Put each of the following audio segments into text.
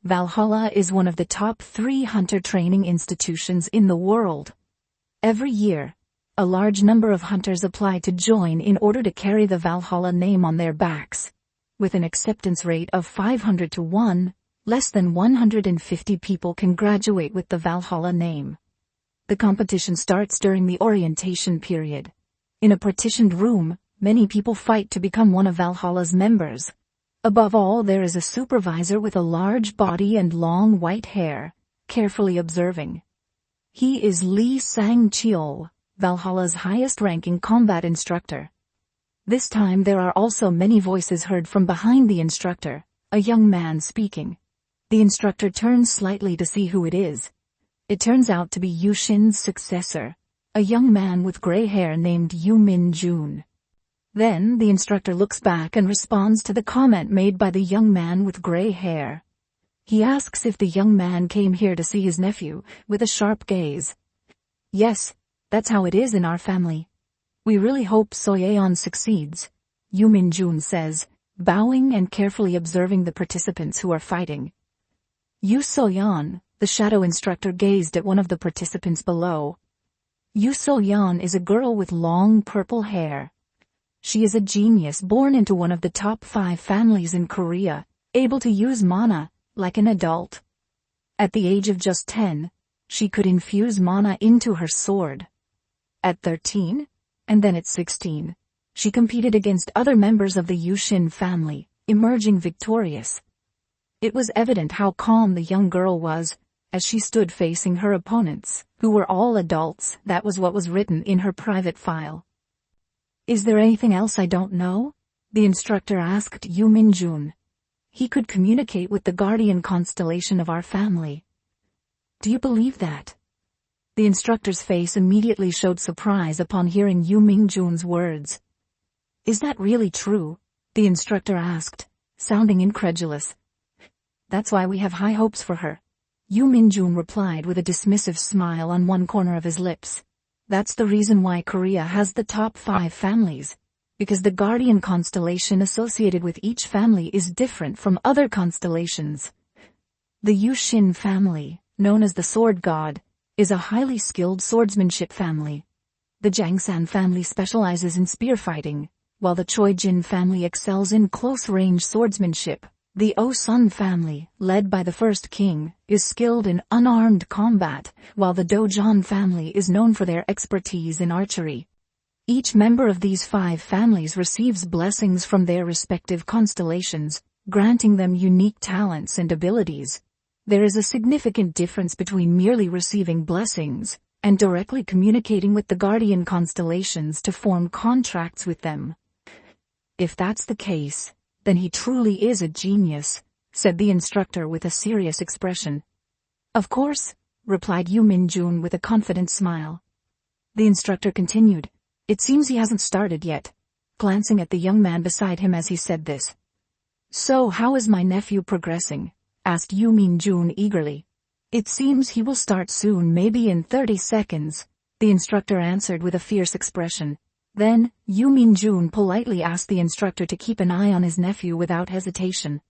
Valhalla is one of the top 3 hunter training institutions in the world. Every year, a large number of hunters apply to join in order to carry the Valhalla name on their backs. With an acceptance rate of 500 to 1, less than 150 people can graduate with the Valhalla name. The competition starts during the orientation period. In a partitioned room, many people fight to become one of Valhalla's members. Above all, there is a supervisor with a large body and long white hair, carefully observing. He is Lee Sang-cheol, Valhalla's highest-ranking combat instructor. This time there are also many voices heard from behind the instructor, a young man speaking. The instructor turns slightly to see who it is. It turns out to be Yu Xin's successor, a young man with gray hair named Yu Min-jun. Then the instructor looks back and responds to the comment made by the young man with gray hair. He asks if the young man came here to see his nephew, with a sharp gaze. Yes, that's how it is in our family. We really hope Soyeon succeeds, Yu Min-jun says, bowing and carefully observing the participants who are fighting. Yu Soyeon, the shadow instructor, gazed at one of the participants below. Yu Soyeon is a girl with long purple hair. She is a genius born into one of the top 5 families in Korea, able to use mana, like an adult. At the age of just 10, she could infuse mana into her sword. At 13, and then at 16, she competed against other members of the Yu Xin family, emerging victorious. It was evident how calm the young girl was, as she stood facing her opponents, who were all adults. That was what was written in her private file. Is there anything else I don't know? The instructor asked Yu Min-jun. He could communicate with the guardian constellation of our family. Do you believe that? The instructor's face immediately showed surprise upon hearing Yu Min-jun's words. Is that really true? The instructor asked, sounding incredulous. That's why we have high hopes for her. Yu Min-jun replied with a dismissive smile on one corner of his lips. That's the reason why Korea has the top 5 families, because the guardian constellation associated with each family is different from other constellations. The Yu Xin family, known as the Sword God, is a highly skilled swordsmanship family. The Jangsan family specializes in spear fighting, while the Choi Jin family excels in close-range swordsmanship. The O-sun family, led by the first king, is skilled in unarmed combat, while the Do-jan family is known for their expertise in archery. Each member of these 5 families receives blessings from their respective constellations, granting them unique talents and abilities. There is a significant difference between merely receiving blessings and directly communicating with the guardian constellations to form contracts with them. If that's the case, then he truly is a genius, said the instructor with a serious expression. Of course, replied Yu Min-jun with a confident smile. The instructor continued, it seems he hasn't started yet, glancing at the young man beside him as he said this. So how is my nephew progressing? Asked Yu Min-jun eagerly. It seems he will start soon, maybe in 30 seconds, the instructor answered with a fierce expression. Then, Yu Min-jun politely asked the instructor to keep an eye on his nephew without hesitation.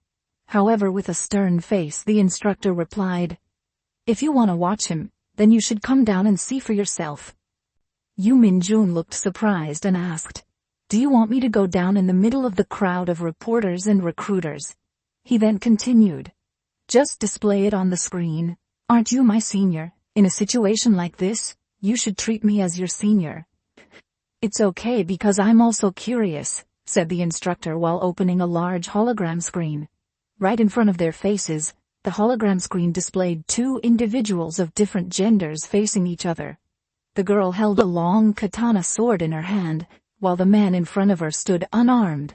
However, with a stern face, the instructor replied, if you want to watch him, then you should come down and see for yourself. Yu Min-jun looked surprised and asked, do you want me to go down in the middle of the crowd of reporters and recruiters? He then continued, just display it on the screen. Aren't you my senior? In a situation like this, you should treat me as your senior. It's okay because I'm also curious, said the instructor while opening a large hologram screen. Right in front of their faces, the hologram screen displayed 2 individuals of different genders facing each other. The girl held a long katana sword in her hand, while the man in front of her stood unarmed.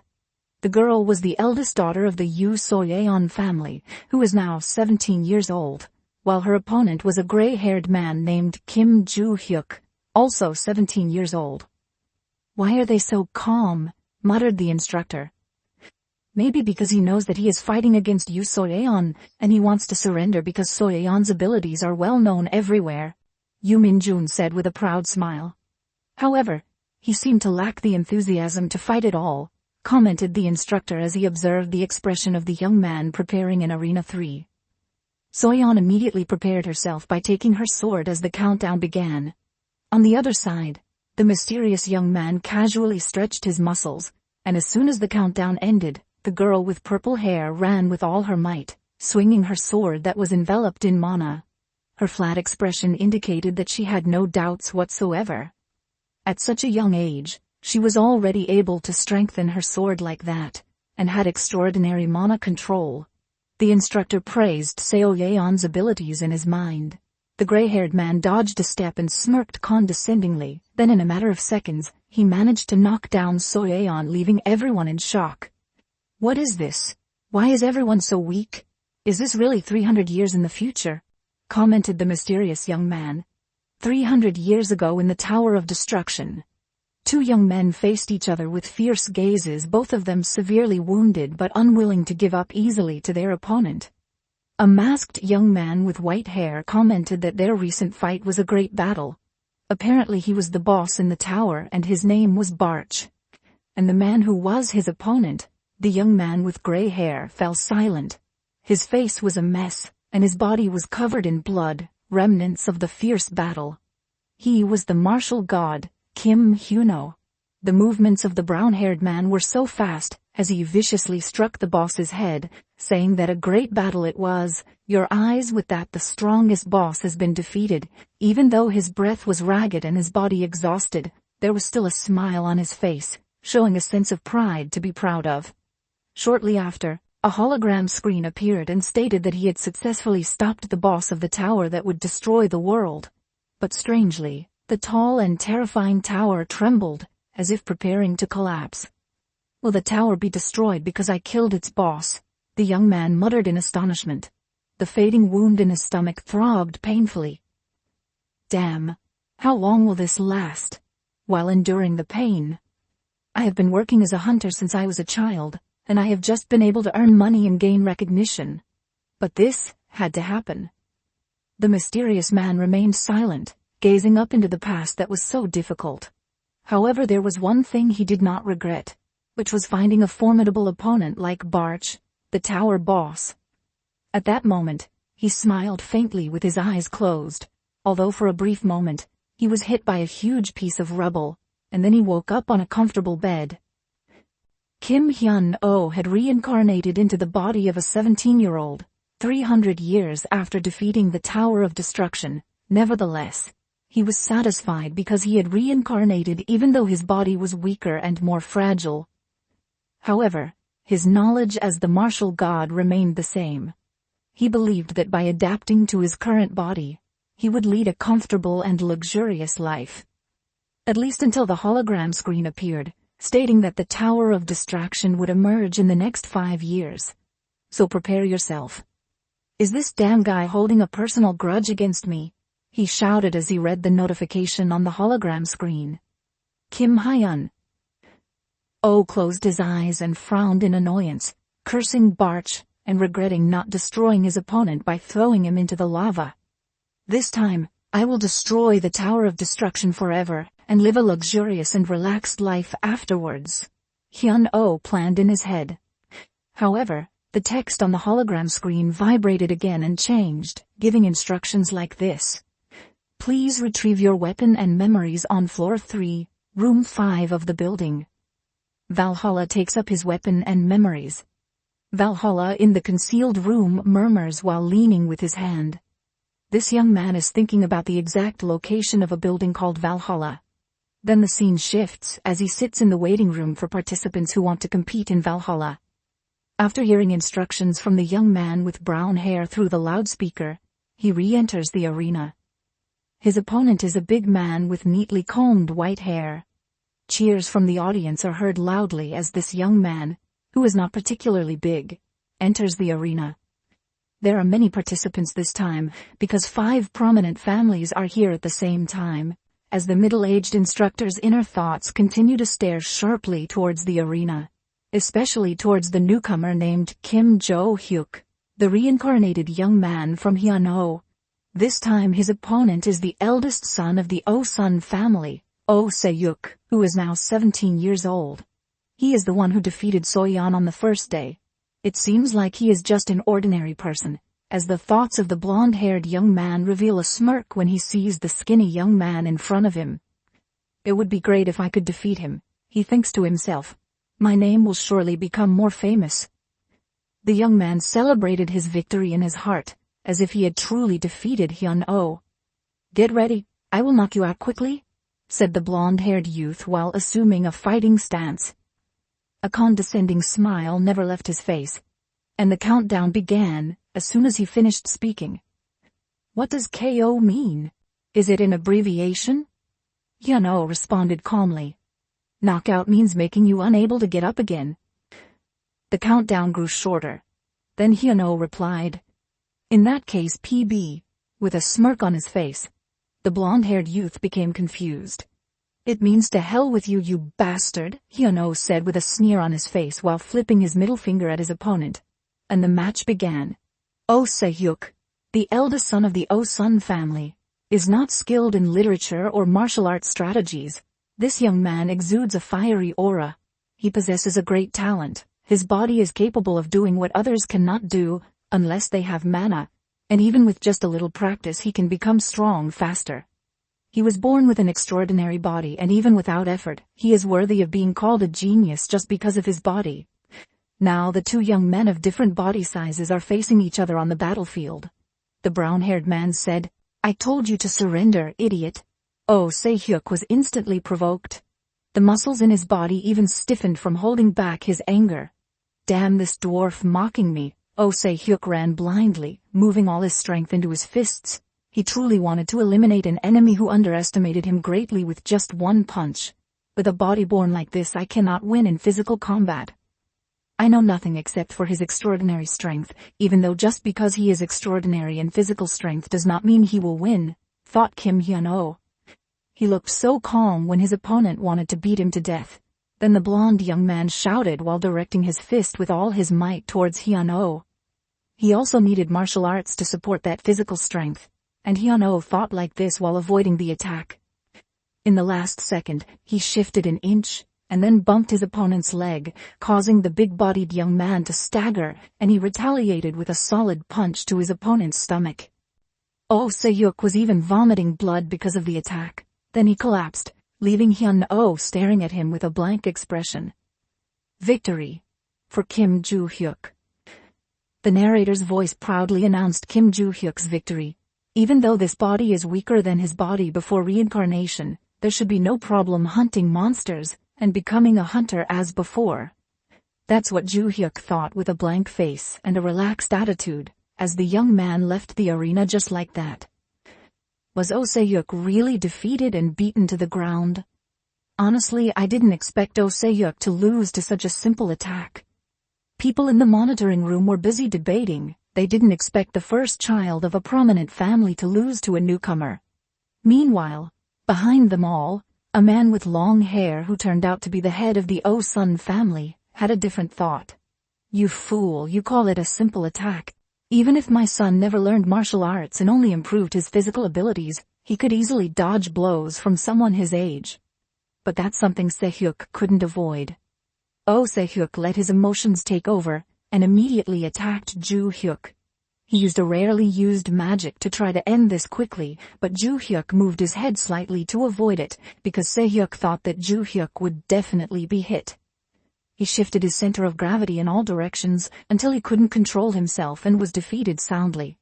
The girl was the eldest daughter of the Yu Soyeon family, who is now 17 years old, while her opponent was a gray-haired man named Kim Joo-hyuk, also 17 years old. Why are they so calm? Muttered the instructor. Maybe because he knows that he is fighting against Yu Soyeon, and he wants to surrender because Soyeon's abilities are well known everywhere, Yu Min-jun said with a proud smile. However, he seemed to lack the enthusiasm to fight at all, commented the instructor as he observed the expression of the young man preparing in Arena 3. Soyeon immediately prepared herself by taking her sword as the countdown began. On the other side, the mysterious young man casually stretched his muscles, and as soon as the countdown ended, the girl with purple hair ran with all her might, swinging her sword that was enveloped in mana. Her flat expression indicated that she had no doubts whatsoever. At such a young age, she was already able to strengthen her sword like that, and had extraordinary mana control. The instructor praised Soyeon's abilities in his mind. The gray-haired man dodged a step and smirked condescendingly, then in a matter of seconds, he managed to knock down Soyeon, leaving everyone in shock. "What is this? Why is everyone so weak? Is this really 300 years in the future?" commented the mysterious young man. 300 years ago in the Tower of Destruction. Two young men faced each other with fierce gazes, both of them severely wounded but unwilling to give up easily to their opponent. A masked young man with white hair commented that their recent fight was a great battle. Apparently he was the boss in the tower and his name was Barch. And the man who was his opponent, the young man with gray hair, fell silent. His face was a mess, and his body was covered in blood, remnants of the fierce battle. He was the martial god, Kim Hyuno. The movements of the brown-haired man were so fast, as he viciously struck the boss's head, saying that a great battle it was. "Your eyes with that, the strongest boss has been defeated." Even though his breath was ragged and his body exhausted, there was still a smile on his face, showing a sense of pride to be proud of. Shortly after, a hologram screen appeared and stated that he had successfully stopped the boss of the tower that would destroy the world. But strangely, the tall and terrifying tower trembled, as if preparing to collapse. "Will the tower be destroyed because I killed its boss?" the young man muttered in astonishment. The fading wound in his stomach throbbed painfully. "Damn. How long will this last?" While enduring the pain. "I have been working as a hunter since I was a child, and I have just been able to earn money and gain recognition. But this had to happen." The mysterious man remained silent, gazing up into the past that was so difficult. However, there was one thing he did not regret, which was finding a formidable opponent like Barch, the tower boss. At that moment, he smiled faintly with his eyes closed, although for a brief moment, he was hit by a huge piece of rubble, and then he woke up on a comfortable bed. Kim Hyun-oh had reincarnated into the body of a 17-year-old, 300 years after defeating the Tower of Destruction. Nevertheless, he was satisfied because he had reincarnated even though his body was weaker and more fragile. However, his knowledge as the martial god remained the same. He believed that by adapting to his current body, he would lead a comfortable and luxurious life. At least until the hologram screen appeared, stating that the Tower of Destruction would emerge in the next 5 years. So prepare yourself. "Is this damn guy holding a personal grudge against me?" he shouted as he read the notification on the hologram screen. Kim Hyun-oh closed his eyes and frowned in annoyance, cursing Barch and regretting not destroying his opponent by throwing him into the lava. "This time, I will destroy the Tower of Destruction forever and live a luxurious and relaxed life afterwards," Hyun-oh planned in his head. However, the text on the hologram screen vibrated again and changed, giving instructions like this. "Please retrieve your weapon and memories on floor 3, room 5 of the building." Valhalla takes up his weapon and memories. Valhalla in the concealed room murmurs while leaning with his hand. This young man is thinking about the exact location of a building called Valhalla. Then the scene shifts as he sits in the waiting room for participants who want to compete in Valhalla. After hearing instructions from the young man with brown hair through the loudspeaker, he re-enters the arena. His opponent is a big man with neatly combed white hair. Cheers from the audience are heard loudly as this young man, who is not particularly big, enters the arena. There are many participants this time, because 5 prominent families are here at the same time, as the middle-aged instructor's inner thoughts continue to stare sharply towards the arena, especially towards the newcomer named Kim Jo-hyuk, the reincarnated young man from Hyun-oh. This time his opponent is the eldest son of the Oh-sun family, Oh Se-yuk, who is now 17 years old. He is the one who defeated Soyeon on the first day. It seems like he is just an ordinary person, as the thoughts of the blonde-haired young man reveal a smirk when he sees the skinny young man in front of him. It would be great if I could defeat him, he thinks to himself. My name will surely become more famous. The young man celebrated his victory in his heart, as if he had truly defeated Hyun-oh. Get ready, I will knock you out quickly, said the blonde-haired youth while assuming a fighting stance. A condescending smile never left his face, and the countdown began as soon as he finished speaking. What does KO mean? Is it an abbreviation? Hyun-oh responded calmly. Knockout means making you unable to get up again. The countdown grew shorter. Then Hyun-oh replied. In that case PB, with a smirk on his face. The blonde-haired youth became confused. It means to hell with you, you bastard, Hyun-oh said with a sneer on his face while flipping his middle finger at his opponent. And the match began. Oh Se-hyuk, the eldest son of the Oh-sun family, is not skilled in literature or martial arts strategies. This young man exudes a fiery aura. He possesses a great talent. His body is capable of doing what others cannot do, unless they have mana, and even with just a little practice he can become strong faster. He was born with an extraordinary body, and even without effort, he is worthy of being called a genius just because of his body. Now the two young men of different body sizes are facing each other on the battlefield. The brown-haired man said, I told you to surrender, idiot. Oh Se-hyuk was instantly provoked. The muscles in his body even stiffened from holding back his anger. Damn this dwarf mocking me. Oh Se-hyuk ran blindly, moving all his strength into his fists. He truly wanted to eliminate an enemy who underestimated him greatly with just one punch. With a body born like this, I cannot win in physical combat. I know nothing except for his extraordinary strength, even though just because he is extraordinary in physical strength does not mean he will win, thought Kim Hyun-oh. He looked so calm when his opponent wanted to beat him to death. Then the blonde young man shouted while directing his fist with all his might towards Hyun-oh. He also needed martial arts to support that physical strength, and Hyun-oh fought like this while avoiding the attack. In the last second, he shifted an inch, and then bumped his opponent's leg, causing the big-bodied young man to stagger, and he retaliated with a solid punch to his opponent's stomach. Oh Se-hyuk was even vomiting blood because of the attack. Then he collapsed, leaving Hyun-oh staring at him with a blank expression. Victory for Kim Joo-hyuk. The narrator's voice proudly announced Kim Joo-hyuk's victory. Even though this body is weaker than his body before reincarnation, there should be no problem hunting monsters and becoming a hunter as before. That's what Joo-hyuk thought with a blank face and a relaxed attitude, as the young man left the arena just like that. Was Oh Se-hyuk really defeated and beaten to the ground? Honestly, I didn't expect Oh Se-hyuk to lose to such a simple attack. People in the monitoring room were busy debating. They didn't expect the first child of a prominent family to lose to a newcomer. Meanwhile, behind them all, a man with long hair who turned out to be the head of the Oh-sun family had a different thought. You fool, you call it a simple attack. Even if my son never learned martial arts and only improved his physical abilities, he could easily dodge blows from someone his age. But that's something Se-hyuk couldn't avoid. Oh Se-hyuk let his emotions take over, and immediately attacked Joo-hyuk. He used a rarely used magic to try to end this quickly, but Joo-hyuk moved his head slightly to avoid it, because Se-hyuk thought that Joo-hyuk would definitely be hit. He shifted his center of gravity in all directions until he couldn't control himself and was defeated soundly.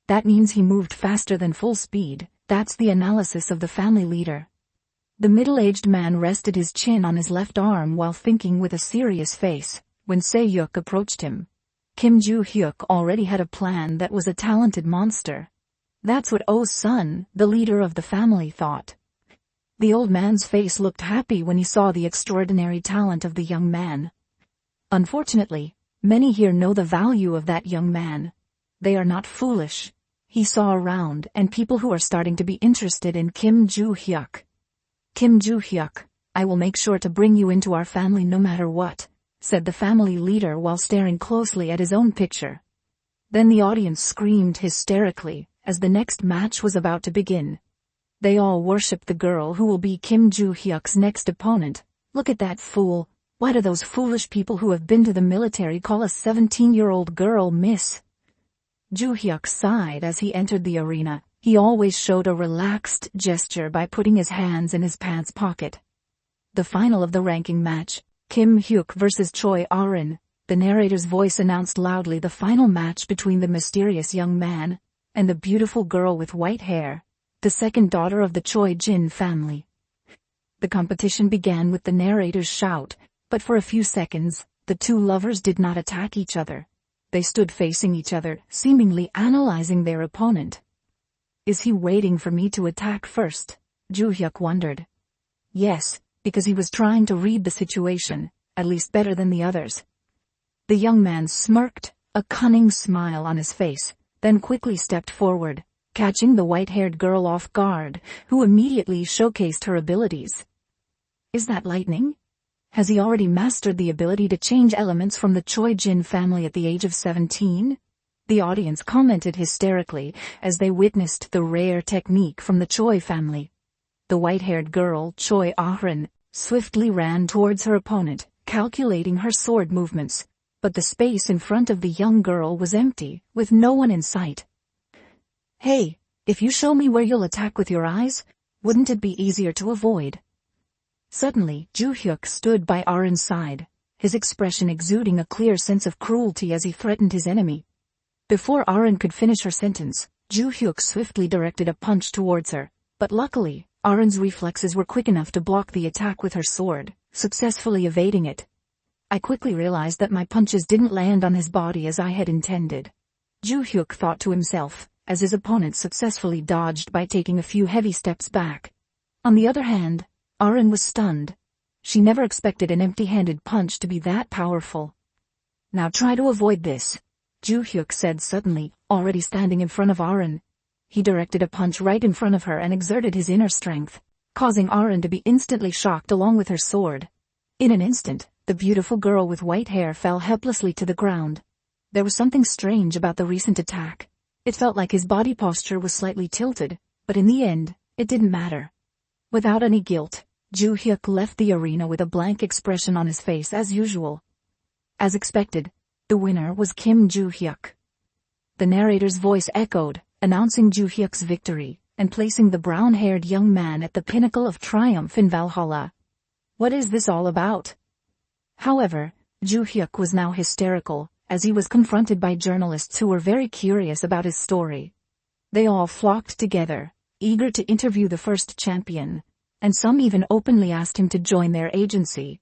That means he moved faster than full speed. That's the analysis of the family leader. The middle-aged man rested his chin on his left arm while thinking with a serious face. When Se-hyuk approached him, Kim Joo-hyuk already had a plan that was a talented monster. That's what Oh-sun, the leader of the family, thought. The old man's face looked happy when he saw the extraordinary talent of the young man. Unfortunately, many here know the value of that young man. They are not foolish. He saw around and people who are starting to be interested in Kim Joo-hyuk. Kim Joo-hyuk, I will make sure to bring you into our family no matter what, said the family leader while staring closely at his own picture. Then the audience screamed hysterically as the next match was about to begin. They all worshipped the girl who will be Kim Joo-hyuk's next opponent. Look at that fool. Why do those foolish people who have been to the military call a 17-year-old girl miss? Ju Hyuk sighed as he entered the arena. He always showed a relaxed gesture by putting his hands in his pants pocket. The final of the ranking match, Kim Hyuk vs Choi Ah-rin. The narrator's voice announced loudly the final match between the mysterious young man and the beautiful girl with white hair, the second daughter of the Choi Jin family. The competition began with the narrator's shout, but for a few seconds, the two lovers did not attack each other. They stood facing each other, seemingly analyzing their opponent. Is he waiting for me to attack first? Ju Hyuk wondered. Yes, because he was trying to read the situation, at least better than the others. The young man smirked, a cunning smile on his face, then quickly stepped forward, catching the white-haired girl off guard, who immediately showcased her abilities. Is that lightning? Has he already mastered the ability to change elements from the Choi Jin family at the age of 17? The audience commented hysterically as they witnessed the rare technique from the Choi family. The white-haired girl, Choi Ah-rin, swiftly ran towards her opponent, calculating her sword movements. But the space in front of the young girl was empty, with no one in sight. Hey, if you show me where you'll attack with your eyes, wouldn't it be easier to avoid? Suddenly, Ju Hyuk stood by Ah-rin's side, his expression exuding a clear sense of cruelty as he threatened his enemy. Before Ah-rin could finish her sentence, Ju Hyuk swiftly directed a punch towards her, but luckily, Ah-rin's reflexes were quick enough to block the attack with her sword, successfully evading it. I quickly realized that my punches didn't land on his body as I had intended. Ju Hyuk thought to himself, as his opponent successfully dodged by taking a few heavy steps back. On the other hand, Ah-rin was stunned. She never expected an empty-handed punch to be that powerful. Now try to avoid this, Ju Hyuk said suddenly, already standing in front of Ah-rin. He directed a punch right in front of her and exerted his inner strength, causing Ah-rin to be instantly shocked along with her sword. In an instant, the beautiful girl with white hair fell helplessly to the ground. There was something strange about the recent attack. It felt like his body posture was slightly tilted, but in the end, it didn't matter. Without any guilt, Ju Hyuk left the arena with a blank expression on his face as usual. As expected, the winner was Kim Ju Hyuk. The narrator's voice echoed, announcing Ju Hyuk's victory, and placing the brown-haired young man at the pinnacle of triumph in Valhalla. What is this all about? However, Ju Hyuk was now hysterical, as he was confronted by journalists who were very curious about his story. They all flocked together, eager to interview the first champion, and some even openly asked him to join their agency.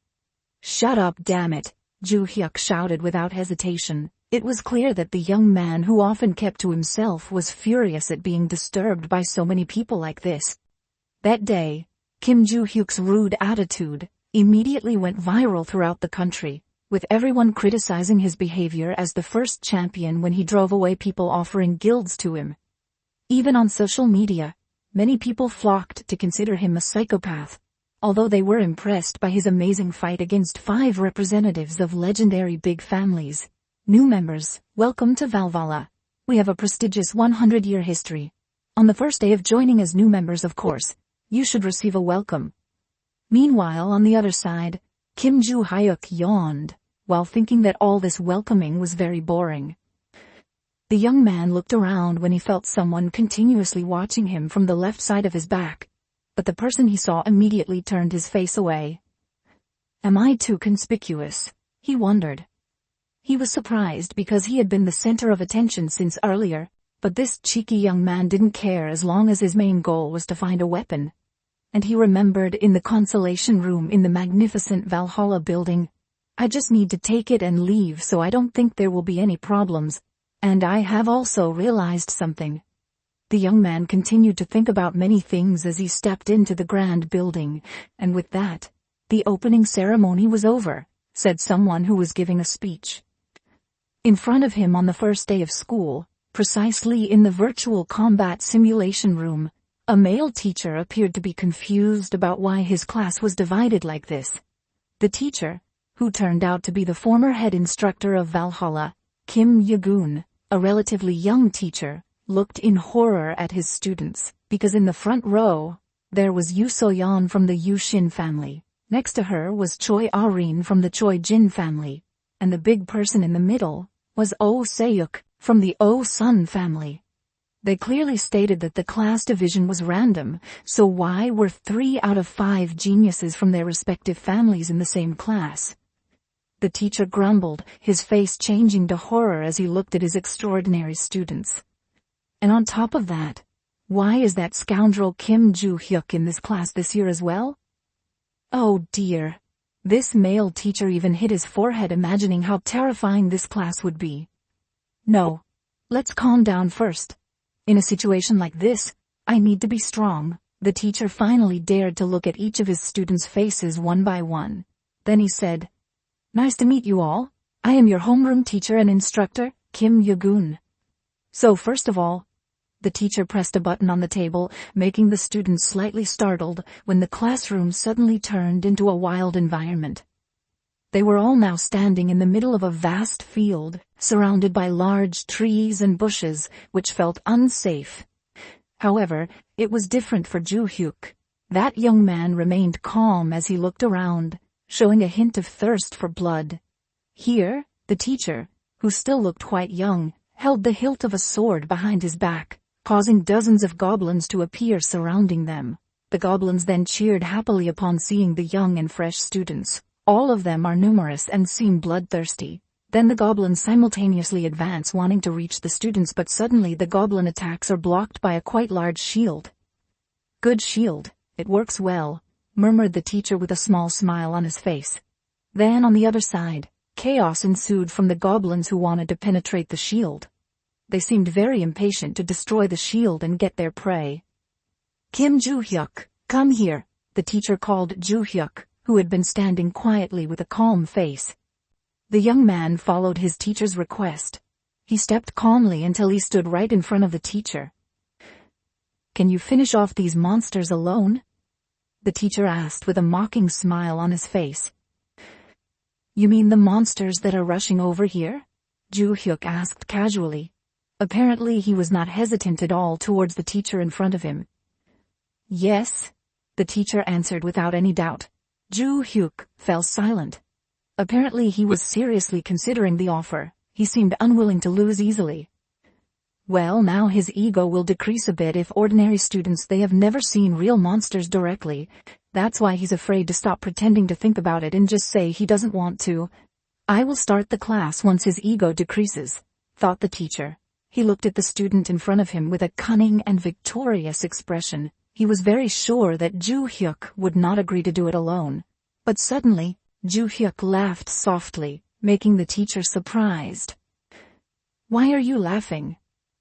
Shut up, damn it, Ju Hyuk shouted without hesitation. It was clear that the young man who often kept to himself was furious at being disturbed by so many people like this. That day, Kim Ju Hyuk's rude attitude immediately went viral throughout the country, with everyone criticizing his behavior as the first champion when he drove away people offering guilds to him. Even on social media, many people flocked to consider him a psychopath, although they were impressed by his amazing fight against 5 representatives of legendary big families. New members, welcome to Valhalla. We have a prestigious 100-year history. On the first day of joining as new members, of course, you should receive a welcome. Meanwhile, on the other side, Kim Ju Hyuk yawned, while thinking that all this welcoming was very boring. The young man looked around when he felt someone continuously watching him from the left side of his back, but the person he saw immediately turned his face away. Am I too conspicuous? He wondered. He was surprised because he had been the center of attention since earlier, but this cheeky young man didn't care as long as his main goal was to find a weapon. And he remembered in the consolation room in the magnificent Valhalla building, I just need to take it and leave so I don't think there will be any problems. And I have also realized something. The young man continued to think about many things as he stepped into the grand building, and with that, the opening ceremony was over, said someone who was giving a speech. In front of him on the first day of school, precisely in the virtual combat simulation room, a male teacher appeared to be confused about why his class was divided like this. The teacher, who turned out to be the former head instructor of Valhalla, Kim Yagun, a relatively young teacher, looked in horror at his students, because in the front row, there was Yu So-yeon from the Yu Shin family. Next to her was Choi Ah-rin from the Choi Jin family, and the big person in the middle was Oh Se-yuk, from the Oh-Sun family. They clearly stated that the class division was random, so why were 3 out of 5 geniuses from their respective families in the same class? The teacher grumbled, his face changing to horror as he looked at his extraordinary students. And on top of that, why is that scoundrel Kim Joo-hyuk in this class this year as well? Oh dear. This male teacher even hit his forehead imagining how terrifying this class would be. No. Let's calm down first. In a situation like this, I need to be strong. The teacher finally dared to look at each of his students' faces one by one. Then he said, "Nice to meet you all. I am your homeroom teacher and instructor, Kim Yoo-gun. So first of all," the teacher pressed a button on the table, making the students slightly startled when the classroom suddenly turned into a wild environment. They were all now standing in the middle of a vast field, surrounded by large trees and bushes, which felt unsafe. However, it was different for Joo-hyuk. That young man remained calm as he looked around, showing a hint of thirst for blood. Here, the teacher, who still looked quite young, held the hilt of a sword behind his back, causing dozens of goblins to appear surrounding them. The goblins then cheered happily upon seeing the young and fresh students. All of them are numerous and seem bloodthirsty. Then the goblins simultaneously advance wanting to reach the students, but suddenly the goblin attacks are blocked by a quite large shield. "Good shield, it works well," murmured the teacher with a small smile on his face. Then on the other side, chaos ensued from the goblins who wanted to penetrate the shield. They seemed very impatient to destroy the shield and get their prey. "Kim Joo-hyuk, come here," the teacher called Joo-hyuk, who had been standing quietly with a calm face. The young man followed his teacher's request. He stepped calmly until he stood right in front of the teacher. "Can you finish off these monsters alone?" the teacher asked with a mocking smile on his face. "You mean the monsters that are rushing over here?" Joo-hyuk asked casually. Apparently he was not hesitant at all towards the teacher in front of him. "Yes," the teacher answered without any doubt. Joo-hyuk fell silent. Apparently he was seriously considering the offer. He seemed unwilling to lose easily. Well, now his ego will decrease a bit if ordinary students they have never seen real monsters directly. That's why he's afraid to stop pretending to think about it and just say he doesn't want to. "I will start the class once his ego decreases," thought the teacher. He looked at the student in front of him with a cunning and victorious expression. He was very sure that Joo-hyuk would not agree to do it alone. But suddenly, Joo-hyuk laughed softly, making the teacher surprised. "Why are you laughing?"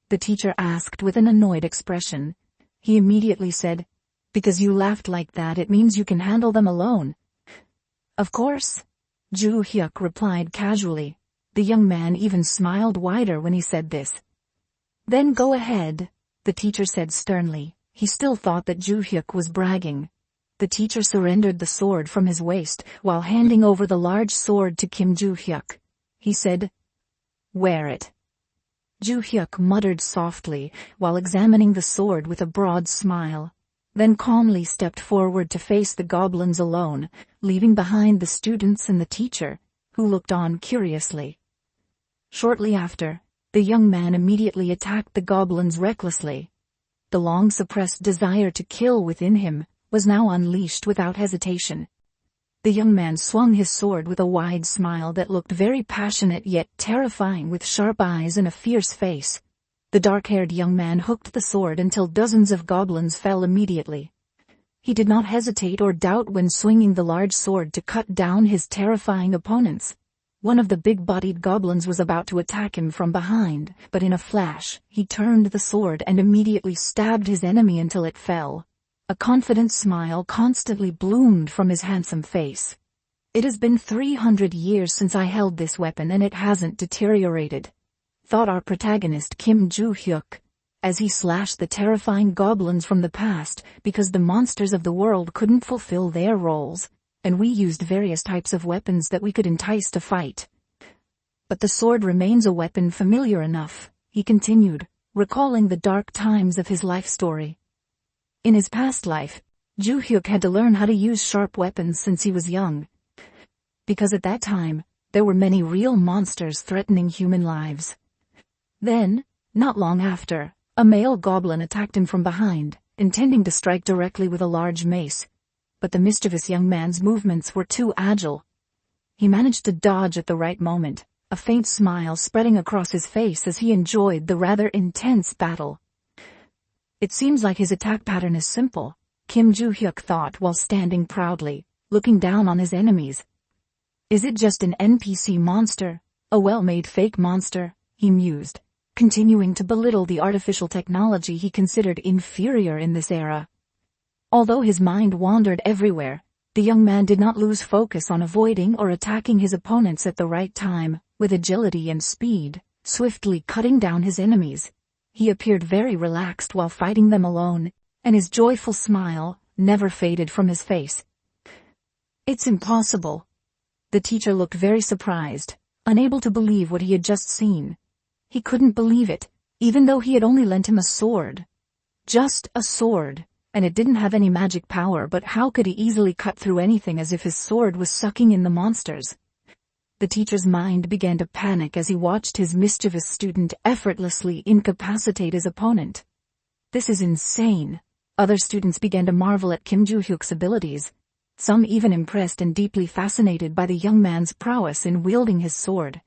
the teacher asked with an annoyed expression. He immediately said, "Because you laughed like that it means you can handle them alone." "Of course," Joo-hyuk replied casually. The young man even smiled wider when he said this. "Then go ahead," the teacher said sternly. He still thought that Joo-hyuk was bragging. The teacher surrendered the sword from his waist while handing over the large sword to Kim Joo-hyuk. He said, "Wear it." Joo-hyuk muttered softly while examining the sword with a broad smile, then calmly stepped forward to face the goblins alone, leaving behind the students and the teacher, who looked on curiously. Shortly after, the young man immediately attacked the goblins recklessly. The long-suppressed desire to kill within him was now unleashed without hesitation. The young man swung his sword with a wide smile that looked very passionate yet terrifying, with sharp eyes and a fierce face. The dark-haired young man hooked the sword until dozens of goblins fell immediately. He did not hesitate or doubt when swinging the large sword to cut down his terrifying opponents. One of the big-bodied goblins was about to attack him from behind, but in a flash, he turned the sword and immediately stabbed his enemy until it fell. A confident smile constantly bloomed from his handsome face. "It has been 300 years since I held this weapon and it hasn't deteriorated," thought our protagonist Kim Joo-hyuk, as he slashed the terrifying goblins from the past because the monsters of the world couldn't fulfill their roles, and we used various types of weapons that we could entice to fight. "But the sword remains a weapon familiar enough," he continued, recalling the dark times of his life story. In his past life, Joo-hyuk had to learn how to use sharp weapons since he was young. Because at that time, there were many real monsters threatening human lives. Then, not long after, a male goblin attacked him from behind, intending to strike directly with a large mace. But the mischievous young man's movements were too agile. He managed to dodge at the right moment, a faint smile spreading across his face as he enjoyed the rather intense battle. It seems like his attack pattern is simple, Kim Joo-hyuk thought while standing proudly, looking down on his enemies. Is it just an NPC monster? A well-made fake monster? He mused, continuing to belittle the artificial technology he considered inferior in this era. Although his mind wandered everywhere, the young man did not lose focus on avoiding or attacking his opponents at the right time, with agility and speed, swiftly cutting down his enemies. He appeared very relaxed while fighting them alone, and his joyful smile never faded from his face. It's impossible. The teacher looked very surprised, unable to believe what he had just seen. He couldn't believe it, even though he had only lent him a sword. Just a sword, and it didn't have any magic power, but how could he easily cut through anything as if his sword was sucking in the monsters? The teacher's mind began to panic as he watched his mischievous student effortlessly incapacitate his opponent. This is insane. Other students began to marvel at Kim Joo-hyuk's abilities, some even impressed and deeply fascinated by the young man's prowess in wielding his sword.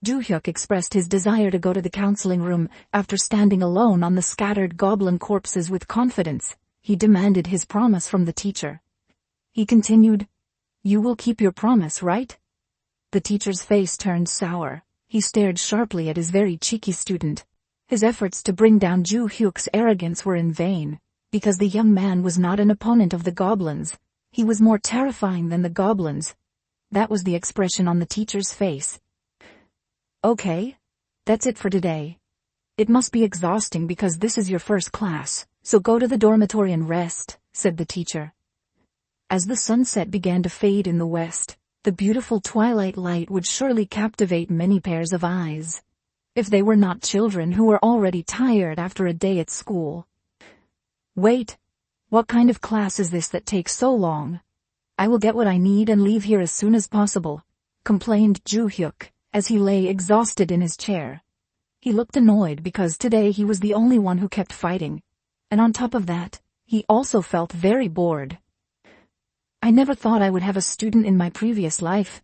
Joo-hyuk expressed his desire to go to the counseling room. After standing alone on the scattered goblin corpses with confidence, he demanded his promise from the teacher. He continued, "You will keep your promise, right?" The teacher's face turned sour. He stared sharply at his very cheeky student. His efforts to bring down Joo-hyuk's arrogance were in vain, because the young man was not an opponent of the goblins. He was more terrifying than the goblins. That was the expression on the teacher's face. "Okay. That's it for today. It must be exhausting because this is your first class, so go to the dormitory and rest," said the teacher. As the sunset began to fade in the west, the beautiful twilight light would surely captivate many pairs of eyes, if they were not children who were already tired after a day at school. "Wait, what kind of class is this that takes so long? I will get what I need and leave here as soon as possible," complained Joo-hyuk, as he lay exhausted in his chair. He looked annoyed because today he was the only one who kept fighting, and on top of that, he also felt very bored. "I never thought I would have a student in my previous life,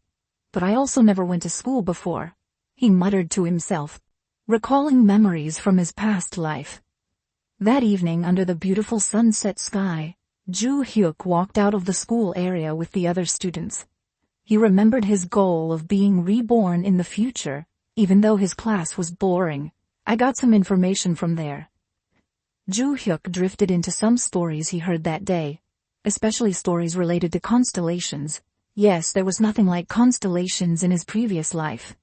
but I also never went to school before," he muttered to himself, recalling memories from his past life. That evening under the beautiful sunset sky, Joo-hyuk walked out of the school area with the other students. He remembered his goal of being reborn in the future, even though his class was boring. "I got some information from there." Joo-hyuk drifted into some stories he heard that day, especially stories related to constellations. Yes, there was nothing like constellations in his previous life.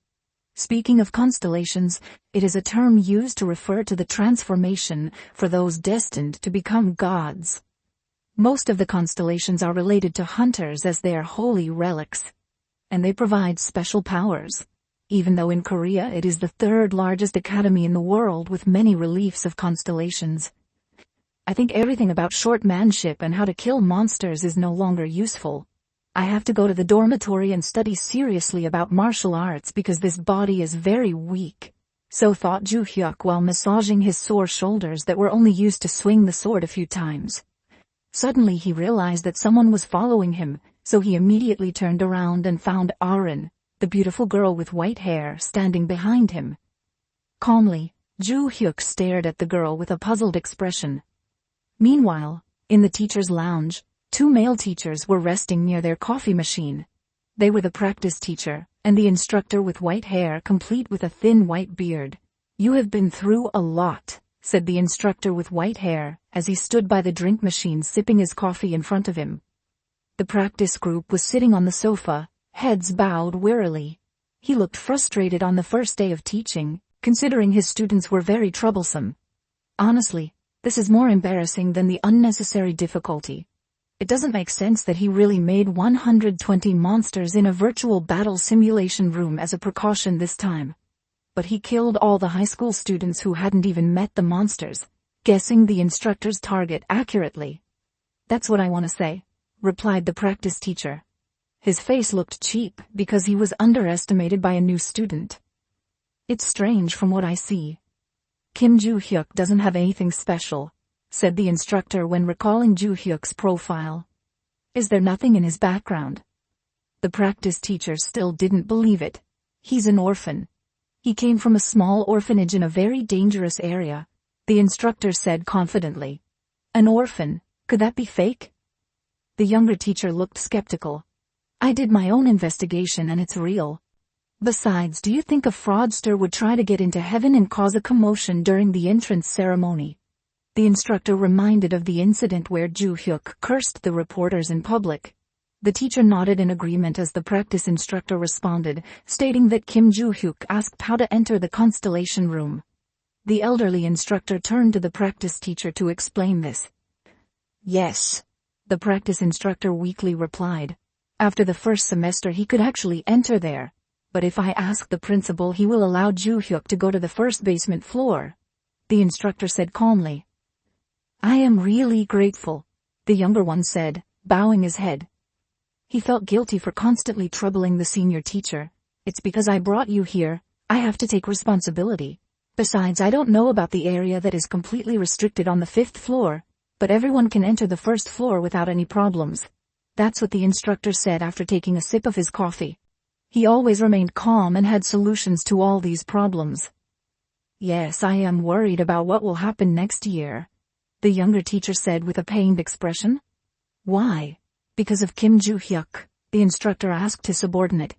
Speaking of constellations, it is a term used to refer to the transformation for those destined to become gods. Most of the constellations are related to hunters as they are holy relics, and they provide special powers. Even though in Korea it is the third largest academy in the world with many reliefs of constellations. I think everything about shortmanship and how to kill monsters is no longer useful. I have to go to the dormitory and study seriously about martial arts because this body is very weak. So thought Joo-hyuk while massaging his sore shoulders that were only used to swing the sword a few times. Suddenly he realized that someone was following him, so he immediately turned around and found Arin, the beautiful girl with white hair, standing behind him. Calmly, Joo-hyuk stared at the girl with a puzzled expression. Meanwhile, in the teacher's lounge, two male teachers were resting near their coffee machine. They were the practice teacher, and the instructor with white hair complete with a thin white beard. "You have been through a lot," said the instructor with white hair, as he stood by the drink machine sipping his coffee in front of him. The practice group was sitting on the sofa, heads bowed wearily. He looked frustrated on the first day of teaching, considering his students were very troublesome. Honestly, this is more embarrassing than the unnecessary difficulty. It doesn't make sense that he really made 120 monsters in a virtual battle simulation room as a precaution this time. But he killed all the high school students who hadn't even met the monsters, guessing the instructor's target accurately. "That's what I want to say," replied the practice teacher. His face looked cheap because he was underestimated by a new student. It's strange from what I see. Kim Joo-hyuk doesn't have anything special, said the instructor when recalling Joo-hyuk's profile. Is there nothing in his background? The practice teacher still didn't believe it. He's an orphan. He came from a small orphanage in a very dangerous area, the instructor said confidently. An orphan? Could that be fake? The younger teacher looked skeptical. I did my own investigation and it's real. Besides, do you think a fraudster would try to get into heaven and cause a commotion during the entrance ceremony? The instructor reminded of the incident where Joo-hyuk cursed the reporters in public. The teacher nodded in agreement as the practice instructor responded, stating that Kim Joo-hyuk asked how to enter the constellation room. The elderly instructor turned to the practice teacher to explain this. Yes, the practice instructor weakly replied. After the first semester he could actually enter there. But if I ask the principal, he will allow Joo-hyuk to go to the first basement floor, the instructor said calmly. I am really grateful, the younger one said, bowing his head. He felt guilty for constantly troubling the senior teacher. It's because I brought you here, I have to take responsibility. Besides, I don't know about the area that is completely restricted on the 5th floor, but everyone can enter the 1st floor without any problems. That's what the instructor said after taking a sip of his coffee. He always remained calm and had solutions to all these problems. Yes, I am worried about what will happen next year, the younger teacher said with a pained expression. Why? Because of Kim Joo-hyuk, the instructor asked his subordinate.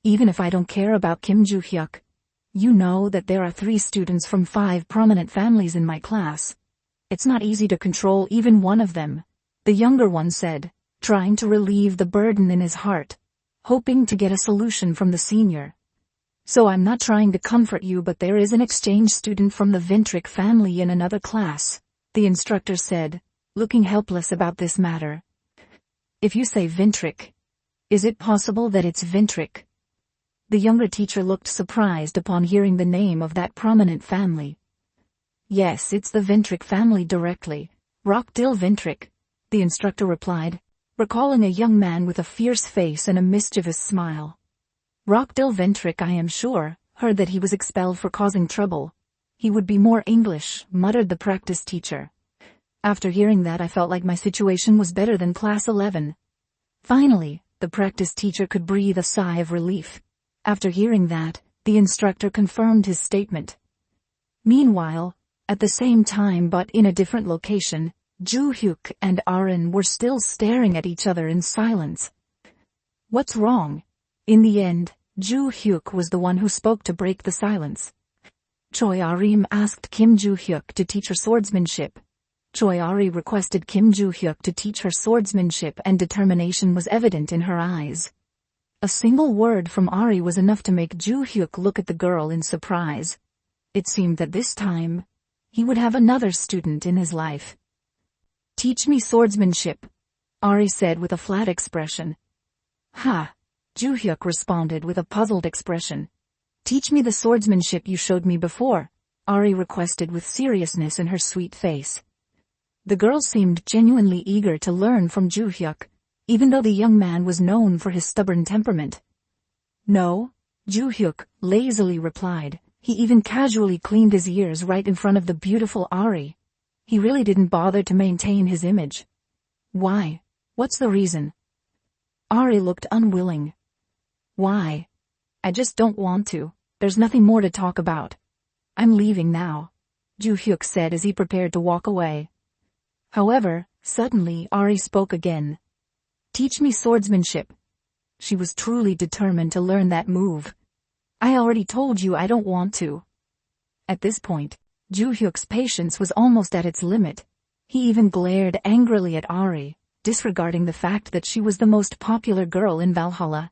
Even if I don't care about Kim Joo-hyuk, you know that there are 3 students from 5 prominent families in my class. It's not easy to control even one of them, the younger one said, trying to relieve the burden in his heart, hoping to get a solution from the senior. So I'm not trying to comfort you, but there is an exchange student from the Vintrick family in another class, the instructor said, looking helpless about this matter. If you say Vintrick, is it possible that it's Vintrick? The younger teacher looked surprised upon hearing the name of that prominent family. Yes, it's the Vintrick family directly, Rockdale Vintrick, the instructor replied, recalling a young man with a fierce face and a mischievous smile. Rockdale Vintrick, I am sure, heard that he was expelled for causing trouble. He would be more English, muttered the practice teacher. After hearing that, I felt like my situation was better than class 11. Finally, the practice teacher could breathe a sigh of relief. After hearing that, the instructor confirmed his statement. Meanwhile, at the same time but in a different location, Joo-hyuk and Arin were still staring at each other in silence. What's wrong? In the end, Joo-hyuk was the one who spoke to break the silence. Choi Arim asked Kim Joo-hyuk to teach her swordsmanship. Choi Ari requested Kim Joo-hyuk to teach her swordsmanship, and determination was evident in her eyes. A single word from Ari was enough to make Joo-hyuk look at the girl in surprise. It seemed that this time, he would have another student in his life. Teach me swordsmanship, Ari said with a flat expression. Ha! Joo-hyuk responded with a puzzled expression. Teach me the swordsmanship you showed me before, Ari requested with seriousness in her sweet face. The girl seemed genuinely eager to learn from Joo-hyuk, even though the young man was known for his stubborn temperament. No, Joo-hyuk lazily replied. He even casually cleaned his ears right in front of the beautiful Ari. He really didn't bother to maintain his image. Why? What's the reason? Ari looked unwilling. Why? I just don't want to. There's nothing more to talk about. I'm leaving now, Joo-hyuk said as he prepared to walk away. However, suddenly Ari spoke again. Teach me swordsmanship. She was truly determined to learn that move. I already told you I don't want to. At this point, Joo-hyuk's patience was almost at its limit. He even glared angrily at Ari, disregarding the fact that she was the most popular girl in Valhalla.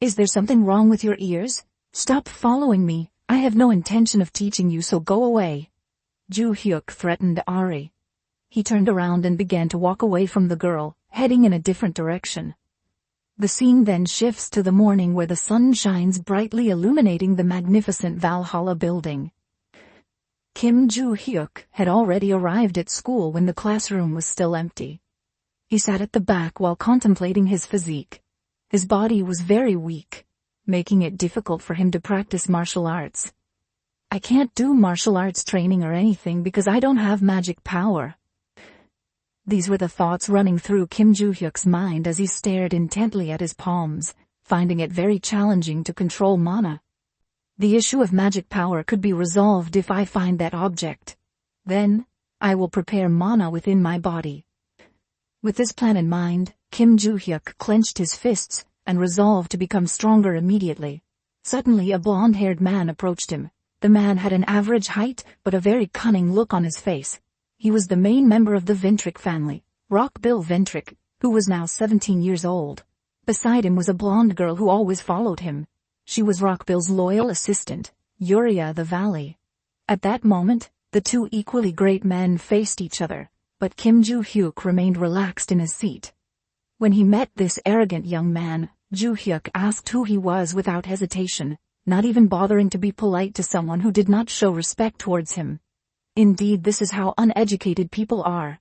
Is there something wrong with your ears? Stop following me. I have no intention of teaching you, so go away. Joo-hyuk threatened Ari. He turned around and began to walk away from the girl, heading in a different direction. The scene then shifts to the morning where the sun shines brightly, illuminating the magnificent Valhalla building. Kim Joo-hyuk had already arrived at school when the classroom was still empty. He sat at the back while contemplating his physique. His body was very weak. making it difficult for him to practice martial arts. I can't do martial arts training or anything because I don't have magic power. These were the thoughts running through Kim Joo-hyuk's mind as he stared intently at his palms, finding it very challenging to control mana. The issue of magic power could be resolved if I find that object. Then, I will prepare mana within my body. With this plan in mind, Kim Joo-hyuk clenched his fists and resolved to become stronger immediately. Suddenly a blonde-haired man approached him. The man had an average height but a very cunning look on his face. He was the main member of the Ventric family, Rockbill Ventric, who was now 17 years old. Beside him was a blonde girl who always followed him. She was Rockbill's loyal assistant, Yuria the Valley. At that moment, the two equally great men faced each other, but Kim Joo-hyuk remained relaxed in his seat. When he met this arrogant young man, Joo-hyuk asked who he was without hesitation, not even bothering to be polite to someone who did not show respect towards him. Indeed, this is how uneducated people are.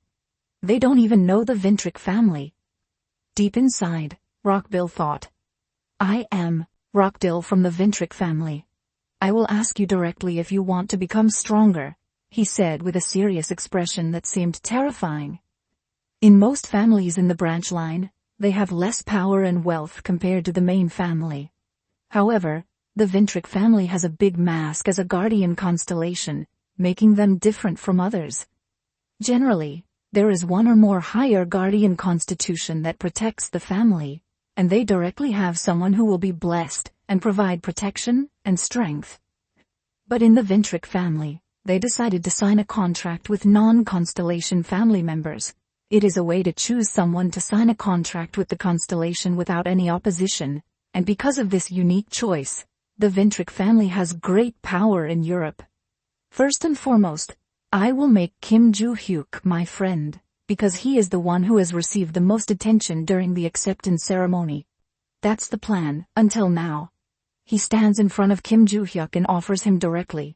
They don't even know the Ventric family. Deep inside, Rockbill thought. I am Rockbill from the Ventric family. I will ask you directly if you want to become stronger, he said with a serious expression that seemed terrifying. In most families in the branch line, they have less power and wealth compared to the main family. However, the Ventric family has a big mask as a guardian constellation, making them different from others. Generally, there is one or more higher guardian constitution that protects the family, and they directly have someone who will be blessed and provide protection and strength. But in the Ventric family, they decided to sign a contract with non-constellation family members. It is a way to choose someone to sign a contract with the constellation without any opposition, and because of this unique choice, the Ventric family has great power in Europe. First and foremost, I will make Kim Joo-hyuk my friend, because he is the one who has received the most attention during the acceptance ceremony. That's the plan, until now. He stands in front of Kim Joo-hyuk and offers him directly.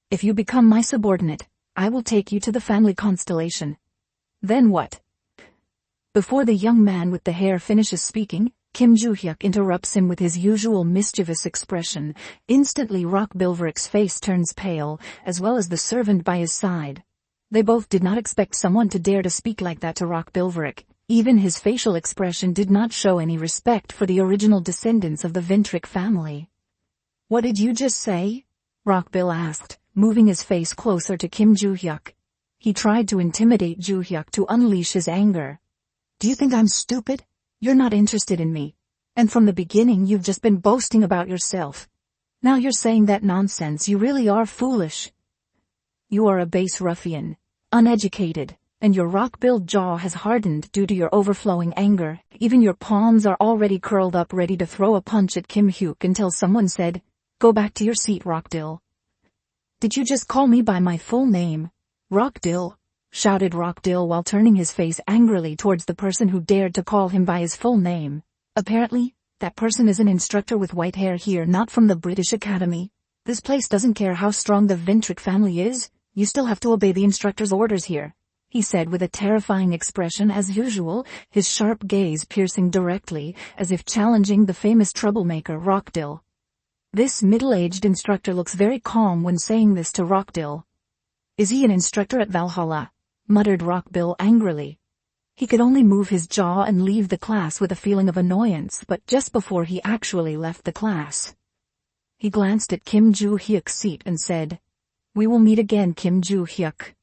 If you become my subordinate, I will take you to the family constellation. Then what? Before the young man with the hair finishes speaking, Kim Joo-hyuk interrupts him with his usual mischievous expression. Instantly Rockbilvric's face turns pale, as well as the servant by his side. They both did not expect someone to dare to speak like that to Rockbilvric. Even his facial expression did not show any respect for the original descendants of the Ventric family. What did you just say? Rockbill asked, moving his face closer to Kim Joo-hyuk. He tried to intimidate Joo-hyuk to unleash his anger. Do you think I'm stupid? You're not interested in me. And from the beginning you've just been boasting about yourself. Now you're saying that nonsense. You really are foolish. You are a base ruffian, uneducated, and your rock-billed jaw has hardened due to your overflowing anger. Even your palms are already curled up ready to throw a punch at Kim Hyuk until someone said, "Go back to your seat, Rockdill." Did you just call me by my full name? Rockdill, shouted Rockdill while turning his face angrily towards the person who dared to call him by his full name. Apparently, that person is an instructor with white hair here, not from the British Academy. This place doesn't care how strong the Ventric family is, you still have to obey the instructor's orders here, he said with a terrifying expression as usual, his sharp gaze piercing directly, as if challenging the famous troublemaker Rockdill. This middle-aged instructor looks very calm when saying this to Rockdill. Is he an instructor at Valhalla? Muttered Rockbill angrily. He could only move his jaw and leave the class with a feeling of annoyance, but just before he actually left the class, he glanced at Kim Joo-hyuk's seat and said, "We will meet again, Kim Joo-hyuk."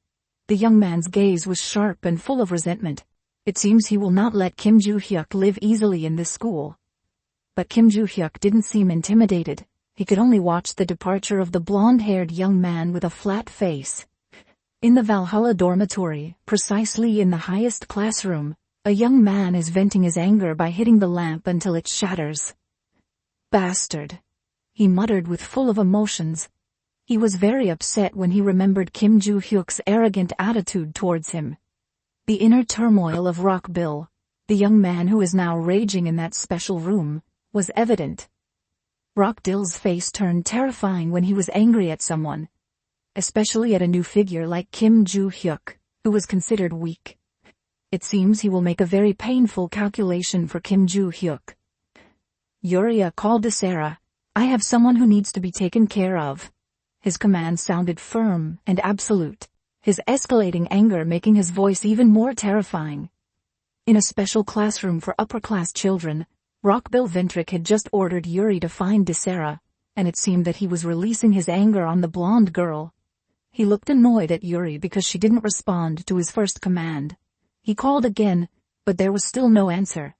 The young man's gaze was sharp and full of resentment. It seems he will not let Kim Joo-hyuk live easily in this school. But Kim Joo-hyuk didn't seem intimidated. He could only watch the departure of the blonde-haired young man with a flat face. In the Valhalla dormitory, precisely in the highest classroom, a young man is venting his anger by hitting the lamp until it shatters. "Bastard," he muttered with full of emotions. He was very upset when he remembered Kim Joo-hyuk's arrogant attitude towards him. The inner turmoil of Rockbill, the young man who is now raging in that special room, was evident. Rockdill's face turned terrifying when he was angry at someone, especially at a new figure like Kim Joo-hyuk, who was considered weak. It seems he will make a very painful calculation for Kim Joo-hyuk. Yuria called to Sarah, I have someone who needs to be taken care of. His command sounded firm and absolute, his escalating anger making his voice even more terrifying. In a special classroom for upper-class children, Rockbill Ventric had just ordered Yuri to find Desera, and it seemed that he was releasing his anger on the blonde girl. He looked annoyed at Yuri because she didn't respond to his first command. He called again, but there was still no answer.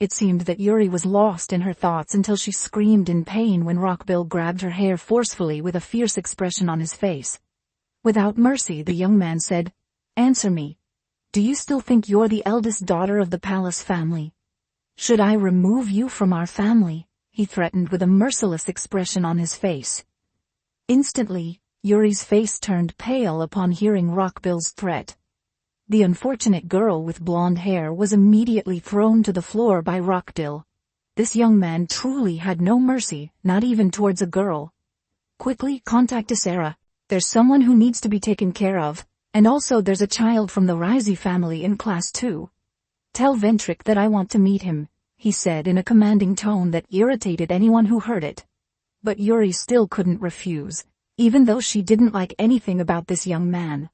It seemed that Yuri was lost in her thoughts until she screamed in pain when Rockbill grabbed her hair forcefully with a fierce expression on his face. Without mercy, the young man said, "Answer me. Do you still think you're the eldest daughter of the palace family? Should I remove you from our family?" he threatened with a merciless expression on his face. Instantly, Yuri's face turned pale upon hearing Rockbill's threat. The unfortunate girl with blonde hair was immediately thrown to the floor by Rockdill. This young man truly had no mercy, not even towards a girl. "Quickly contact Desera. There's someone who needs to be taken care of, and also there's a child from the Rizzi family in class 2. Tell Ventric that I want to meet him," he said in a commanding tone that irritated anyone who heard it. But Yuri still couldn't refuse, even though she didn't like anything about this young man.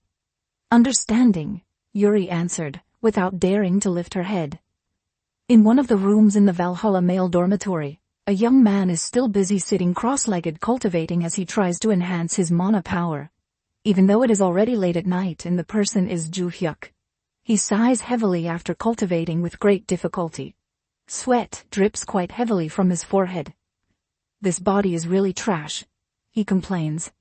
"Understanding," Yuri answered, without daring to lift her head. In one of the rooms in the Valhalla male dormitory, a young man is still busy sitting cross-legged cultivating as he tries to enhance his mana power. Even though it is already late at night and the person is Ju-hyuk. He sighs heavily after cultivating with great difficulty. Sweat drips quite heavily from his forehead. "This body is really trash," he complains.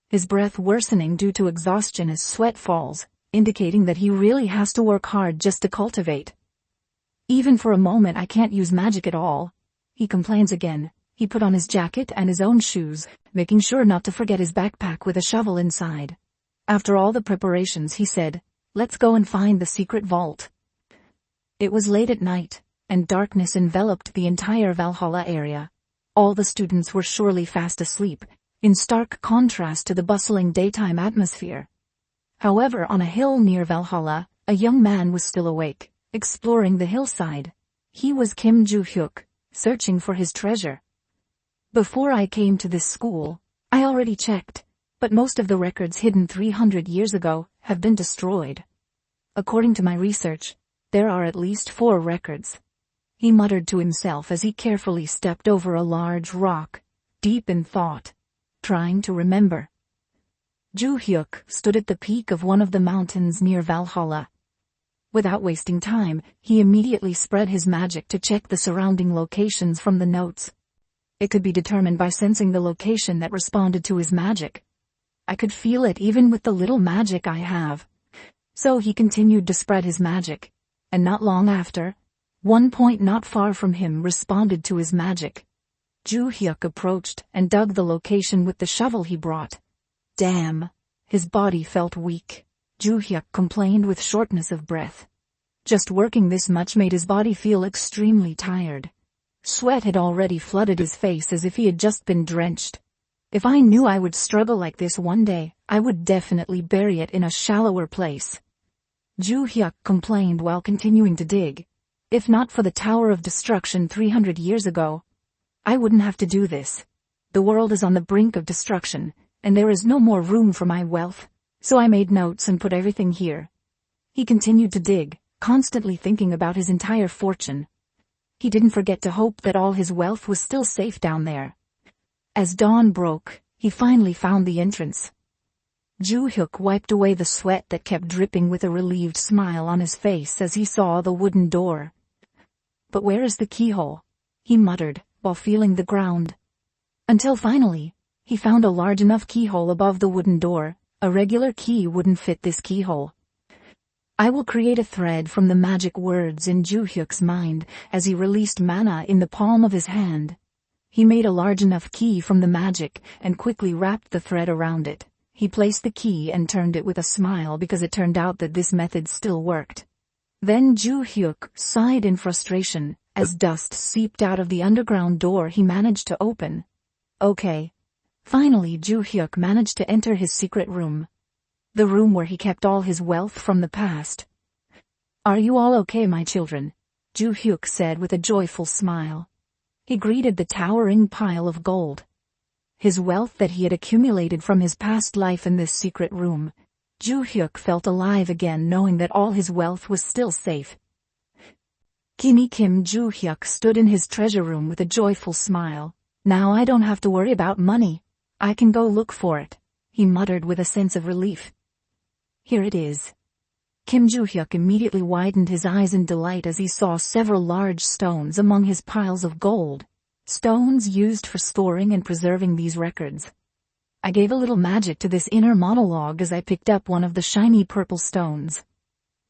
His breath worsening due to exhaustion as sweat falls, indicating that he really has to work hard just to cultivate. "Even for a moment I can't use magic at all," he complains again. He put on his jacket and his own shoes, making sure not to forget his backpack with a shovel inside. After all the preparations he said, "Let's go and find the secret vault." It was late at night, and darkness enveloped the entire Valhalla area. All the students were surely fast asleep, in stark contrast to the bustling daytime atmosphere. However, on a hill near Valhalla, a young man was still awake, exploring the hillside. He was Kim Ju-hyuk, searching for his treasure. "Before I came to this school, I already checked, but most of the records hidden 300 years ago have been destroyed. According to my research, there are at least 4 records." He muttered to himself as he carefully stepped over a large rock, deep in thought, trying to remember. Ju-hyuk stood at the peak of one of the mountains near Valhalla. Without wasting time, he immediately spread his magic to check the surrounding locations from the notes. It could be determined by sensing the location that responded to his magic. "I could feel it even with the little magic I have." So he continued to spread his magic, and not long after, one point not far from him responded to his magic. Ju-hyuk approached and dug the location with the shovel he brought. Damn, his body felt weak. Ju-hyuk complained with shortness of breath. Just working this much made his body feel extremely tired. Sweat had already flooded his face as if he had just been drenched. "If I knew I would struggle like this one day, I would definitely bury it in a shallower place." Ju-hyuk complained while continuing to dig. "If not for the Tower of Destruction 300 years ago, I wouldn't have to do this. The world is on the brink of destruction, and there is no more room for my wealth, so I made notes and put everything here." He continued to dig, constantly thinking about his entire fortune. He didn't forget to hope that all his wealth was still safe down there. As dawn broke, he finally found the entrance. Ju-hyuk wiped away the sweat that kept dripping with a relieved smile on his face as he saw the wooden door. "But where is the keyhole?" he muttered, while feeling the ground. Until finally, he found a large enough keyhole above the wooden door. A regular key wouldn't fit this keyhole. "I will create a thread from the magic words," in Ju-hyuk's mind, as he released mana in the palm of his hand. He made a large enough key from the magic and quickly wrapped the thread around it. He placed the key and turned it with a smile because it turned out that this method still worked. Then Ju-hyuk sighed in frustration as dust seeped out of the underground door he managed to open. Okay. Finally Ju-hyuk managed to enter his secret room. The room where he kept all his wealth from the past. "Are you all okay, my children?" Ju-hyuk said with a joyful smile. He greeted the towering pile of gold, his wealth that he had accumulated from his past life in this secret room. Ju-hyuk felt alive again knowing that all his wealth was still safe. Kim Ju-hyuk stood in his treasure room with a joyful smile. Now I don't have to worry about money. I can go look for it, he muttered with a sense of relief. Here it is. Kim Ju-hyuk immediately widened his eyes in delight as he saw several large stones among his piles of gold. Stones used for storing and preserving these records. I gave a little magic to this inner monologue as I picked up one of the shiny purple stones.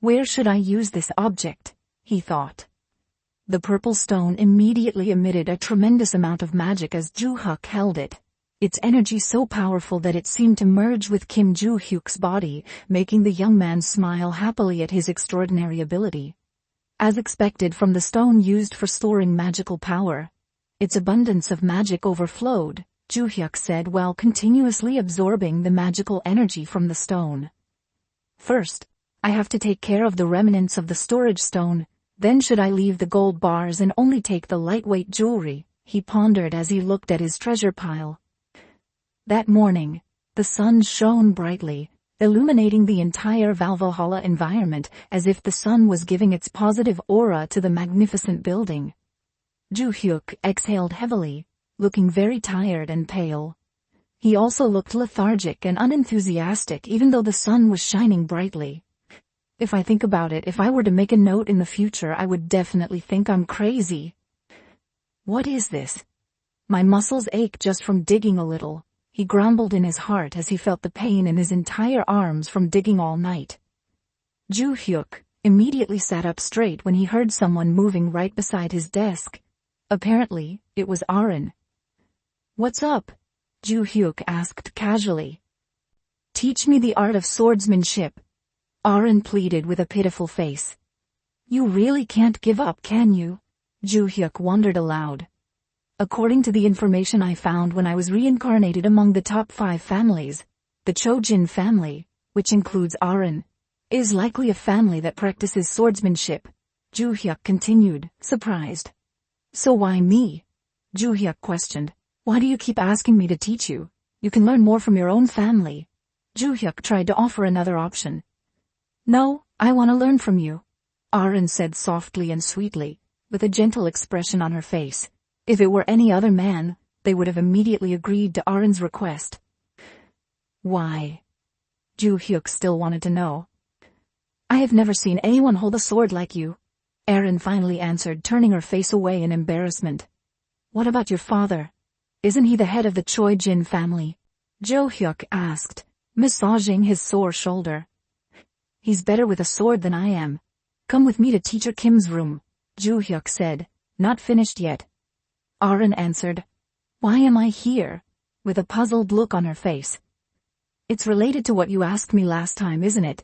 Where should I use this object? He thought. The purple stone immediately emitted a tremendous amount of magic as Ju-hyuk held it. Its energy so powerful that it seemed to merge with Kim Ju-hyuk's body, making the young man smile happily at his extraordinary ability. As expected from the stone used for storing magical power, its abundance of magic overflowed, Ju-hyuk said while continuously absorbing the magical energy from the stone. First, I have to take care of the remnants of the storage stone, then should I leave the gold bars and only take the lightweight jewelry, he pondered as he looked at his treasure pile. That morning, the sun shone brightly, illuminating the entire Valhalla environment as if the sun was giving its positive aura to the magnificent building. Ju-hyuk exhaled heavily, looking very tired and pale. He also looked lethargic and unenthusiastic even though the sun was shining brightly. If I think about it, if I were to make a note in the future, I would definitely think I'm crazy. What is this? My muscles ache just from digging a little, he grumbled in his heart as he felt the pain in his entire arms from digging all night. Ju-hyuk immediately sat up straight when he heard someone moving right beside his desk. Apparently, it was Aaron. What's up? Ju-hyuk asked casually. Teach me the art of swordsmanship, Aaron pleaded with a pitiful face. You really can't give up, can you? Ju-hyuk wondered aloud. According to the information I found when I was reincarnated among the top 5 families, the Chojin family, which includes Aaron, is likely a family that practices swordsmanship, Ju-hyuk continued, surprised. So why me? Ju-hyuk questioned. Why do you keep asking me to teach you? You can learn more from your own family. Ju-hyuk tried to offer another option. No, I want to learn from you, Aaron said softly and sweetly, with a gentle expression on her face. If it were any other man, they would have immediately agreed to Aaron's request. Why? Ju-hyuk still wanted to know. I have never seen anyone hold a sword like you, Aaron finally answered, turning her face away in embarrassment. What about your father? Isn't he the head of the Chojin family? Ju-hyuk asked, massaging his sore shoulder. He's better with a sword than I am. Come with me to Teacher Kim's room, Ju-hyuk said, not finished yet. Aaron answered. Why am I here? With a puzzled look on her face. It's related to what you asked me last time, isn't it?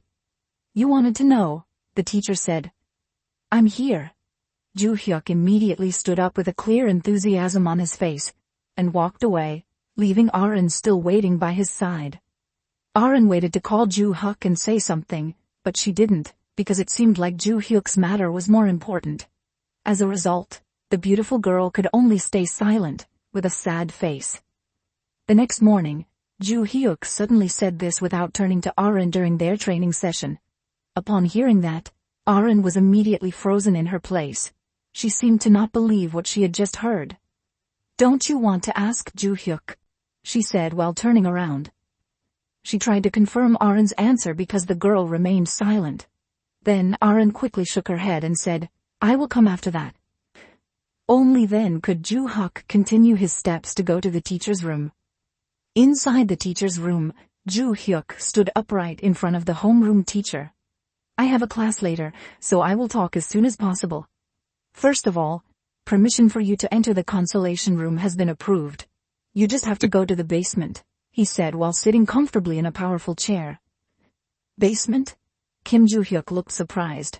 You wanted to know, the teacher said. I'm here. Ju-hyuk immediately stood up with a clear enthusiasm on his face, and walked away, leaving Aaron still waiting by his side. Aaron waited to call Ju-hyuk and say something, but she didn't, because it seemed like Ju-hyuk's matter was more important. As a result, the beautiful girl could only stay silent, with a sad face. The next morning, Ju-hyuk suddenly said this without turning to Aaron during their training session. Upon hearing that, Aaron was immediately frozen in her place. She seemed to not believe what she had just heard. Don't you want to ask Ju-hyuk? She said while turning around. She tried to confirm Aaron's answer because the girl remained silent. Then Aaron quickly shook her head and said, I will come after that. Only then could Ju-hyuk continue his steps to go to the teacher's room. Inside the teacher's room, Ju-hyuk stood upright in front of the homeroom teacher. I have a class later, so I will talk as soon as possible. First of all, permission for you to enter the consolation room has been approved. You just have to go to the basement, he said while sitting comfortably in a powerful chair. Basement? Kim Ju-hyuk looked surprised.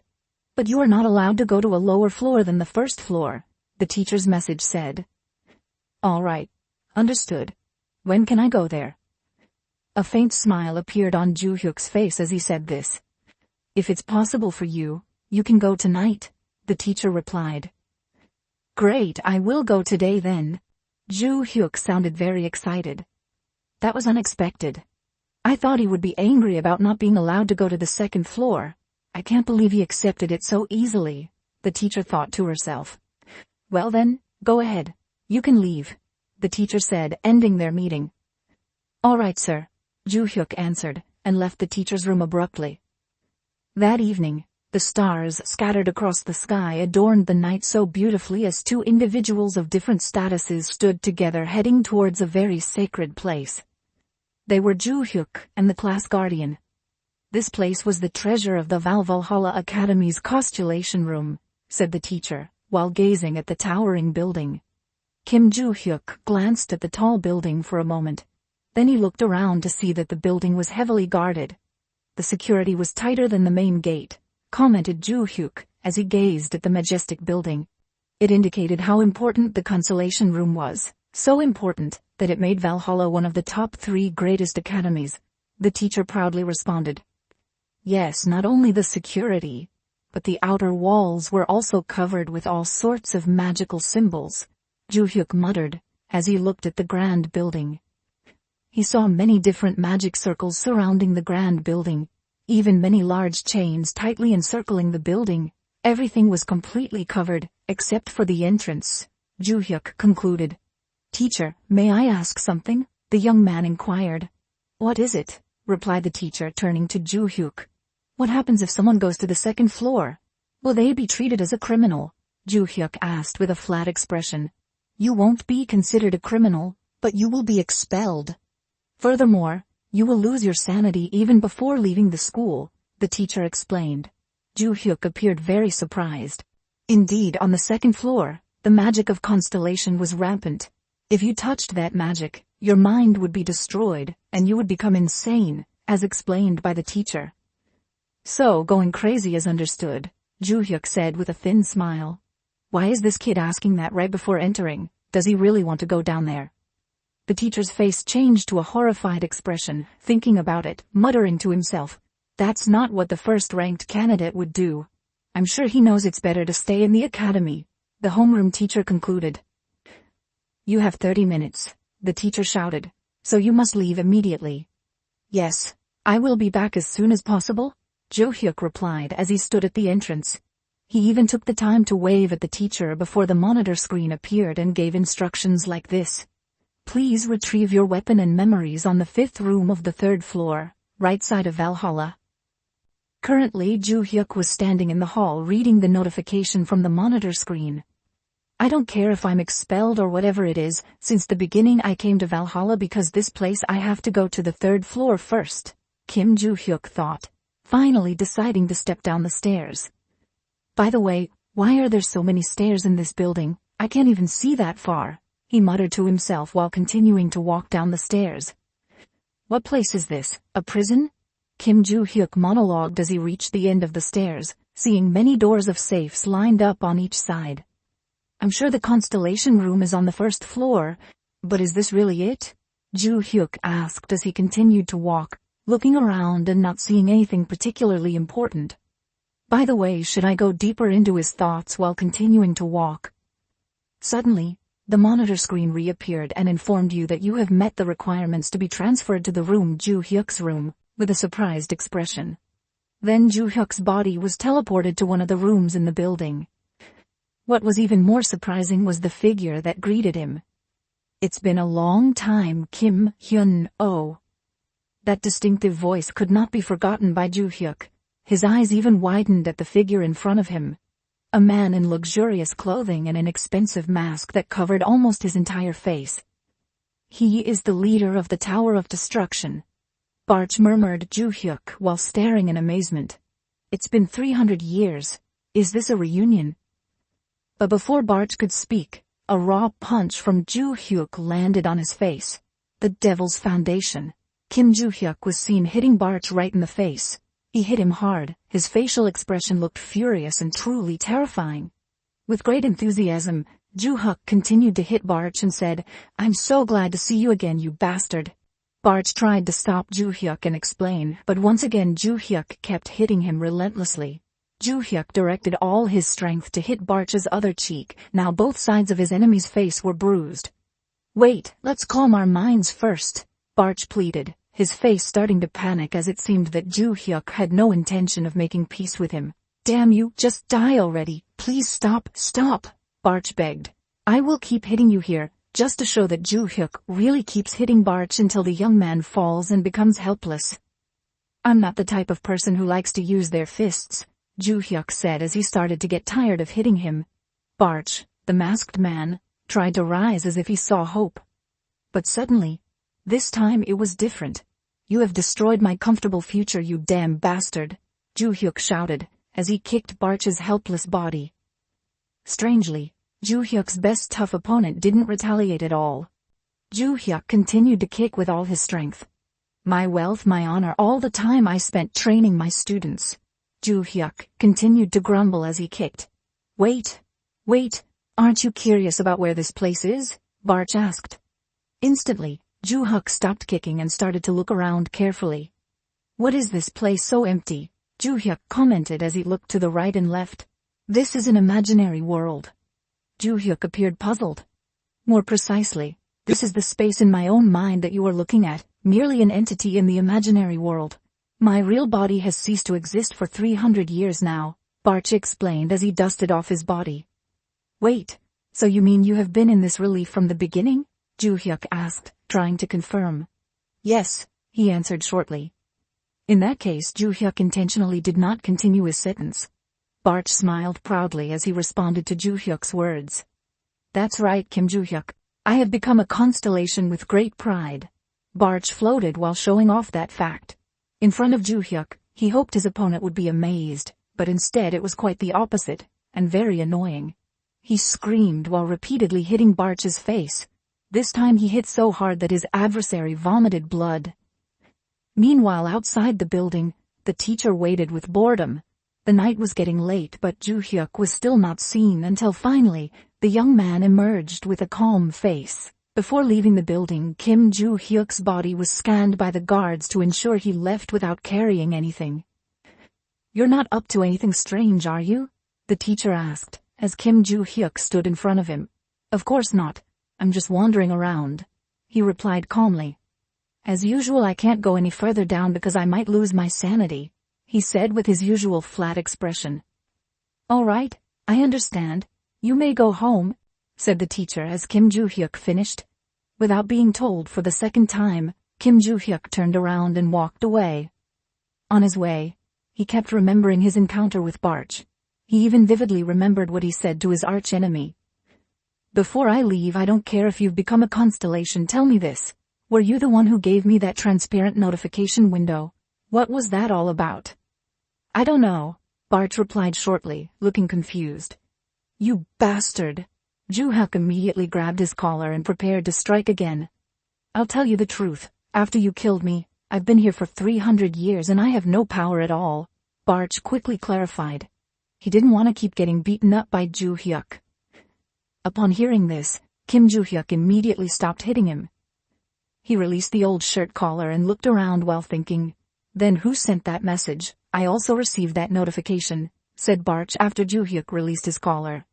But you are not allowed to go to a lower floor than the first floor, the teacher's message said. All right. Understood. When can I go there? A faint smile appeared on Ju-hyuk's face as he said this. If it's possible for you, you can go tonight, the teacher replied. Great, I will go today then. Ju Hyuk sounded very excited. That was unexpected. I thought he would be angry about not being allowed to go to the second floor. I can't believe he accepted it so easily, the teacher thought to herself. Well then, go ahead. You can leave, the teacher said, ending their meeting. All right, sir, Ju Hyuk answered, and left the teacher's room abruptly. That evening, the stars scattered across the sky adorned the night so beautifully as two individuals of different statuses stood together heading towards a very sacred place. They were Ju Hyuk and the class guardian. This place was the treasure of the Valhalla Academy's constellation room, said the teacher, while gazing at the towering building. Kim Ju Hyuk glanced at the tall building for a moment. Then he looked around to see that the building was heavily guarded. The security was tighter than the main gate, commented Ju Hyuk, as he gazed at the majestic building. It indicated how important the consolation room was, so important that it made Valhalla one of the top 3 greatest academies. The teacher proudly responded. Yes, not only the security, but the outer walls were also covered with all sorts of magical symbols, Ju Hyuk muttered, as he looked at the grand building. He saw many different magic circles surrounding the grand building, even many large chains tightly encircling the building. Everything was completely covered, except for the entrance, Ju Hyuk concluded. Teacher, may I ask something? The young man inquired. What is it? Replied the teacher, turning to Ju Hyuk. What happens if someone goes to the second floor? Will they be treated as a criminal? Ju Hyuk asked with a flat expression. You won't be considered a criminal, but you will be expelled. Furthermore, you will lose your sanity even before leaving the school, the teacher explained. Ju Hyuk appeared very surprised. Indeed, on the second floor, the magic of constellation was rampant. If you touched that magic, your mind would be destroyed, and you would become insane, as explained by the teacher. So going crazy is understood, Ju Hyuk said with a thin smile. Why is this kid asking that right before entering? Does he really want to go down there? The teacher's face changed to a horrified expression, thinking about it, muttering to himself. That's not what the first-ranked candidate would do. I'm sure he knows it's better to stay in the academy, the homeroom teacher concluded. You have 30 minutes, the teacher shouted, so you must leave immediately. Yes, I will be back as soon as possible, Ju Hyuk replied as he stood at the entrance. He even took the time to wave at the teacher before the monitor screen appeared and gave instructions like this. Please retrieve your weapon and memories on the 5th room of the 3rd floor, right side of Valhalla. Currently, Ju Hyuk was standing in the hall reading the notification from the monitor screen. I don't care if I'm expelled or whatever it is, since the beginning I came to Valhalla because this place I have to go to the 3rd floor first, Kim Ju Hyuk thought, finally deciding to step down the stairs. By the way, why are there so many stairs in this building? I can't even see that far, he muttered to himself while continuing to walk down the stairs. What place is this, a prison? Kim Ju Hyuk monologued as he reached the end of the stairs, seeing many doors of safes lined up on each side. I'm sure the constellation room is on the 1st floor, but is this really it? Ju Hyuk asked as he continued to walk, looking around and not seeing anything particularly important. By the way, should I go deeper into his thoughts while continuing to walk? Suddenly, the monitor screen reappeared and informed you that you have met the requirements to be transferred to the room Ju Hyuk's room, with a surprised expression. Then Ju Hyuk's body was teleported to one of the rooms in the building. What was even more surprising was the figure that greeted him. It's been a long time, Kim Hyun-oh. That distinctive voice could not be forgotten by Ju Hyuk. His eyes even widened at the figure in front of him. A man in luxurious clothing and an expensive mask that covered almost his entire face. He is the leader of the Tower of Destruction, Barch murmured Ju Hyuk while staring in amazement. It's been 300 years. Is this a reunion? But before Barch could speak, a raw punch from Ju Hyuk landed on his face. The Devil's Foundation. Kim Ju Hyuk was seen hitting Barch right in the face. He hit him hard. His facial expression looked furious and truly terrifying. With great enthusiasm, Ju Hyuk continued to hit Barch and said, I'm so glad to see you again, you bastard. Barch tried to stop Ju Hyuk and explain, but once again Ju Hyuk kept hitting him relentlessly. Ju Hyuk directed all his strength to hit Barch's other cheek. Now both sides of his enemy's face were bruised. Wait, let's calm our minds first, Barch pleaded, his face starting to panic as it seemed that Ju Hyuk had no intention of making peace with him. Damn you, just die already, please stop, Barch begged. I will keep hitting you here, just to show that Ju Hyuk really keeps hitting Barch until the young man falls and becomes helpless. I'm not the type of person who likes to use their fists, Ju Hyuk said as he started to get tired of hitting him. Barch, the masked man, tried to rise as if he saw hope. But suddenly, this time it was different. You have destroyed my comfortable future, you damn bastard, Ju Hyuk shouted, as he kicked Barch's helpless body. Strangely, Ju Hyuk's best tough opponent didn't retaliate at all. Ju Hyuk continued to kick with all his strength. My wealth, my honor, all the time I spent training my students. Ju Hyuk continued to grumble as he kicked. Wait, aren't you curious about where this place is? Barch asked. Instantly, Ju Hyuk stopped kicking and started to look around carefully. What is this place so empty? Ju Hyuk commented as he looked to the right and left. This is an imaginary world. Ju Hyuk appeared puzzled. More precisely, this is the space in my own mind that you are looking at, merely an entity in the imaginary world. My real body has ceased to exist for 300 years now, Barch explained as he dusted off his body. Wait, so you mean you have been in this relief from the beginning? Ju Hyuk asked, trying to confirm. Yes, he answered shortly. In that case, Ju Hyuk intentionally did not continue his sentence. Barch smiled proudly as he responded to Ju Hyuk's words. That's right, Kim Ju Hyuk. I have become a constellation with great pride. Barch floated while showing off that fact. In front of Ju Hyuk, he hoped his opponent would be amazed, but instead it was quite the opposite, and very annoying. He screamed while repeatedly hitting Barch's face. This time he hit so hard that his adversary vomited blood. Meanwhile, outside the building, the teacher waited with boredom. The night was getting late, but Ju Hyuk was still not seen until finally, the young man emerged with a calm face. Before leaving the building, Kim Ju Hyuk's body was scanned by the guards to ensure he left without carrying anything. You're not up to anything strange, are you? The teacher asked, as Kim Ju Hyuk stood in front of him. Of course not. I'm just wandering around, he replied calmly. As usual, I can't go any further down because I might lose my sanity, he said with his usual flat expression. All right, I understand. You may go home, said the teacher as Kim Ju Hyuk finished. Without being told for the second time, Kim Ju Hyuk turned around and walked away. On his way, he kept remembering his encounter with Barch. He even vividly remembered what he said to his arch-enemy. Before I leave, I don't care if you've become a constellation, tell me this. Were you the one who gave me that transparent notification window? What was that all about? I don't know, Barch replied shortly, looking confused. You bastard! Ju Hyuk immediately grabbed his collar and prepared to strike again. I'll tell you the truth, after you killed me, I've been here for 300 years and I have no power at all, Barch quickly clarified. He didn't want to keep getting beaten up by Ju Hyuk. Upon hearing this, Kim Ju Hyuk immediately stopped hitting him. He released the old shirt collar and looked around while thinking. Then who sent that message? I also received that notification, said Barch after Ju Hyuk released his collar.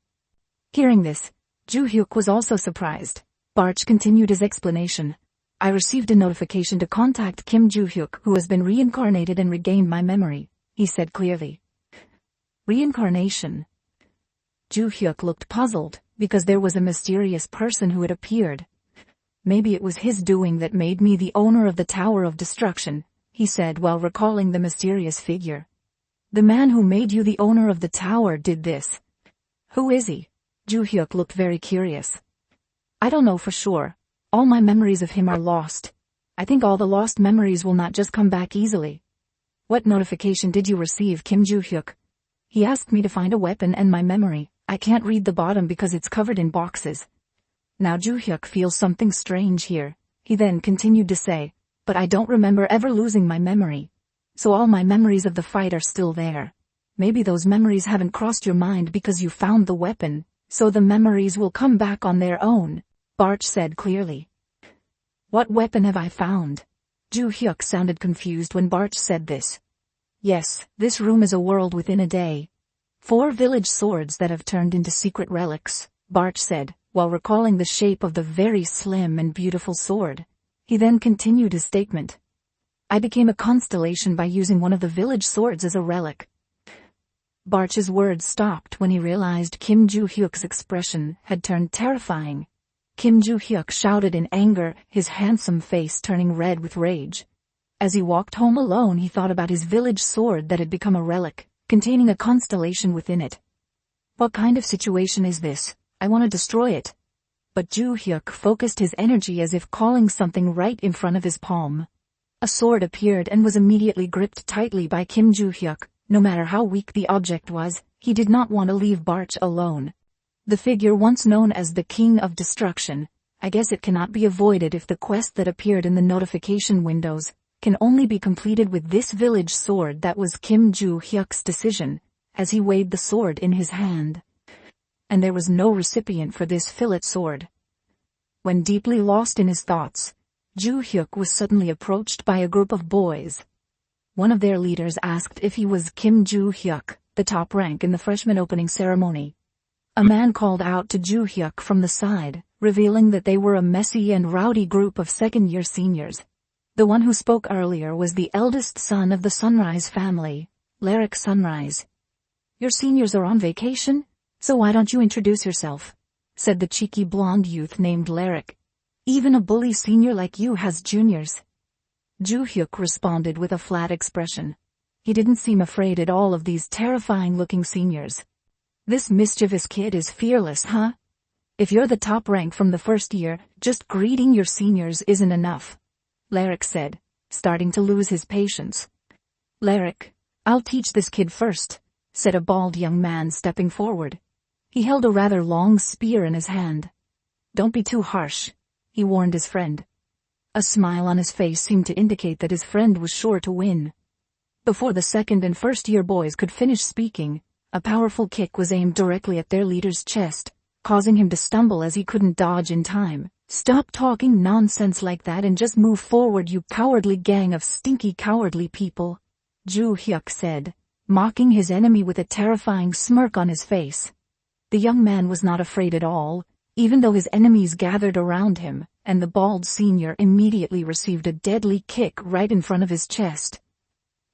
Hearing this, Ju Hyuk was also surprised. Barch continued his explanation. I received a notification to contact Kim Ju Hyuk, who has been reincarnated and regained my memory, he said clearly. Reincarnation? Ju Hyuk looked puzzled, because there was a mysterious person who had appeared. Maybe it was his doing that made me the owner of the Tower of Destruction, he said while recalling the mysterious figure. The man who made you the owner of the tower did this. Who is he? Ju Hyuk looked very curious. I don't know for sure. All my memories of him are lost. I think all the lost memories will not just come back easily. What notification did you receive, Kim Ju Hyuk? He asked me to find a weapon and my memory. I can't read the bottom because it's covered in boxes. Now Ju Hyuk feels something strange here. He then continued to say, but I don't remember ever losing my memory. So all my memories of the fight are still there. Maybe those memories haven't crossed your mind because you found the weapon, so the memories will come back on their own, Barch said clearly. What weapon have I found? Ju Hyuk sounded confused when Barch said this. Yes, this room is a world within a day. 4 village swords that have turned into secret relics, Barch said, while recalling the shape of the very slim and beautiful sword. He then continued his statement. I became a constellation by using one of the village swords as a relic. Barch's words stopped when he realized Kim Joo-hyuk's expression had turned terrifying. Kim Joo-hyuk shouted in anger, his handsome face turning red with rage. As he walked home alone, he thought about his village sword that had become a relic, containing a constellation within it. What kind of situation is this? I want to destroy it. But Joo-hyuk focused his energy as if calling something right in front of his palm. A sword appeared and was immediately gripped tightly by Kim Joo-hyuk. No matter how weak the object was, he did not want to leave Barch alone. The figure once known as the King of Destruction, I guess it cannot be avoided if the quest that appeared in the notification windows can only be completed with this village sword. That was Kim Joo-hyuk's decision, as he weighed the sword in his hand. And there was no recipient for this fillet sword. When deeply lost in his thoughts, Joo-hyuk was suddenly approached by a group of boys. One of their leaders asked if he was Kim Joo-hyuk, the top rank in the freshman opening ceremony. A man called out to Joo-hyuk from the side, revealing that they were a messy and rowdy group of second-year seniors. The one who spoke earlier was the eldest son of the Sunrise family, Lyric Sunrise. Your seniors are on vacation, so why don't you introduce yourself? Said the cheeky blonde youth named Lyric. Even a bully senior like you has juniors. Joo-hyuk responded with a flat expression. He didn't seem afraid at all of these terrifying-looking seniors. This mischievous kid is fearless, huh? If you're the top rank from the first year, just greeting your seniors isn't enough. Lyric said, starting to lose his patience. Lyric, I'll teach this kid first, said a bald young man stepping forward. He held a rather long spear in his hand. Don't be too harsh, he warned his friend. A smile on his face seemed to indicate that his friend was sure to win. Before the second and first-year boys could finish speaking, a powerful kick was aimed directly at their leader's chest, causing him to stumble as he couldn't dodge in time. Stop talking nonsense like that and just move forward, you cowardly gang of stinky cowardly people, Joo-hyuk said, mocking his enemy with a terrifying smirk on his face. The young man was not afraid at all, even though his enemies gathered around him, and the bald senior immediately received a deadly kick right in front of his chest.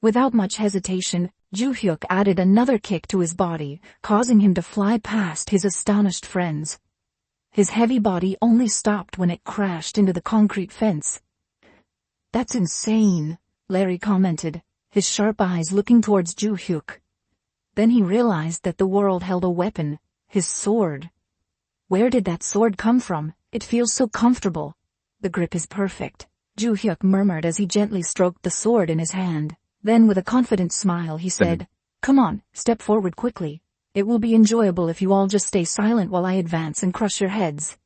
Without much hesitation, Joo-hyuk added another kick to his body, causing him to fly past his astonished friends. His heavy body only stopped when it crashed into the concrete fence. That's insane, Larry commented, his sharp eyes looking towards Joo-hyuk. Then he realized that the world held a weapon, his sword. Where did that sword come from? It feels so comfortable. The grip is perfect, Joo-hyuk murmured as he gently stroked the sword in his hand. Then with a confident smile he said, Come on, step forward quickly. It will be enjoyable if you all just stay silent while I advance and crush your heads.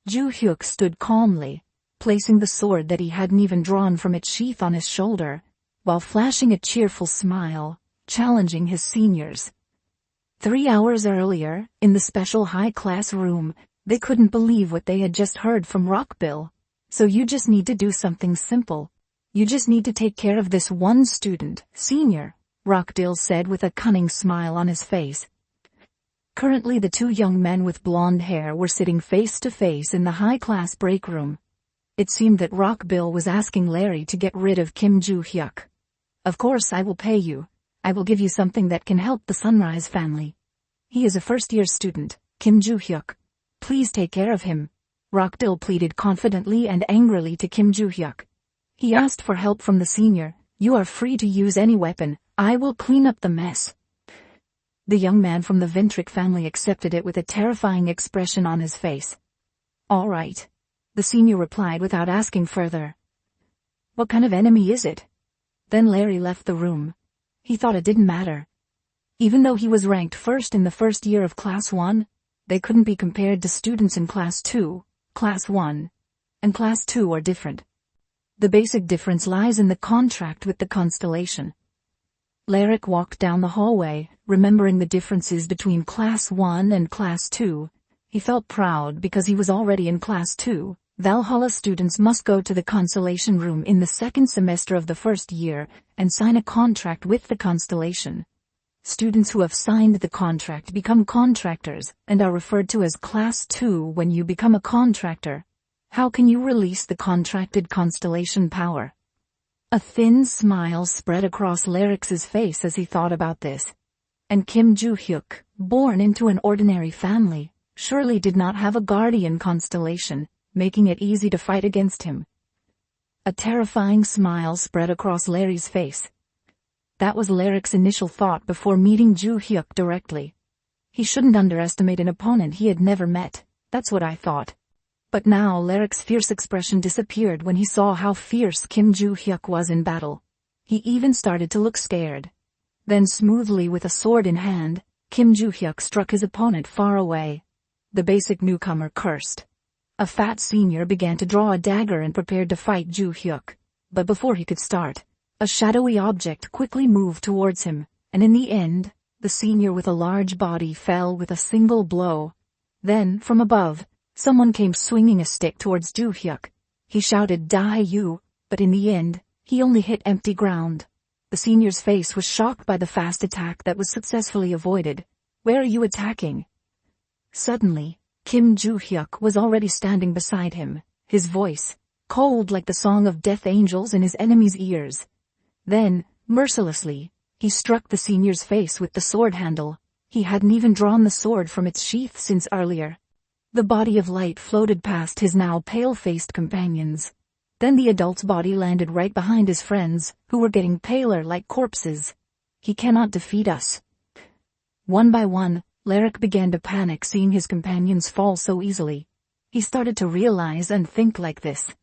Joo-hyuk stood calmly, placing the sword that he hadn't even drawn from its sheath on his shoulder, while flashing a cheerful smile, challenging his seniors. 3 hours earlier, in the special high-class room, they couldn't believe what they had just heard from Rockbill. So you just need to do something simple. You just need to take care of this one student, senior, Rockdill said with a cunning smile on his face. Currently the two young men with blonde hair were sitting face to face in the high-class break room. It seemed that Rockbill was asking Larry to get rid of Kim Joo-hyuk. Of course I will pay you. I will give you something that can help the Sunrise family. He is a first-year student, Kim Joo-hyuk. Please take care of him, Rockdill pleaded confidently and angrily to Kim Joo-hyuk. He asked for help from the senior. You are free to use any weapon. I will clean up the mess. The young man from the Ventric family accepted it with a terrifying expression on his face. All right, the senior replied without asking further. What kind of enemy is it? Then Larry left the room. He thought it didn't matter. Even though he was ranked first in the first year of Class 1, they couldn't be compared to students in Class 2. Class 1 and Class 2 are different. The basic difference lies in the contract with the constellation. Lyric walked down the hallway, remembering the differences between Class 1 and Class 2. He felt proud because he was already in Class 2. Valhalla students must go to the constellation room in the second semester of the first year and sign a contract with the constellation. Students who have signed the contract become contractors and are referred to as Class 2 when you become a contractor. How can you release the contracted constellation power? A thin smile spread across Larix's face as he thought about this. And Kim Joo-hyuk, born into an ordinary family, surely did not have a guardian constellation, making it easy to fight against him. A terrifying smile spread across Larry's face. That was Larix's initial thought before meeting Joo-hyuk directly. He shouldn't underestimate an opponent he had never met, that's what I thought. But now Larix's fierce expression disappeared when he saw how fierce Kim Joo-hyuk was in battle. He even started to look scared. Then smoothly with a sword in hand, Kim Joo-hyuk struck his opponent far away. The basic newcomer cursed. A fat senior began to draw a dagger and prepared to fight Joo-hyuk. But before he could start, a shadowy object quickly moved towards him, and in the end, the senior with a large body fell with a single blow. Then, from above, someone came swinging a stick towards Joo-hyuk. He shouted, "Die you," but in the end, he only hit empty ground. The senior's face was shocked by the fast attack that was successfully avoided. "Where are you attacking?" Suddenly, Kim Joo-hyuk was already standing beside him, his voice, cold like the song of death angels in his enemy's ears. Then, mercilessly, he struck the senior's face with the sword handle. He hadn't even drawn the sword from its sheath since earlier. The body of light floated past his now pale-faced companions. Then the adult's body landed right behind his friends, who were getting paler like corpses. "He cannot defeat us." One by one, Larix began to panic seeing his companions fall so easily. He started to realize and think like this.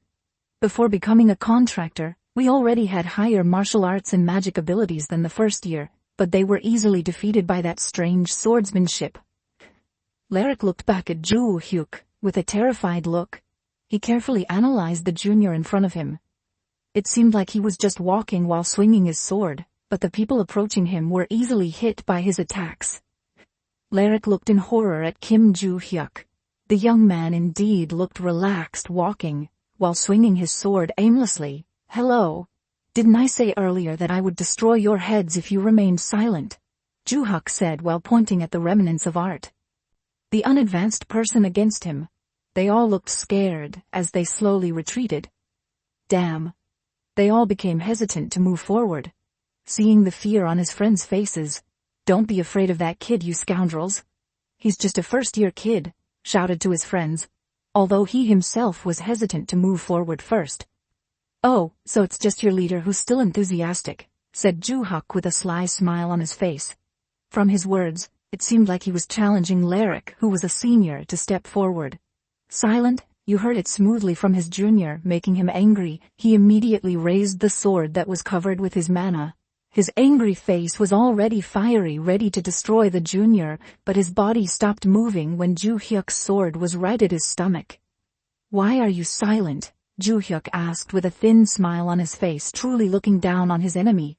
Before becoming a contractor, we already had higher martial arts and magic abilities than the first year, but they were easily defeated by that strange swordsmanship. Larix looked back at Joo-hyuk with a terrified look. He carefully analyzed the junior in front of him. It seemed like he was just walking while swinging his sword, but the people approaching him were easily hit by his attacks. Larix looked in horror at Kim Joo-hyuk. The young man indeed looked relaxed walking, while swinging his sword aimlessly. "Hello. Didn't I say earlier that I would destroy your heads if you remained silent?" Joo-hyuk said while pointing at the remnants of art. The unadvanced person against him. They all looked scared as they slowly retreated. Damn. They all became hesitant to move forward. Seeing the fear on his friends' faces. "Don't be afraid of that kid, you scoundrels. He's just a first-year kid," shouted to his friends, although he himself was hesitant to move forward first. "Oh, so it's just your leader who's still enthusiastic," said Joo-hyuk with a sly smile on his face. From his words, it seemed like he was challenging Larix, who was a senior, to step forward. "Silent," you heard it smoothly from his junior, making him angry. He immediately raised the sword that was covered with his mana. His angry face was already fiery, ready to destroy the junior, but his body stopped moving when Joo-hyuk's sword was right at his stomach. "Why are you silent?" Joo-hyuk asked with a thin smile on his face, truly looking down on his enemy.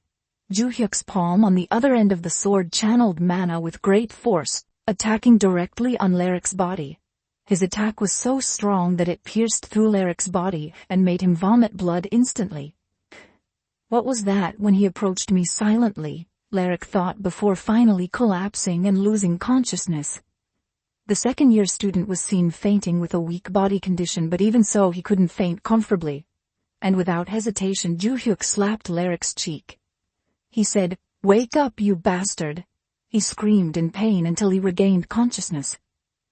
Joo-hyuk's palm on the other end of the sword channeled mana with great force, attacking directly on Larix's body. His attack was so strong that it pierced through Larix's body and made him vomit blood instantly. "What was that when he approached me silently?" Larix thought before finally collapsing and losing consciousness. The second-year student was seen fainting with a weak body condition, but even so he couldn't faint comfortably. And without hesitation Joo-hyuk slapped Larix's cheek. He said, "Wake up, you bastard!" He screamed in pain until he regained consciousness.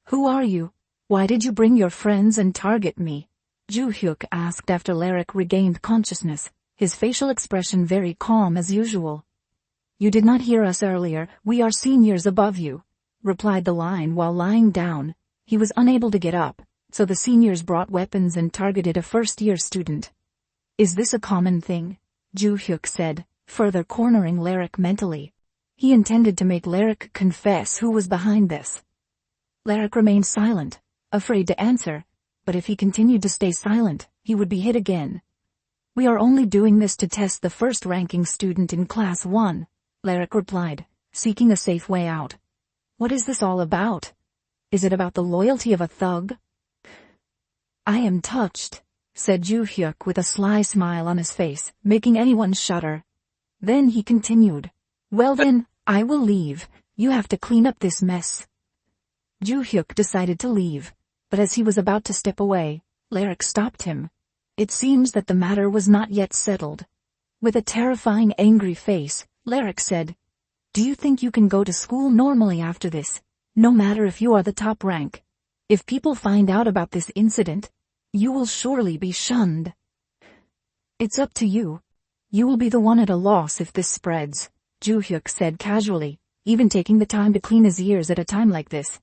"Who are you? Why did you bring your friends and target me?" Joo-hyuk asked after Larix regained consciousness, his facial expression very calm as usual. "You did not hear us earlier, we are seniors above you," replied the line while lying down. He was unable to get up, so the seniors brought weapons and targeted a first-year student. "Is this a common thing?" Joo-hyuk said, further cornering Larix mentally. He intended to make Larix confess who was behind this. Larix remained silent, afraid to answer, but if he continued to stay silent, he would be hit again. "We are only doing this to test the first-ranking student in Class 1, Larix replied, seeking a safe way out. "What is this all about? Is it about the loyalty of a thug?" "I am touched," said Joo-hyuk with a sly smile on his face, making anyone shudder. Then he continued, "Well then, I will leave, you have to clean up this mess. Joo-hyuk decided to leave, but as he was about to step away, Lyric stopped him. It seems that the matter was not yet settled. With a terrifying angry face, Lyric said, "Do you think you can go to school normally after this? No matter if you are the top rank. If people find out about this incident, you will surely be shunned. It's up to you. You will be the one at a loss if this spreads," Joo-hyuk said casually, even taking the time to clean his ears at a time like this.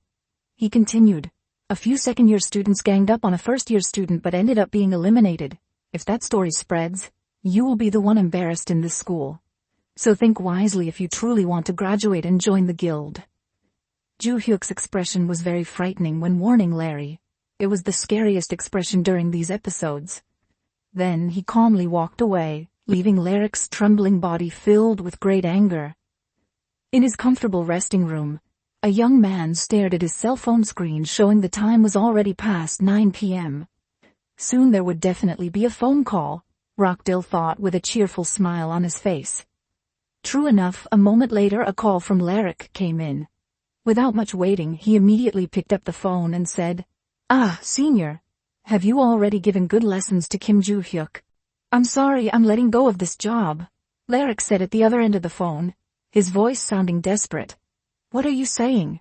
He continued, "A few second-year students ganged up on a first-year student but ended up being eliminated. If that story spreads, you will be the one embarrassed in this school. So think wisely if you truly want to graduate and join the guild." Joo-hyuk's expression was very frightening when warning Larry. It was the scariest expression during these episodes. Then he calmly walked away, leaving Lyric's trembling body filled with great anger. In his comfortable resting room, a young man stared at his cell phone screen showing the time was already past 9 p.m. Soon there would definitely be a phone call, Rockdale thought with a cheerful smile on his face. True enough, a moment later a call from Lyric came in. Without much waiting, he immediately picked up the phone and said, "Ah, Senior. Have you already given good lessons to Kim Joo-hyuk?" "I'm sorry, I'm letting go of this job," Lyric said at the other end of the phone, his voice sounding desperate. "What are you saying?"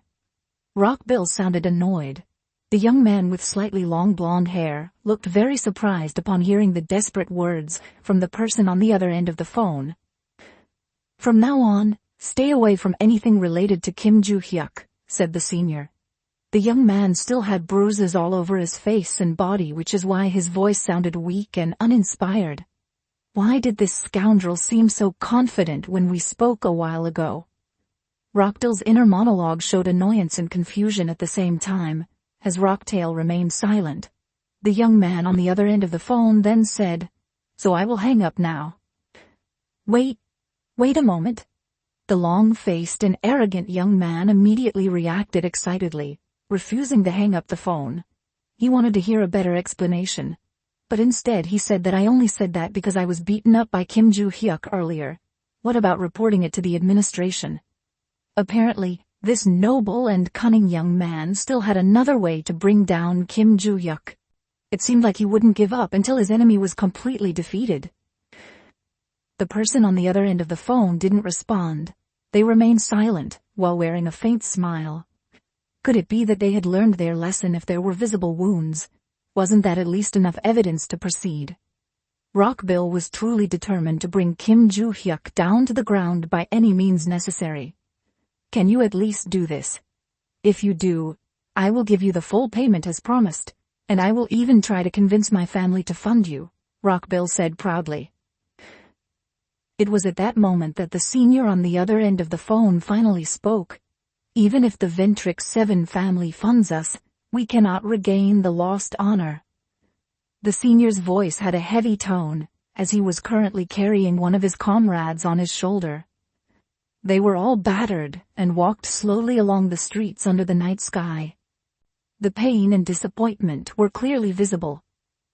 Rockbill sounded annoyed. The young man with slightly long blonde hair looked very surprised upon hearing the desperate words from the person on the other end of the phone. "From now on, stay away from anything related to Kim Joo-hyuk," said the senior. The young man still had bruises all over his face and body, which is why his voice sounded weak and uninspired. Why did this scoundrel seem so confident when we spoke a while ago? Rockdale's inner monologue showed annoyance and confusion at the same time, as Rocktail remained silent. The young man on the other end of the phone then said, "So I will hang up now." Wait a moment." The long-faced and arrogant young man immediately reacted excitedly, refusing to hang up the phone. He wanted to hear a better explanation. But instead he said that I only said that because I was beaten up by Kim Joo-hyuk earlier. What about reporting it to the administration? Apparently, this noble and cunning young man still had another way to bring down Kim Joo-hyuk. It seemed like he wouldn't give up until his enemy was completely defeated. The person on the other end of the phone didn't respond. They remained silent, while wearing a faint smile. Could it be that they had learned their lesson if there were visible wounds? Wasn't that at least enough evidence to proceed? Rockbill was truly determined to bring Kim Joo-hyuk down to the ground by any means necessary. "Can you at least do this? If you do, I will give you the full payment as promised, and I will even try to convince my family to fund you," Rockbill said proudly. It was at that moment that the senior on the other end of the phone finally spoke. "Even if the Ventrix 7 family funds us, we cannot regain the lost honor." The senior's voice had a heavy tone, as he was currently carrying one of his comrades on his shoulder. They were all battered and walked slowly along the streets under the night sky. The pain and disappointment were clearly visible.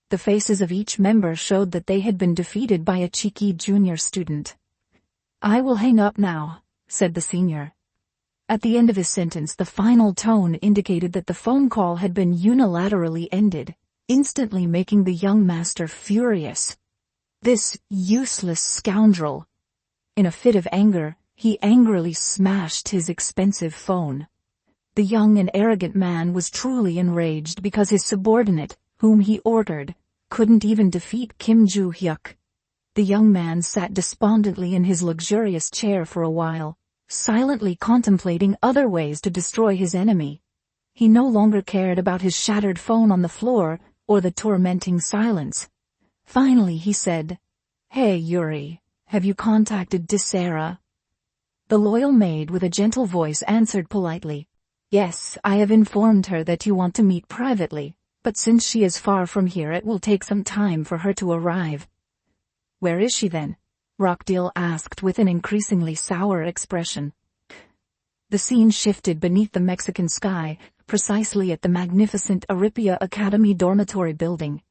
The faces of each member showed that they had been defeated by a cheeky junior student. "I will hang up now," said the senior. At the end of his sentence, the final tone indicated that the phone call had been unilaterally ended, instantly making the young master furious. This useless scoundrel! In a fit of anger, he angrily smashed his expensive phone. The young and arrogant man was truly enraged because his subordinate, whom he ordered, couldn't even defeat Kim Joo-hyuk. The young man sat despondently in his luxurious chair for a while, silently contemplating other ways to destroy his enemy. He no longer cared about his shattered phone on the floor or the tormenting silence. Finally he said, "Hey Yuri, have you contacted Desera?" The loyal maid with a gentle voice answered politely, "Yes, I have informed her that you want to meet privately, but since she is far from here it will take some time for her to arrive." "Where is she then?" Rockdale asked with an increasingly sour expression. The scene shifted beneath the Mexican sky, precisely at the magnificent Aripia Academy dormitory building.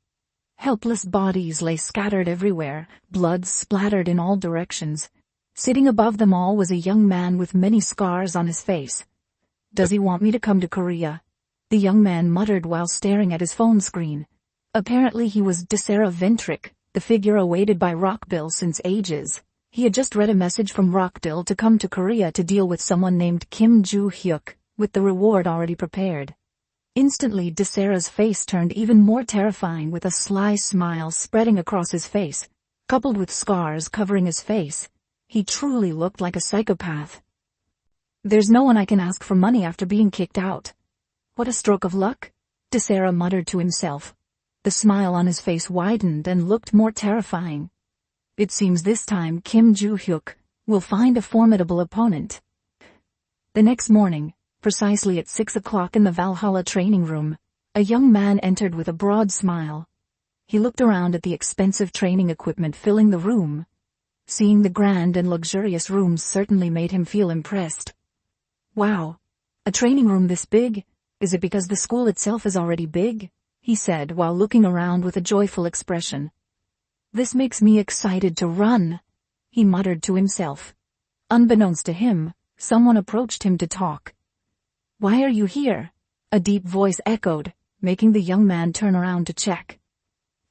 Helpless bodies lay scattered everywhere, blood splattered in all directions. Sitting above them all was a young man with many scars on his face. "Does he want me to come to Korea?" the young man muttered while staring at his phone screen. Apparently he was Desera Ventric, the figure awaited by Rockbill since ages. He had just read a message from Rockbill to come to Korea to deal with someone named Kim Joo-hyuk, with the reward already prepared. Instantly Desera's face turned even more terrifying with a sly smile spreading across his face, coupled with scars covering his face. He truly looked like a psychopath. "There's no one I can ask for money after being kicked out." "What a stroke of luck," Desera muttered to himself. The smile on his face widened and looked more terrifying. It seems this time Kim Joo-hyuk will find a formidable opponent. The next morning, precisely at 6 o'clock in the Valhalla training room, a young man entered with a broad smile. He looked around at the expensive training equipment filling the room. Seeing the grand and luxurious rooms certainly made him feel impressed. "Wow! A training room this big? Is it because the school itself is already big?" he said while looking around with a joyful expression. "This makes me excited to run," he muttered to himself. Unbeknownst to him, someone approached him to talk. "Why are you here?" a deep voice echoed, making the young man turn around to check.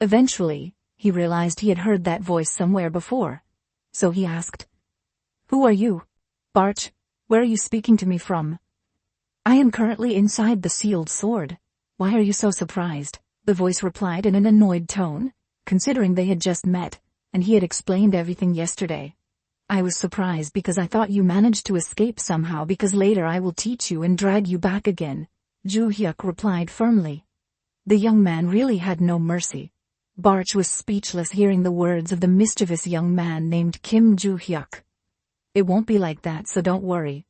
Eventually, he realized he had heard that voice somewhere before. So he asked, "Who are you? Barch, where are you speaking to me from?" "I am currently inside the sealed sword. Why are you so surprised?" the voice replied in an annoyed tone, considering they had just met, and he had explained everything yesterday. "I was surprised because I thought you managed to escape somehow because later I will teach you and drag you back again," Joo-hyuk replied firmly. The young man really had no mercy. Barch was speechless hearing the words of the mischievous young man named Kim Joo-hyuk. "It won't be like that, so don't worry."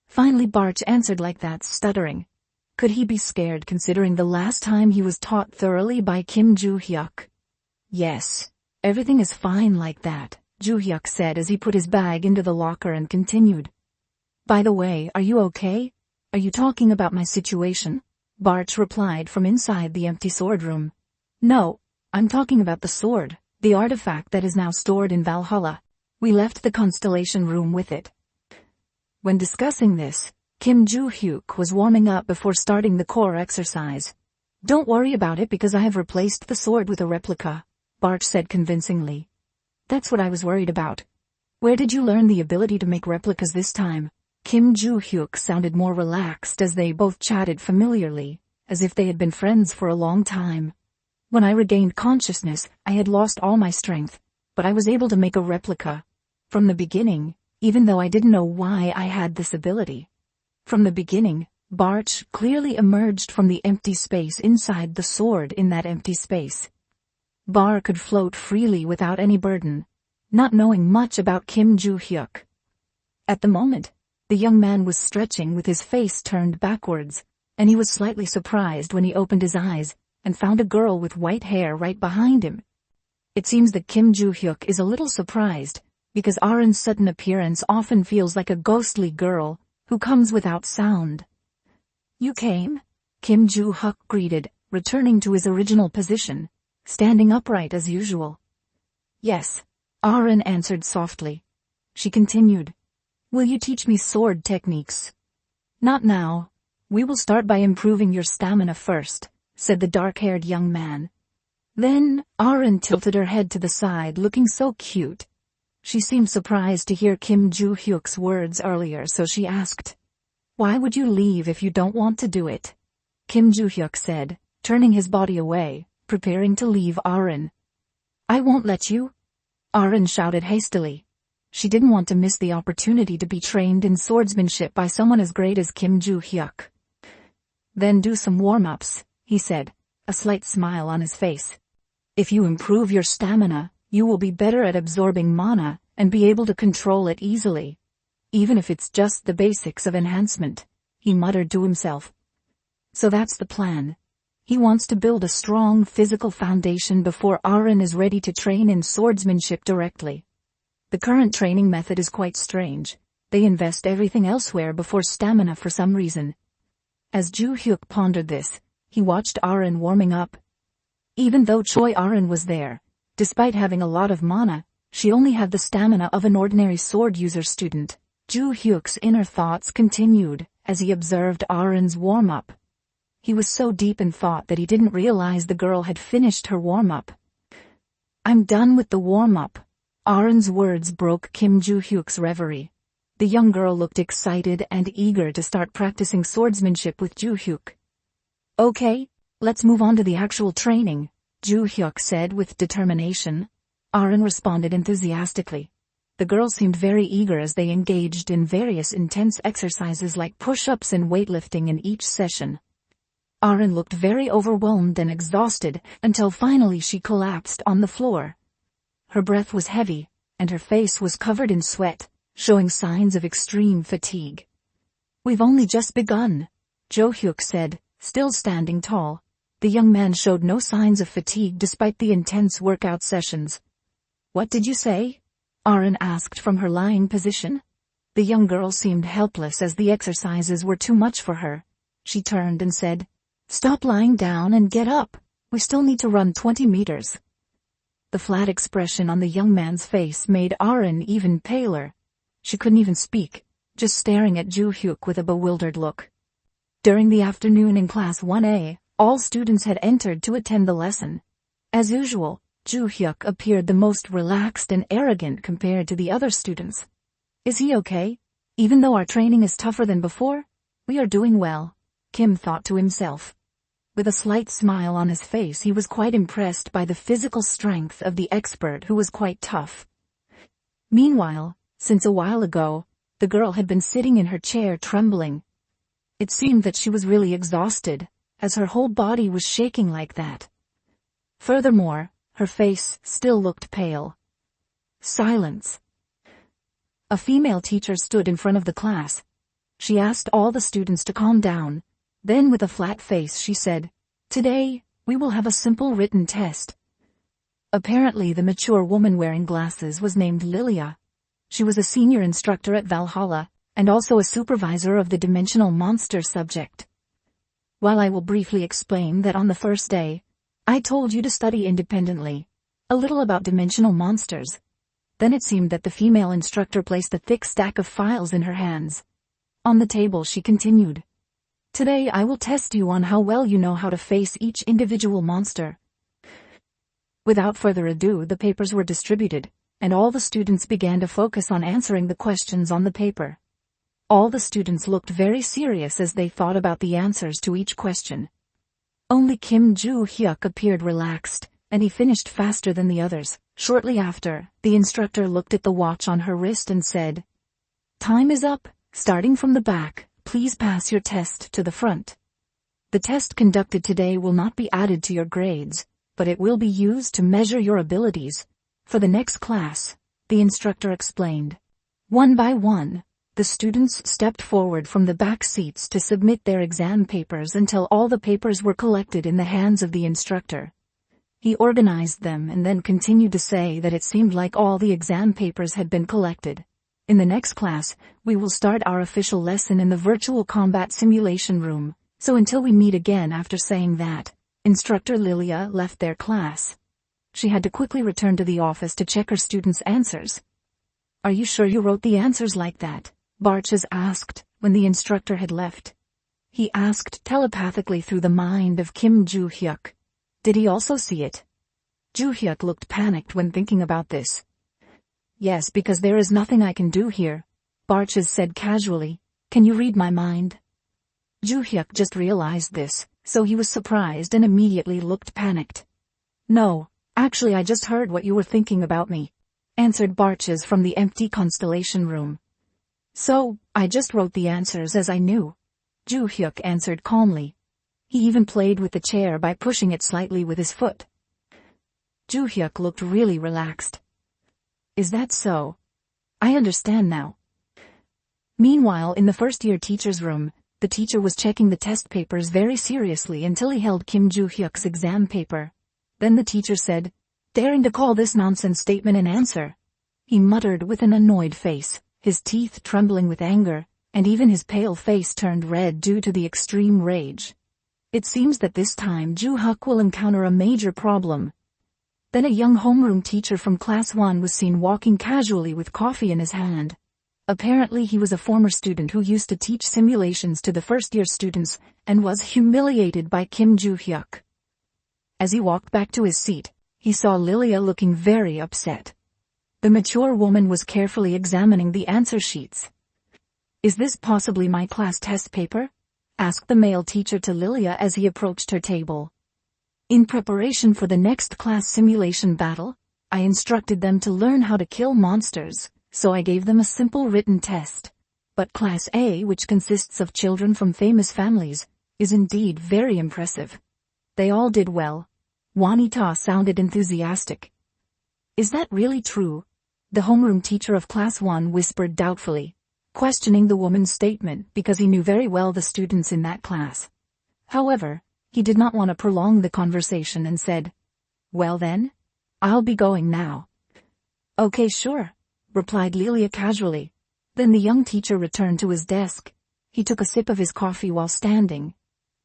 Finally Barch answered like that, stuttering. Could he be scared considering the last time he was taught thoroughly by Kim Joo-hyuk? "Yes, everything is fine like that," Joo-hyuk said as he put his bag into the locker and continued. "By the way, are you okay? Are you talking about my situation?" Barch replied from inside the empty sword room. "No, I'm talking about the sword, the artifact that is now stored in Valhalla. We left the constellation room with it." When discussing this, Kim Joo-hyuk was warming up before starting the core exercise. "Don't worry about it because I have replaced the sword with a replica," Barch said convincingly. "That's what I was worried about. Where did you learn the ability to make replicas this time?" Kim Joo-hyuk sounded more relaxed as they both chatted familiarly, as if they had been friends for a long time. "When I regained consciousness, I had lost all my strength, but I was able to make a replica. From the beginning, even though I didn't know why I had this ability." From the beginning, Barch clearly emerged from the empty space inside the sword. In that empty space, Bar could float freely without any burden, not knowing much about Kim Joo-hyuk. At the moment, the young man was stretching with his face turned backwards, and he was slightly surprised when he opened his eyes and found a girl with white hair right behind him. It seems that Kim Joo-hyuk is a little surprised, because Arin's sudden appearance often feels like a ghostly girl who comes without sound. "You came?" Kim Joo-hyuk greeted, returning to his original position, standing upright as usual. "Yes," Arin answered softly. She continued, "Will you teach me sword techniques?" "Not now. We will start by improving your stamina first," said the dark-haired young man. Then, Arin tilted her head to the side looking so cute. She seemed surprised to hear Kim Joo-hyuk's words earlier, so she asked, "Why would you leave if you don't want to do it?" Kim Joo-hyuk said, turning his body away, preparing to leave Arin. "I won't let you," Arin shouted hastily. She didn't want to miss the opportunity to be trained in swordsmanship by someone as great as Kim Joo-hyuk. "Then do some warm-ups," he said, a slight smile on his face. "If you improve your stamina, you will be better at absorbing mana and be able to control it easily. Even if it's just the basics of enhancement," he muttered to himself. So that's the plan. He wants to build a strong physical foundation before Arin is ready to train in swordsmanship directly. The current training method is quite strange. They invest everything elsewhere before stamina for some reason. As Joo-hyuk pondered this, he watched Arin warming up. Even though Choi Arin was there, despite having a lot of mana, She only had the stamina of an ordinary sword user student. Joo Hyuk's inner thoughts continued as he observed Arin's warm-up. He was so deep in thought that he didn't realize the girl had finished her warm-up. "I'm done with the warm-up." Arin's words broke Kim Joo Hyuk's reverie. The young girl looked excited and eager to start practicing swordsmanship with Joo Hyuk. "Okay, let's move on to the actual training," Joo Hyuk said with determination. Arin responded enthusiastically. The girls seemed very eager as they engaged in various intense exercises like push-ups and weightlifting in each session. Arin looked very overwhelmed and exhausted until finally she collapsed on the floor. Her breath was heavy, and her face was covered in sweat, showing signs of extreme fatigue. "We've only just begun," Joo Hyuk said, still standing tall. The young man showed no signs of fatigue despite the intense workout sessions. "What did you say?" Arin asked from her lying position. The young girl seemed helpless as the exercises were too much for her. She turned and said, "Stop lying down and get up. We still need to run 20 meters. The flat expression on the young man's face made Arin even paler. She couldn't even speak, just staring at Joo Hyuk with a bewildered look. During the afternoon in Class 1A, all students had entered to attend the lesson. As usual, Joo Hyuk appeared the most relaxed and arrogant compared to the other students. "Is he okay? Even though our training is tougher than before, we are doing well," Kim thought to himself. With a slight smile on his face, he was quite impressed by the physical strength of the expert who was quite tough. Meanwhile, since a while ago, the girl had been sitting in her chair trembling. It seemed that she was really exhausted, as her whole body was shaking like that. Furthermore, her face still looked pale. Silence. A female teacher stood in front of the class. She asked all the students to calm down. Then with a flat face she said, "Today, we will have a simple written test." Apparently the mature woman wearing glasses was named Lilia. She was a senior instructor at Valhalla, and also a supervisor of the dimensional monster subject. While I will briefly explain that on the first day, I told you to study independently, a little about dimensional monsters. Then it seemed that the female instructor placed a thick stack of files in her hands. On the table she continued, "Today I will test you on how well you know how to face each individual monster." Without further ado, the papers were distributed, and all the students began to focus on answering the questions on the paper. All the students looked very serious as they thought about the answers to each question. Only Kim Joo Hyuk appeared relaxed, and he finished faster than the others. Shortly after, the instructor looked at the watch on her wrist and said, "Time is up. Starting from the back, please pass your test to the front. The test conducted today will not be added to your grades, but it will be used to measure your abilities. For the next class," the instructor explained. One by one, the students stepped forward from the back seats to submit their exam papers until all the papers were collected in the hands of the instructor. He organized them and then continued to say that it seemed like all the exam papers had been collected. "In the next class, we will start our official lesson in the virtual combat simulation room, so until we meet again." After saying that, Instructor Lilia left their class. She had to quickly return to the office to check her students' answers. "Are you sure you wrote the answers like that?" Barches asked when the instructor had left. He asked telepathically through the mind of Kim Joo Hyuk. Did he also see it? Joo Hyuk looked panicked when thinking about this. "Yes, because there is nothing I can do here," Barches said casually. "Can you read my mind?" Joo Hyuk just realized this, so he was surprised and immediately looked panicked. "No, actually I just heard what you were thinking about me," answered Barches from the empty constellation room. "So, I just wrote the answers as I knew," Joo Hyuk answered calmly. He even played with the chair by pushing it slightly with his foot. Joo Hyuk looked really relaxed. "Is that so? I understand now." Meanwhile, in the first-year teacher's room, the teacher was checking the test papers very seriously until he held Kim Joo Hyuk's exam paper. Then the teacher said, "Daring to call this nonsense statement an answer?" He muttered with an annoyed face, his teeth trembling with anger, and even his pale face turned red due to the extreme rage. It seems that this time Joo Hyuk will encounter a major problem. Then a young homeroom teacher from class 1 was seen walking casually with coffee in his hand. Apparently he was a former student who used to teach simulations to the first-year students and was humiliated by Kim Joo-hyuk. As he walked back to his seat, he saw Lilia looking very upset. The mature woman was carefully examining the answer sheets. "Is this possibly my class test paper?" asked the male teacher to Lilia as he approached her table. "In preparation for the next class simulation battle, I instructed them to learn how to kill monsters, so I gave them a simple written test. But Class A, which consists of children from famous families, is indeed very impressive. They all did well." Juanita sounded enthusiastic. "Is that really true?" the homeroom teacher of Class 1 whispered doubtfully, questioning the woman's statement because he knew very well the students in that class. However, he did not want to prolong the conversation and said, "Well then, I'll be going now." "Okay, sure," replied Lilia casually. Then the young teacher returned to his desk. He took a sip of his coffee while standing.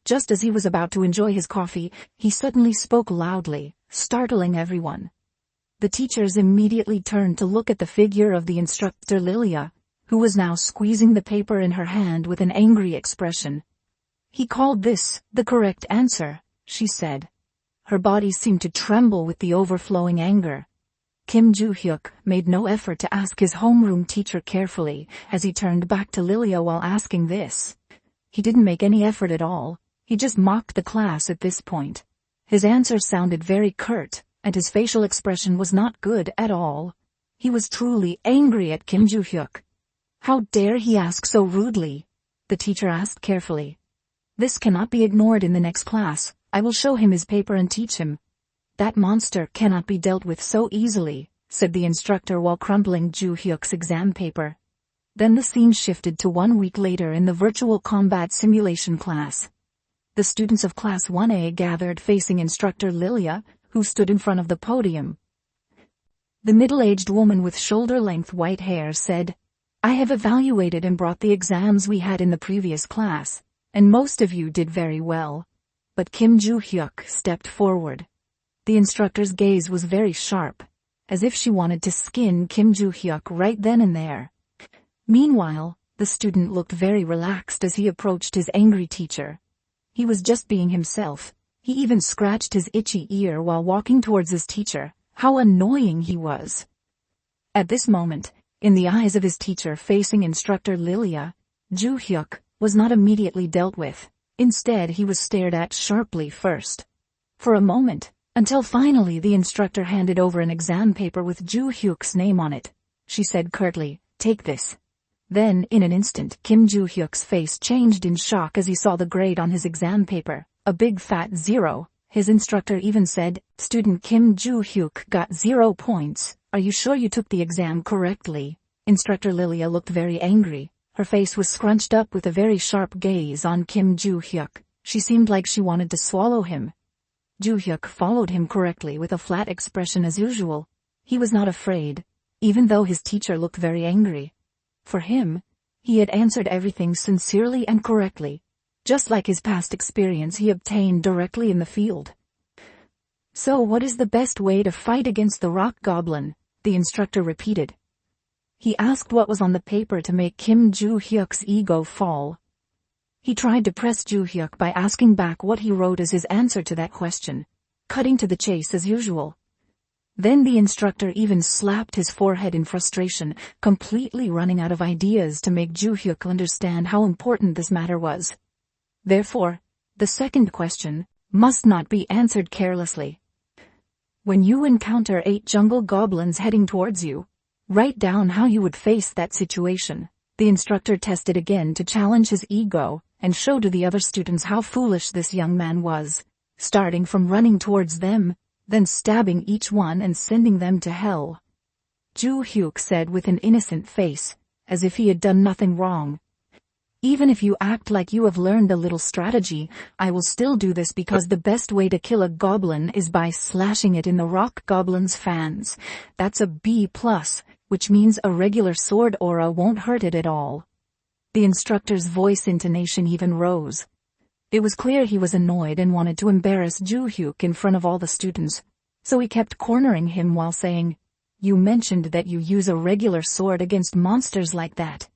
Just as he was about to enjoy his coffee, he suddenly spoke loudly, startling everyone. The teachers immediately turned to look at the figure of the instructor Lilia, who was now squeezing the paper in her hand with an angry expression. "He called this the correct answer," she said. Her body seemed to tremble with the overflowing anger. Kim Joo-hyuk made no effort to ask his homeroom teacher carefully as he turned back to Lilia while asking this. He didn't make any effort at all. He just mocked the class at this point. His answer sounded very curt, and his facial expression was not good at all. He was truly angry at Kim Joo-hyuk. "How dare he ask so rudely?" the teacher asked carefully. "This cannot be ignored in the next class. I will show him his paper and teach him." "That monster cannot be dealt with so easily," said the instructor while crumpling Joo-hyuk's exam paper. Then the scene shifted to 1 week later in the virtual combat simulation class. The students of Class 1A gathered facing instructor Lilia, who stood in front of the podium. The middle-aged woman with shoulder-length white hair said, "I have evaluated and brought the exams we had in the previous class, and most of you did very well." But Kim Joo-hyuk stepped forward. The instructor's gaze was very sharp, as if she wanted to skin Kim Joo-hyuk right then and there. Meanwhile, the student looked very relaxed as he approached his angry teacher. He was just being himself. He even scratched his itchy ear while walking towards his teacher. How annoying he was. At this moment, in the eyes of his teacher facing instructor Lilia, Joo-hyuk was not immediately dealt with. Instead, he was stared at sharply first. For a moment, until finally the instructor handed over an exam paper with Joo-hyuk's name on it. She said curtly, "Take this." Then, in an instant, Kim Joo-hyuk's face changed in shock as he saw the grade on his exam paper, a big fat 0. His instructor even said, "Student Kim Joo-hyuk got 0 points. Are you sure you took the exam correctly?" Instructor Lilia looked very angry. Her face was scrunched up with a very sharp gaze on Kim Joo-hyuk. She seemed like she wanted to swallow him. Joo-hyuk followed him correctly with a flat expression as usual. He was not afraid, even though his teacher looked very angry. For him, he had answered everything sincerely and correctly, just like his past experience he obtained directly in the field. "So what is the best way to fight against the rock goblin?" the instructor repeated. He asked what was on the paper to make Kim Joo-hyuk's ego fall. He tried to press Joo-hyuk by asking back what he wrote as his answer to that question, cutting to the chase as usual. Then the instructor even slapped his forehead in frustration, completely running out of ideas to make Joo-hyuk understand how important this matter was. Therefore, the second question must not be answered carelessly. When you encounter 8 jungle goblins heading towards you, write down how you would face that situation. The instructor tested again to challenge his ego and show to the other students how foolish this young man was, starting from running towards them, then stabbing each one and sending them to hell. Joo-hyuk said with an innocent face, as if he had done nothing wrong. "Even if you act like you have learned a little strategy, I will still do this because the best way to kill a goblin is by slashing it in the rock goblin's fans. That's a B+, which means a regular sword aura won't hurt it at all." The instructor's voice intonation even rose. It was clear he was annoyed and wanted to embarrass Joo-hyuk in front of all the students. So he kept cornering him while saying, "You mentioned that you use a regular sword against monsters like that."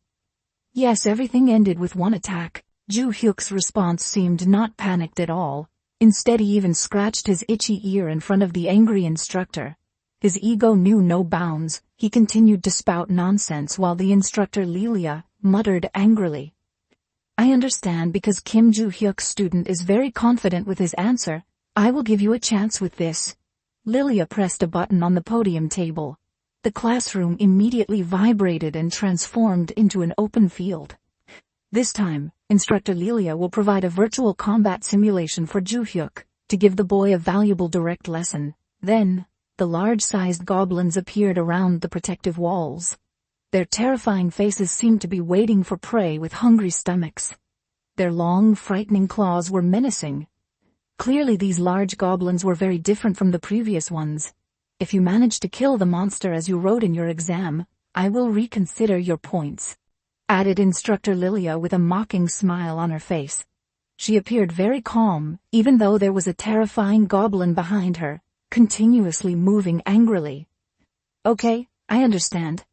"Yes, everything ended with one attack." Joo-hyuk's response seemed not panicked at all. Instead he even scratched his itchy ear in front of the angry instructor. His ego knew no bounds. He continued to spout nonsense while the instructor Lilia muttered angrily, "I understand because Kim Joo-hyuk's student is very confident with his answer. I will give you a chance with this." Lilia pressed a button on the podium table. The classroom immediately vibrated and transformed into an open field. This time, Instructor Lilia will provide a virtual combat simulation for Joo-hyuk to give the boy a valuable direct lesson. Then, the large-sized goblins appeared around the protective walls. Their terrifying faces seemed to be waiting for prey with hungry stomachs. Their long, frightening claws were menacing. Clearly these large goblins were very different from the previous ones. "If you manage to kill the monster as you wrote in your exam, I will reconsider your points," added Instructor Lilia with a mocking smile on her face. She appeared very calm, even though there was a terrifying goblin behind her, continuously moving angrily. "Okay, I understand."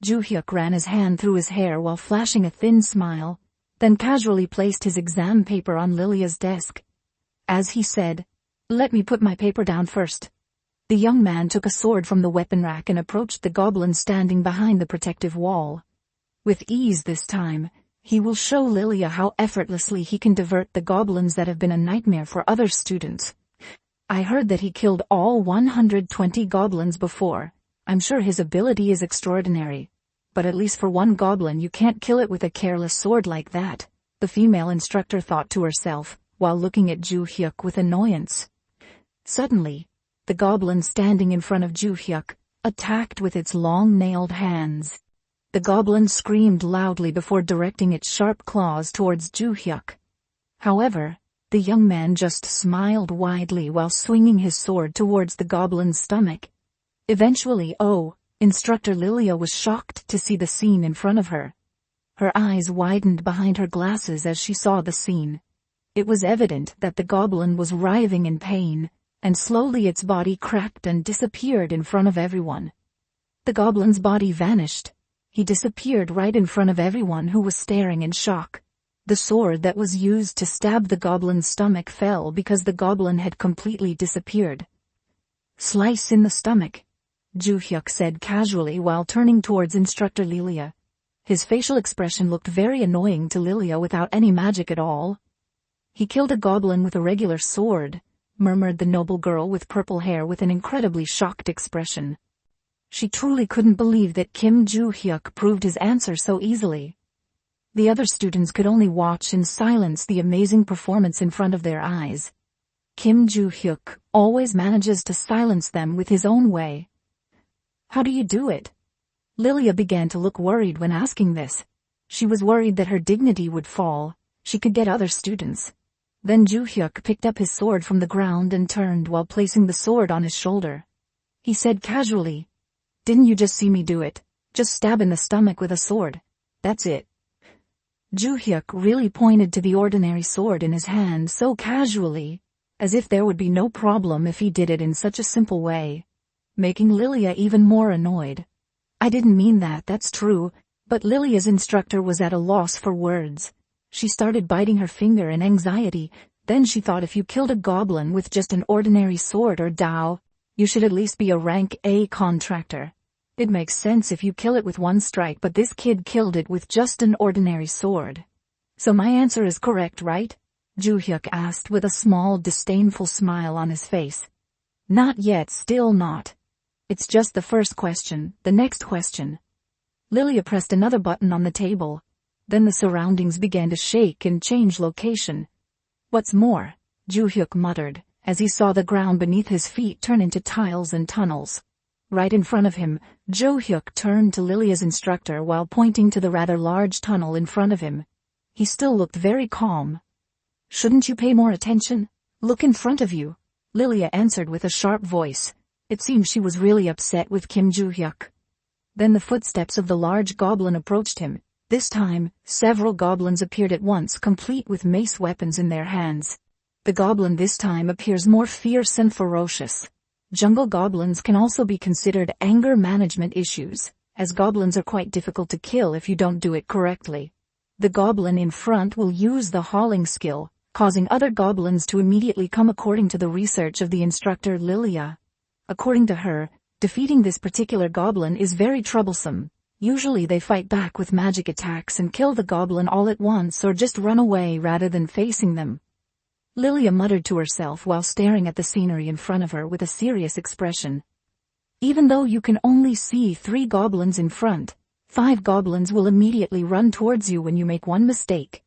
Joo-hyuk ran his hand through his hair while flashing a thin smile, then casually placed his exam paper on Lilia's desk. As he said, "Let me put my paper down first." The young man took a sword from the weapon rack and approached the goblin standing behind the protective wall. With ease this time, he will show Lilia how effortlessly he can divert the goblins that have been a nightmare for other students. "I heard that he killed all 120 goblins before. I'm sure his ability is extraordinary. But at least for one goblin you can't kill it with a careless sword like that," the female instructor thought to herself, while looking at Joo-hyuk with annoyance. Suddenly, the goblin standing in front of Joo-hyuk attacked with its long-nailed hands. The goblin screamed loudly before directing its sharp claws towards Joo-hyuk. However, the young man just smiled widely while swinging his sword towards the goblin's stomach. Eventually, Instructor Lilia was shocked to see the scene in front of her. Her eyes widened behind her glasses as she saw the scene. It was evident that the goblin was writhing in pain, and slowly its body cracked and disappeared in front of everyone. The goblin's body vanished. He disappeared right in front of everyone who was staring in shock. The sword that was used to stab the goblin's stomach fell because the goblin had completely disappeared. "Slice in the stomach," Joo-hyuk said casually while turning towards Instructor Lilia. His facial expression looked very annoying to Lilia without any magic at all. "He killed a goblin with a regular sword," murmured the noble girl with purple hair with an incredibly shocked expression. She truly couldn't believe that Kim Joo-hyuk proved his answer so easily. The other students could only watch in silence the amazing performance in front of their eyes. Kim Joo-hyuk always manages to silence them with his own way. "How do you do it?" Lilia began to look worried when asking this. She was worried that her dignity would fall. She could get other students. Then Joo-hyuk picked up his sword from the ground and turned while placing the sword on his shoulder. He said casually, "Didn't you just see me do it? Just stab in the stomach with a sword. That's it." Joo-hyuk really pointed to the ordinary sword in his hand so casually, as if there would be no problem if he did it in such a simple way, making Lilia even more annoyed. "I didn't mean that, that's true," but Lilia's instructor was at a loss for words. She started biting her finger in anxiety. Then she thought, if you killed a goblin with just an ordinary sword or dao, you should at least be a rank A contractor. It makes sense if you kill it with one strike, but this kid killed it with just an ordinary sword. "So my answer is correct, right?" Joo-hyuk asked with a small disdainful smile on his face. "Not yet, still not. It's just the first question, the next question." Lilia pressed another button on the table. Then the surroundings began to shake and change location. "What's more," Joo-hyuk muttered, as he saw the ground beneath his feet turn into tiles and tunnels. Right in front of him, Joo-hyuk turned to Lilia's instructor while pointing to the rather large tunnel in front of him. He still looked very calm. "Shouldn't you pay more attention? Look in front of you," Lilia answered with a sharp voice. It seemed she was really upset with Kim Joo-hyuk. Then the footsteps of the large goblin approached him. This time, several goblins appeared at once, complete with mace weapons in their hands. The goblin this time appears more fierce and ferocious. Jungle goblins can also be considered anger management issues, as goblins are quite difficult to kill if you don't do it correctly. The goblin in front will use the hauling skill, causing other goblins to immediately come according to the research of the instructor Lilia. According to her, defeating this particular goblin is very troublesome. Usually they fight back with magic attacks and kill the goblin all at once or just run away rather than facing them. Lilia muttered to herself while staring at the scenery in front of her with a serious expression. Even though you can only see 3 goblins in front, 5 goblins will immediately run towards you when you make one mistake.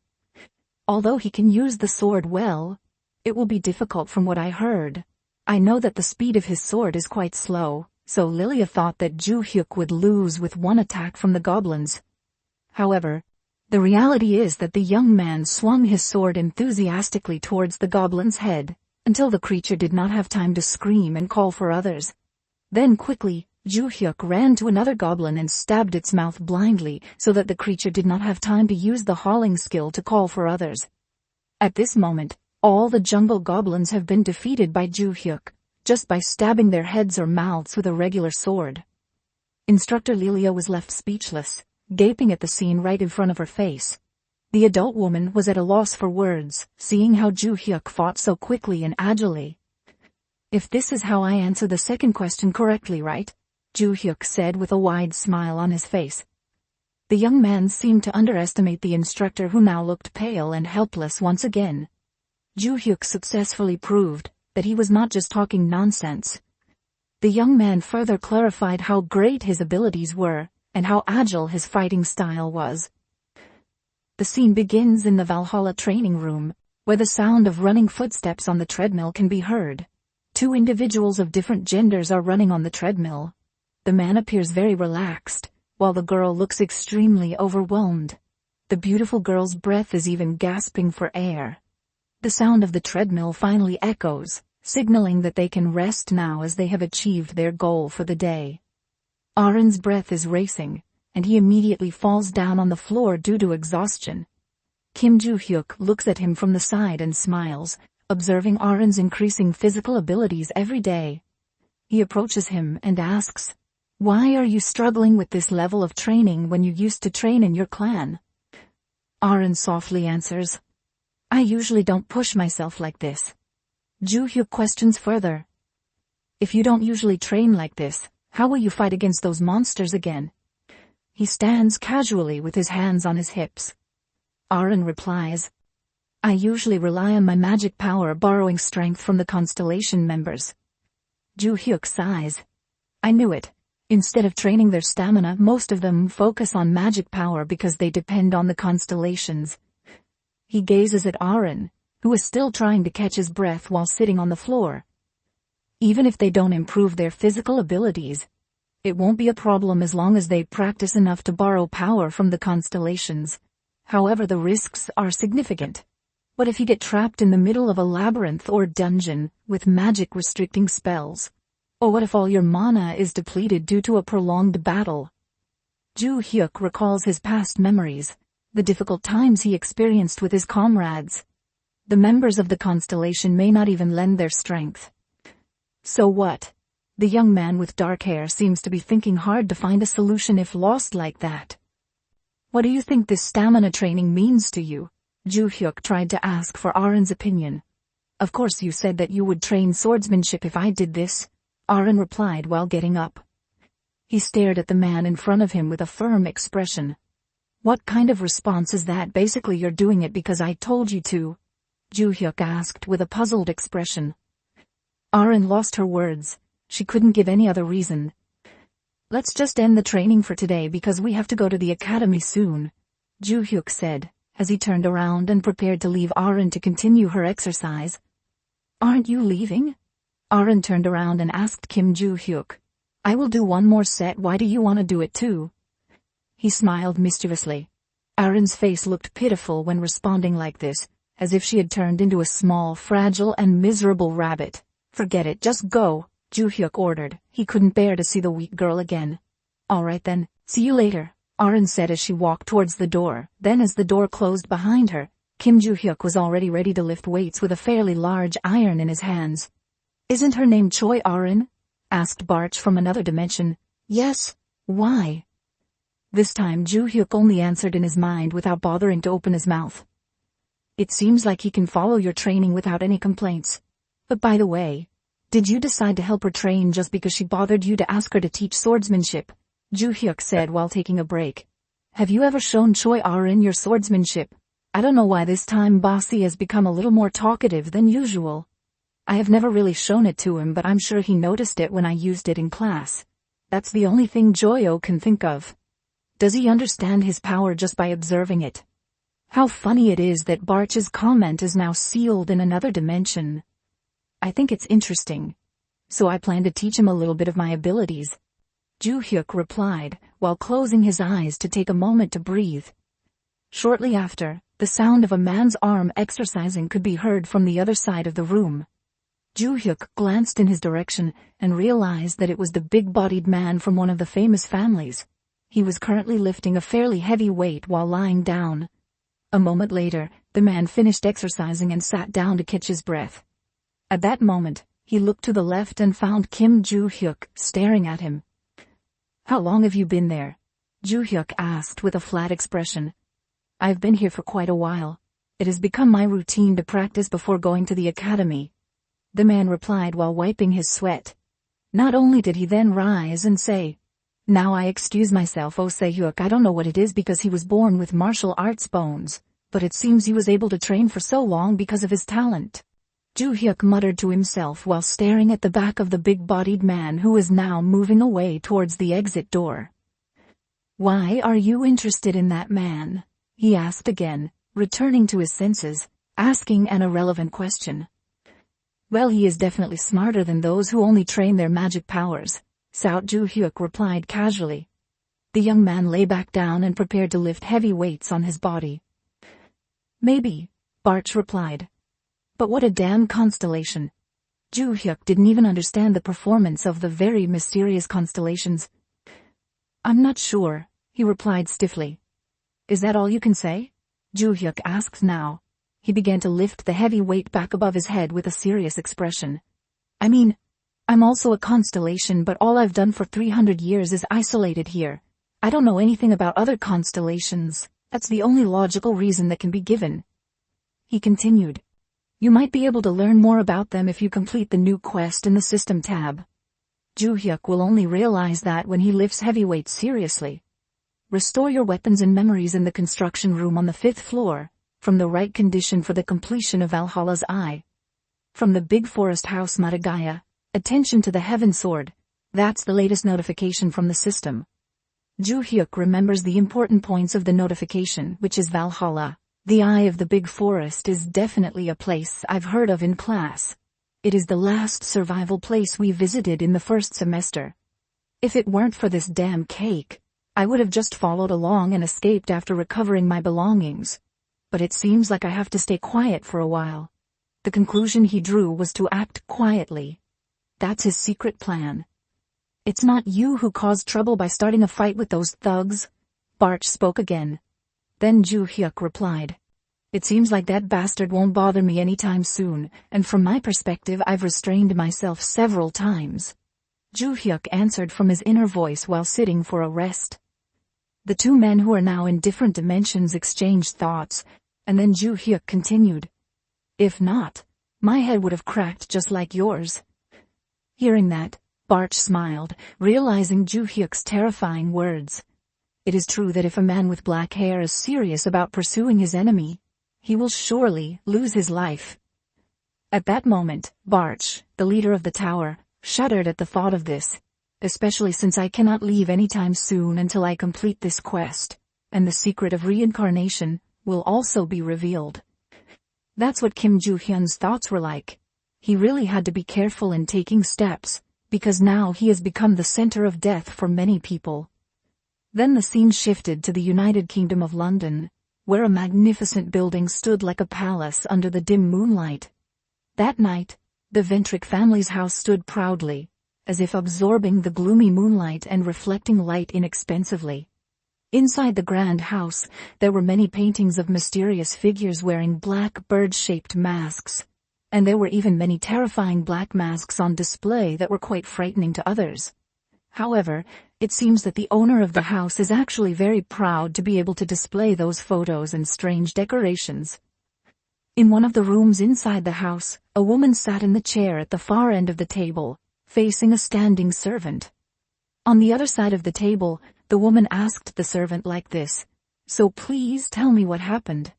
Although he can use the sword well, it will be difficult from what I heard. I know that the speed of his sword is quite slow, so Lilia thought that Ju-hyuk would lose with one attack from the goblins. However, the reality is that the young man swung his sword enthusiastically towards the goblin's head, until the creature did not have time to scream and call for others. Then quickly, Ju-hyuk ran to another goblin and stabbed its mouth blindly so that the creature did not have time to use the hauling skill to call for others. At this moment, all the jungle goblins have been defeated by Ju-hyuk, just by stabbing their heads or mouths with a regular sword. Instructor Lilia was left speechless, gaping at the scene right in front of her face. The adult woman was at a loss for words, seeing how Ju-hyuk fought so quickly and agilely. If this is how I answer the second question correctly, right? Ju-hyuk said with a wide smile on his face. The young man seemed to underestimate the instructor, who now looked pale and helpless once again. Ju-hyuk successfully proved that he was not just talking nonsense. The young man further clarified how great his abilities were, and how agile his fighting style was. The scene begins in the Valhalla training room, where the sound of running footsteps on the treadmill can be heard. 2 individuals of different genders are running on the treadmill. The man appears very relaxed, while the girl looks extremely overwhelmed. The beautiful girl's breath is even gasping for air. The sound of the treadmill finally echoes, signaling that they can rest now as they have achieved their goal for the day. Arin's breath is racing, and he immediately falls down on the floor due to exhaustion. Kim Ju-hyuk looks at him from the side and smiles, observing Arin's increasing physical abilities every day. He approaches him and asks, "Why are you struggling with this level of training when you used to train in your clan?" Arin softly answers, "I usually don't push myself like this." Ju-hyuk questions further, "If you don't usually train like this, how will you fight against those monsters again?" He stands casually with his hands on his hips. Arin replies, "I usually rely on my magic power, borrowing strength from the constellation members." Ju-hyuk sighs. "I knew it. Instead of training their stamina, most of them focus on magic power because they depend on the constellations." He gazes at Arin, who is still trying to catch his breath while sitting on the floor. Even if they don't improve their physical abilities, it won't be a problem as long as they practice enough to borrow power from the constellations. However, the risks are significant. What if you get trapped in the middle of a labyrinth or dungeon with magic restricting spells? Or what if all your mana is depleted due to a prolonged battle? Ju-hyuk recalls his past memories, the difficult times he experienced with his comrades. The members of the constellation may not even lend their strength. So what? The young man with dark hair seems to be thinking hard to find a solution if lost like that. "What do you think this stamina training means to you?" Ju-hyuk tried to ask for Arin's opinion. "Of course you said that you would train swordsmanship if I did this," Arin replied while getting up. He stared at the man in front of him with a firm expression. "What kind of response is that? Basically you're doing it because I told you to?" Ju-hyuk asked with a puzzled expression. Arin lost her words. She couldn't give any other reason. "Let's just end the training for today because we have to go to the academy soon," Ju-hyuk said, as he turned around and prepared to leave Arin to continue her exercise. "Aren't you leaving?" Arin turned around and asked Kim Ju-hyuk. "I will do one more set. Why do you want to do it too?" He smiled mischievously. Arin's face looked pitiful when responding like this, as if she had turned into a small, fragile and miserable rabbit. "Forget it, just go," Ju-hyuk ordered. He couldn't bear to see the weak girl again. "All right then, see you later," Arin said as she walked towards the door. Then as the door closed behind her, Kim Ju-hyuk was already ready to lift weights with a fairly large iron in his hands. Isn't her name Choi Arin? Asked Barch from another dimension. Yes. Why? This time Ju-hyuk only answered in his mind without bothering to open his mouth. It seems like he can follow your training without any complaints. But by the way, did you decide to help her train just because she bothered you to ask her to teach swordsmanship? Ju-hyuk said while taking a break. Have you ever shown Choi Arin your swordsmanship? I don't know why this time Bossy has become a little more talkative than usual. I have never really shown it to him, but I'm sure he noticed it when I used it in class. That's the only thing Joyo can think of. Does he understand his power just by observing it? How funny it is that Barch's comment is now sealed in another dimension. I think it's interesting. So I plan to teach him a little bit of my abilities. Ju-hyuk replied, while closing his eyes to take a moment to breathe. Shortly after, the sound of a man's arm exercising could be heard from the other side of the room. Ju-hyuk glanced in his direction and realized that it was the big-bodied man from one of the famous families. He was currently lifting a fairly heavy weight while lying down. A moment later, the man finished exercising and sat down to catch his breath. At that moment, he looked to the left and found Kim Ju-hyuk staring at him. How long have you been there? Ju-hyuk asked with a flat expression. I've been here for quite a while. It has become my routine to practice before going to the academy. The man replied while wiping his sweat. Not only did he then rise and say, Now I excuse myself, Oh Se-hyuk, I don't know what it is because he was born with martial arts bones, but it seems he was able to train for so long because of his talent. Ju-hyuk muttered to himself while staring at the back of the big-bodied man who was now moving away towards the exit door. Why are you interested in that man? He asked again, returning to his senses, asking an irrelevant question. Well, he is definitely smarter than those who only train their magic powers, Sao Ju-hyuk replied casually. The young man lay back down and prepared to lift heavy weights on his body. Maybe, Barch replied. But what a damn constellation. Ju-hyuk didn't even understand the performance of the very mysterious constellations. I'm not sure, he replied stiffly. Is that all you can say? Ju-hyuk asked now. He began to lift the heavy weight back above his head with a serious expression. I mean, I'm also a constellation, but all I've done for 300 years is isolated here. I don't know anything about other constellations. That's the only logical reason that can be given. He continued. You might be able to learn more about them if you complete the new quest in the system tab. Ju-hyuk will only realize that when he lifts heavyweights seriously. Restore your weapons and memories in the construction room on the 5th floor. From the right condition for the completion of Valhalla's Eye. From the big forest house Matagaya, attention to the Heaven Sword. That's the latest notification from the system. Ju-hyuk remembers the important points of the notification, which is Valhalla. The Eye of the Big Forest is definitely a place I've heard of in class. It is the last survival place we visited in the first semester. If it weren't for this damn cake, I would have just followed along and escaped after recovering my belongings. But it seems like I have to stay quiet for a while. The conclusion he drew was to act quietly. That's his secret plan. It's not you who caused trouble by starting a fight with those thugs? Barch spoke again. Then Ju-hyuk replied. It seems like that bastard won't bother me anytime soon, and from my perspective I've restrained myself several times. Ju-hyuk answered from his inner voice while sitting for a rest. The two men who are now in different dimensions exchanged thoughts, and then Ju-hyuk continued. If not, my head would have cracked just like yours. Hearing that, Barch smiled, realizing Ju-hyuk's terrifying words. It is true that if a man with black hair is serious about pursuing his enemy, he will surely lose his life. At that moment, Barch, the leader of the tower, shuddered at the thought of this, especially since I cannot leave anytime soon until I complete this quest, and the secret of reincarnation will also be revealed. That's what Kim Ju-hyun's thoughts were like. He really had to be careful in taking steps, because now he has become the center of death for many people. Then the scene shifted to the United Kingdom of London, where a magnificent building stood like a palace under the dim moonlight. That night, the Ventric family's house stood proudly, as if absorbing the gloomy moonlight and reflecting light inexpensively. Inside the grand house, there were many paintings of mysterious figures wearing black bird-shaped masks. and there were even many terrifying black masks on display that were quite frightening to others. However, it seems that the owner of the house is actually very proud to be able to display those photos and strange decorations. In one of the rooms inside the house, a woman sat in the chair at the far end of the table, facing a standing servant. On the other side of the table, the woman asked the servant like this, "So please tell me what happened."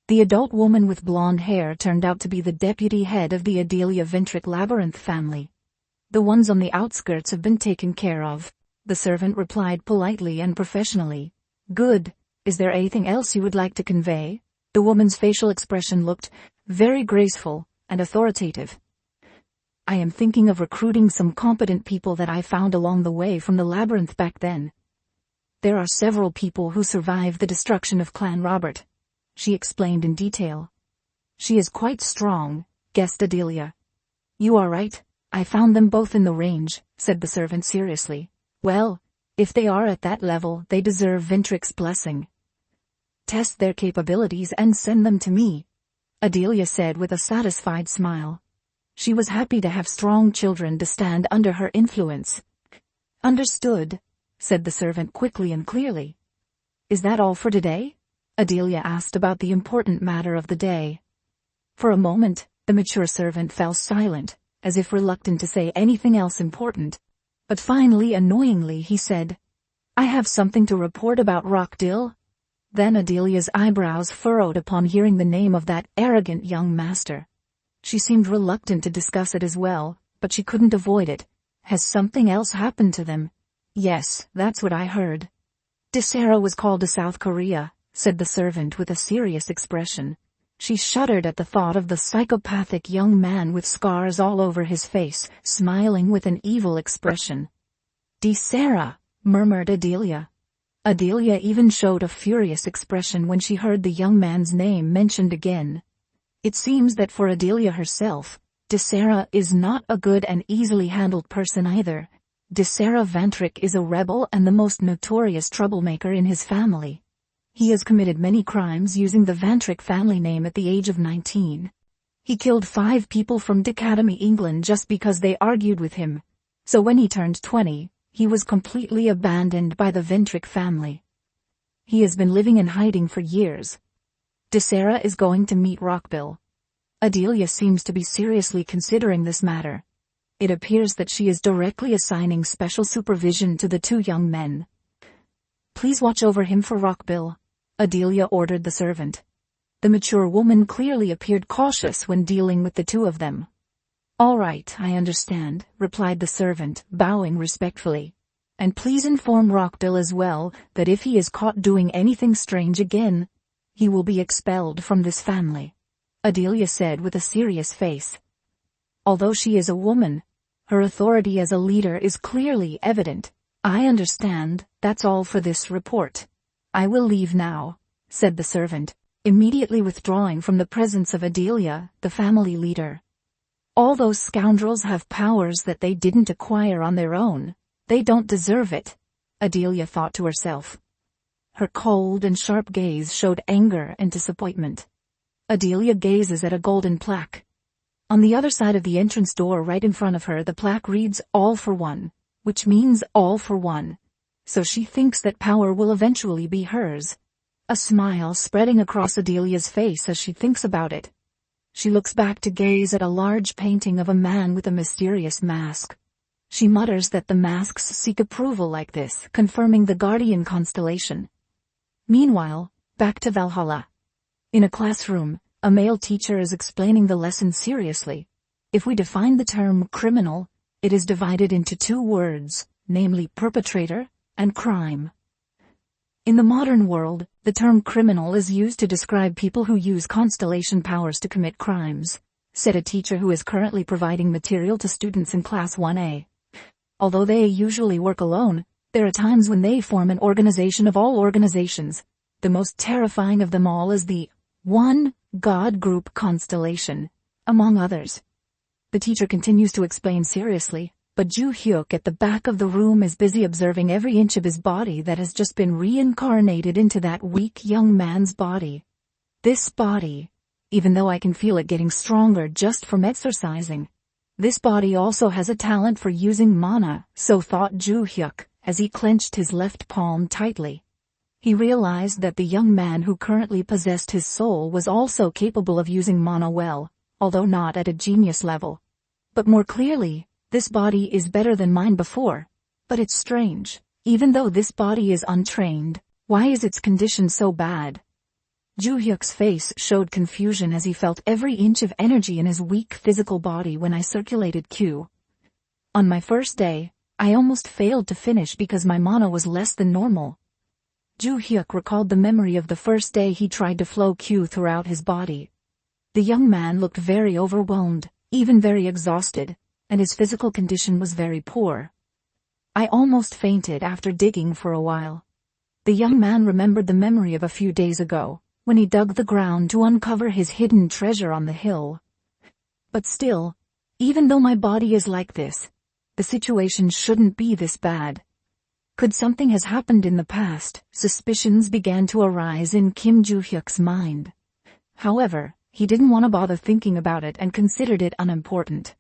The adult woman with blonde hair turned out to be the deputy head of the Adelia Ventric Labyrinth family. "The ones on the outskirts have been taken care of," the servant replied politely and professionally. "Good. Is there anything else you would like to convey?" The woman's facial expression looked very graceful and authoritative. "I am thinking of recruiting some competent people that I found along the way from the labyrinth back then. There are several people who survived the destruction of Clan Robert," she explained in detail. "She is quite strong," guessed Adelia. "You are right. I found them both in the range," said the servant seriously. "Well, if they are at that level, they deserve Ventric's blessing. Test their capabilities and send them to me," Adelia said with a satisfied smile. She was happy to have strong children to stand under her influence. "Understood," said the servant quickly and clearly. "Is that all for today?" Adelia asked about the important matter of the day. For a moment, the mature servant fell silent, as if reluctant to say anything else important. But finally, annoyingly, he said, "I have something to report about Rockdill." Then Adelia's eyebrows furrowed upon hearing the name of that arrogant young master. She seemed reluctant to discuss it as well, but she couldn't avoid it. "Has something else happened to them?" "Yes, that's what I heard. Desera was called to South Korea," said the servant with a serious expression. She shuddered at the thought of the psychopathic young man with scars all over his face, smiling with an evil expression. "Desera," murmured Adelia. Adelia even showed a furious expression when she heard the young man's name mentioned again. It seems that for Adelia herself, Desera is not a good and easily handled person either. Desera Ventric is a rebel and the most notorious troublemaker in his family. He has committed many crimes using the Ventric family name at the age of 19. He killed 5 people from Academy, England just because they argued with him. So when he turned 20, he was completely abandoned by the Ventric family. He has been living in hiding for years. Desera is going to meet Rockbill. Adelia seems to be seriously considering this matter. It appears that she is directly assigning special supervision to the 2 young men. "Please watch over him for Rockbill," Adelia ordered the servant. The mature woman clearly appeared cautious when dealing with the 2 of them. "All right, I understand," replied the servant, bowing respectfully. "And please inform Rockbill as well that if he is caught doing anything strange again, he will be expelled from this family," Adelia said with a serious face. Although she is a woman, her authority as a leader is clearly evident. "I understand, that's all for this report. I will leave now," said the servant, immediately withdrawing from the presence of Adelia, the family leader. "All those scoundrels have powers that they didn't acquire on their own. They don't deserve it," Adelia thought to herself. Her cold and sharp gaze showed anger and disappointment. Adelia gazes at a golden plaque. On the other side of the entrance door right in front of her, the plaque reads "All for One," which means all for one. So she thinks that power will eventually be hers. A smile spreading across Adelia's face as she thinks about it. She looks back to gaze at a large painting of a man with a mysterious mask. She mutters that the masks seek approval like this, confirming the Guardian constellation. Meanwhile, back to Valhalla. In a classroom, a male teacher is explaining the lesson seriously. If we define the term criminal, it is divided into 2 words, namely perpetrator and crime. In the modern world, the term criminal is used to describe people who use constellation powers to commit crimes, said a teacher who is currently providing material to students in Class 1A. Although they usually work alone, there are times when they form an organization of all organizations. The most terrifying of them all is the One God Group constellation, among others. The teacher continues to explain seriously, but Ju Hyuk at the back of the room is busy observing every inch of his body that has just been reincarnated into that weak young man's body. This body even though I can feel it getting stronger just from exercising. This body also has a talent for using mana, so thought Ju Hyuk, as he clenched his left palm tightly. He realized that the young man who currently possessed his soul was also capable of using mana well, although not at a genius level. But more clearly, this body is better than mine before. But it's strange. Even though this body is untrained, why is its condition so bad? Ju Hyuk's face showed confusion as he felt every inch of energy in his weak physical body when I circulated Q. On my first day, I almost failed to finish because my mana was less than normal. Ju Hyuk recalled the memory of the first day he tried to flow Q throughout his body. The young man looked very overwhelmed, even very exhausted, and his physical condition was very poor. I almost fainted after digging for a while. The young man remembered the memory of a few days ago, when he dug the ground to uncover his hidden treasure on the hill. But still, even though my body is like this, the situation shouldn't be this bad. Could something has happened in the past? Suspicions began to arise in Kim Ju Hyuk's mind. However, he didn't want to bother thinking about it and considered it unimportant.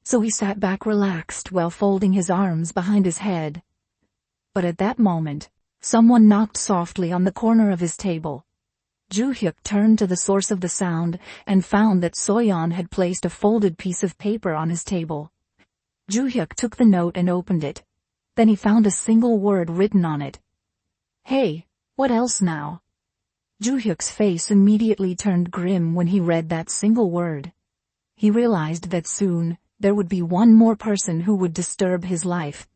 So he sat back relaxed while folding his arms behind his head. But at that moment, someone knocked softly on the corner of his table. Ju Hyuk turned to the source of the sound and found that Soyeon had placed a folded piece of paper on his table. Ju Hyuk took the note and opened it. Then he found a single word written on it. "Hey, what else now?" Ju Hyuk's face immediately turned grim when he read that single word. He realized that soon, there would be one more person who would disturb his life.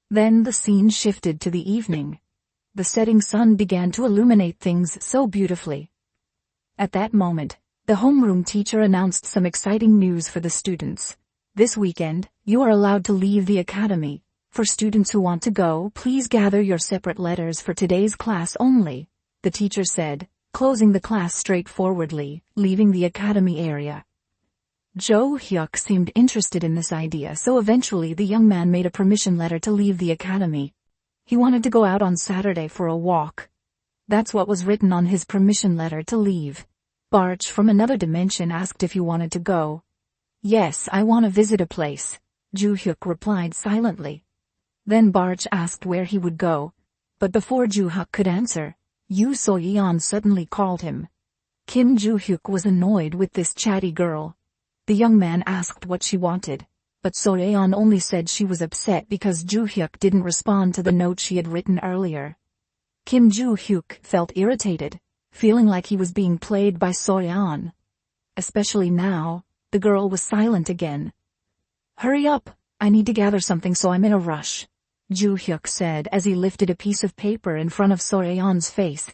Then the scene shifted to the evening. The setting sun began to illuminate things so beautifully. At that moment, the homeroom teacher announced some exciting news for the students. "This weekend, you are allowed to leave the academy. For students who want to go, please gather your separate letters for today's class only," the teacher said, closing the class straightforwardly, leaving the academy area. Jo Hyuk seemed interested in this idea, so eventually the young man made a permission letter to leave the academy. He wanted to go out on Saturday for a walk. That's what was written on his permission letter to leave. Barch from another dimension asked if he wanted to go. "Yes, I want to visit a place," Ju Hyuk replied silently. Then Barch asked where he would go. But before Ju Hyuk could answer, Yoo Soyeon suddenly called him. Kim Ju Hyuk was annoyed with this chatty girl. The young man asked what she wanted, but Soyeon only said she was upset because Ju Hyuk didn't respond to the note she had written earlier. Kim Ju Hyuk felt irritated, feeling like he was being played by Soyeon. Especially now, the girl was silent again. "Hurry up, I need to gather something so I'm in a rush," Ju Hyuk said as he lifted a piece of paper in front of Soyeon's face.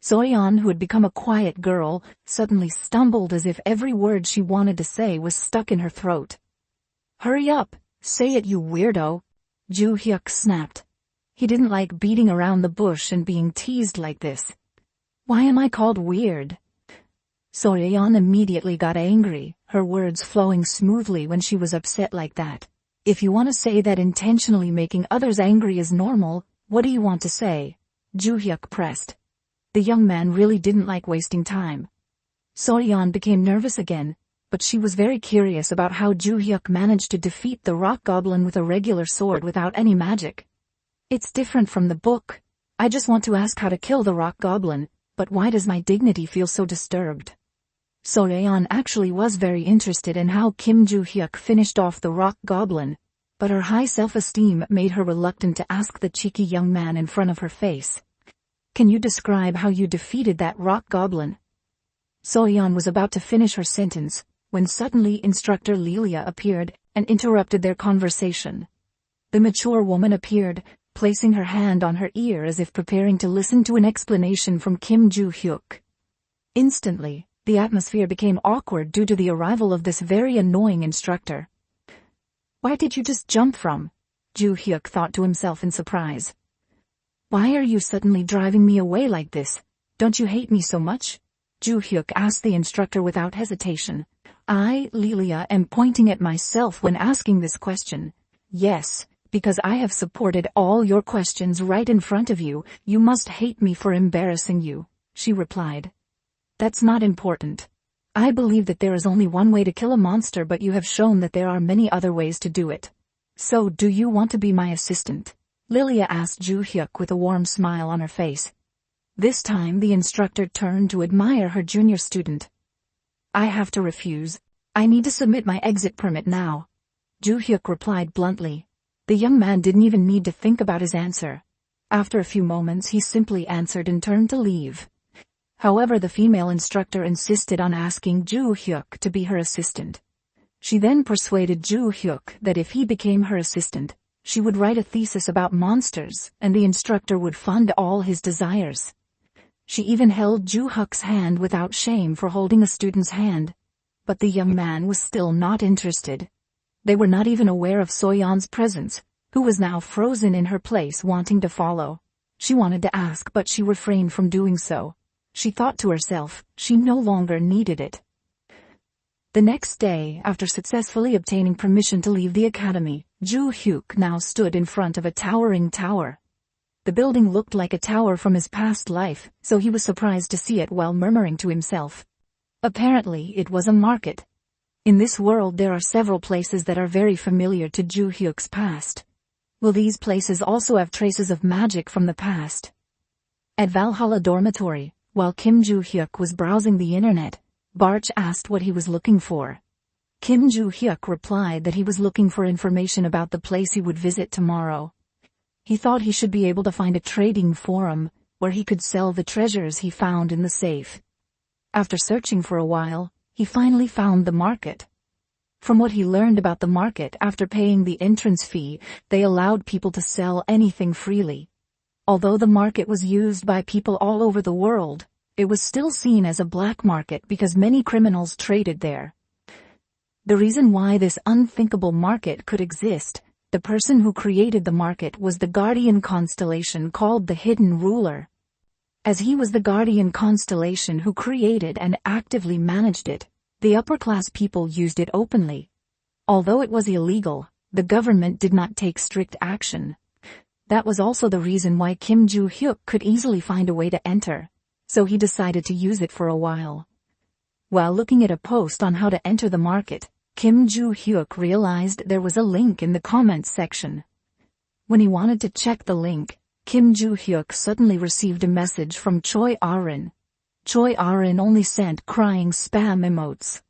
Soyeon, who had become a quiet girl, suddenly stumbled as if every word she wanted to say was stuck in her throat. "Hurry up, say it, you weirdo," Ju Hyuk snapped. He didn't like beating around the bush and being teased like this. "Why am I called weird?" Soyeon immediately got angry, her words flowing smoothly when she was upset like that. "If you want to say that intentionally making others angry is normal, what do you want to say?" Ju Hyuk pressed. The young man really didn't like wasting time. Soyeon became nervous again, but she was very curious about how Ju Hyuk managed to defeat the rock goblin with a regular sword without any magic. "It's different from the book. I just want to ask how to kill the rock goblin, but why does my dignity feel so disturbed?" Soyeon actually was very interested in how Kim Ju Hyuk finished off the rock goblin, but her high self-esteem made her reluctant to ask the cheeky young man in front of her face. "Can you describe how you defeated that rock goblin?" Soyeon was about to finish her sentence, when suddenly Instructor Lilia appeared and interrupted their conversation. The mature woman appeared, placing her hand on her ear as if preparing to listen to an explanation from Kim Ju Hyuk. Instantly, the atmosphere became awkward due to the arrival of this very annoying instructor. "Why did you just jump from?" Ju Hyuk thought to himself in surprise. "Why are you suddenly driving me away like this? Don't you hate me so much?" Ju Hyuk asked the instructor without hesitation. "I, Lilia, am pointing at myself when asking this question. Yes, because I have supported all your questions right in front of you, you must hate me for embarrassing you," she replied. "That's not important. I believe that there is only one way to kill a monster, but you have shown that there are many other ways to do it. So do you want to be my assistant? Lilia asked Ju Hyuk with a warm smile on her face. This time the instructor turned to admire her junior student. I have to refuse. I need to submit my exit permit now. Ju Hyuk replied bluntly. The young man didn't even need to think about his answer. After a few moments he simply answered and turned to leave. However, the female instructor insisted on asking Ju Hyuk to be her assistant. She then persuaded Ju Hyuk that if he became her assistant, she would write a thesis about monsters and the instructor would fund all his desires. She even held Ju Hyuk's hand without shame for holding a student's hand. But the young man was still not interested. They were not even aware of Soyeon's presence, who was now frozen in her place wanting to follow. She wanted to ask, but she refrained from doing so. She thought to herself, she no longer needed it. The next day, after successfully obtaining permission to leave the academy, Ju Hyuk now stood in front of a towering tower. The building looked like a tower from his past life, so he was surprised to see it while murmuring to himself. Apparently, it was a market. In this world there are several places that are very familiar to Ju Hyuk's past. Will these places also have traces of magic from the past? At Valhalla Dormitory, while Kim Ju Hyuk was browsing the internet, Barch asked what he was looking for. Kim Ju Hyuk replied that he was looking for information about the place he would visit tomorrow. He thought he should be able to find a trading forum, where he could sell the treasures he found in the safe. After searching for a while, he finally found the market. From what he learned about the market after paying the entrance fee, they allowed people to sell anything freely. Although the market was used by people all over the world, it was still seen as a black market because many criminals traded there. The reason why this unthinkable market could exist, the person who created the market was the guardian constellation called the Hidden Ruler. As he was the guardian constellation who created and actively managed it, the upper-class people used it openly. Although it was illegal, the government did not take strict action. That was also the reason why Kim Ju Hyuk could easily find a way to enter, so he decided to use it for a while. While looking at a post on how to enter the market, Kim Ju Hyuk realized there was a link in the comments section. When he wanted to check the link, Kim Ju Hyuk suddenly received a message from Choi Arin. Choi Arin only sent crying spam emotes.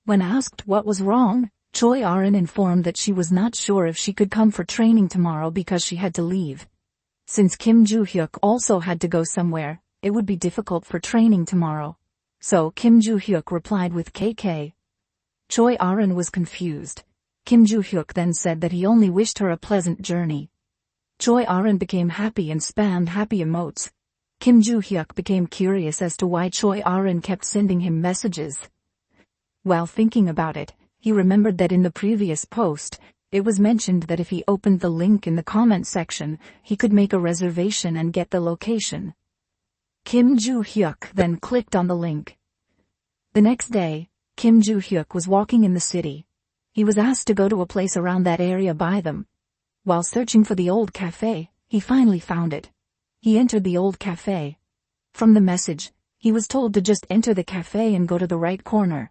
When asked what was wrong, Choi Arin informed that she was not sure if she could come for training tomorrow because she had to leave. Since Kim Ju Hyuk also had to go somewhere, it would be difficult for training tomorrow. So Kim Ju Hyuk replied with KK. Choi Arin was confused. Kim Ju Hyuk then said that he only wished her a pleasant journey. Choi Arin became happy and spammed happy emotes. Kim Ju Hyuk became curious as to why Choi Arin kept sending him messages. While thinking about it, he remembered that in the previous post, it was mentioned that if he opened the link in the comment section, he could make a reservation and get the location. Kim Ju Hyuk then clicked on the link. The next day, Kim Ju Hyuk was walking in the city. He was asked to go to a place around that area by them. While searching for the old cafe, he finally found it. He entered the old cafe. From the message, he was told to just enter the cafe and go to the right corner.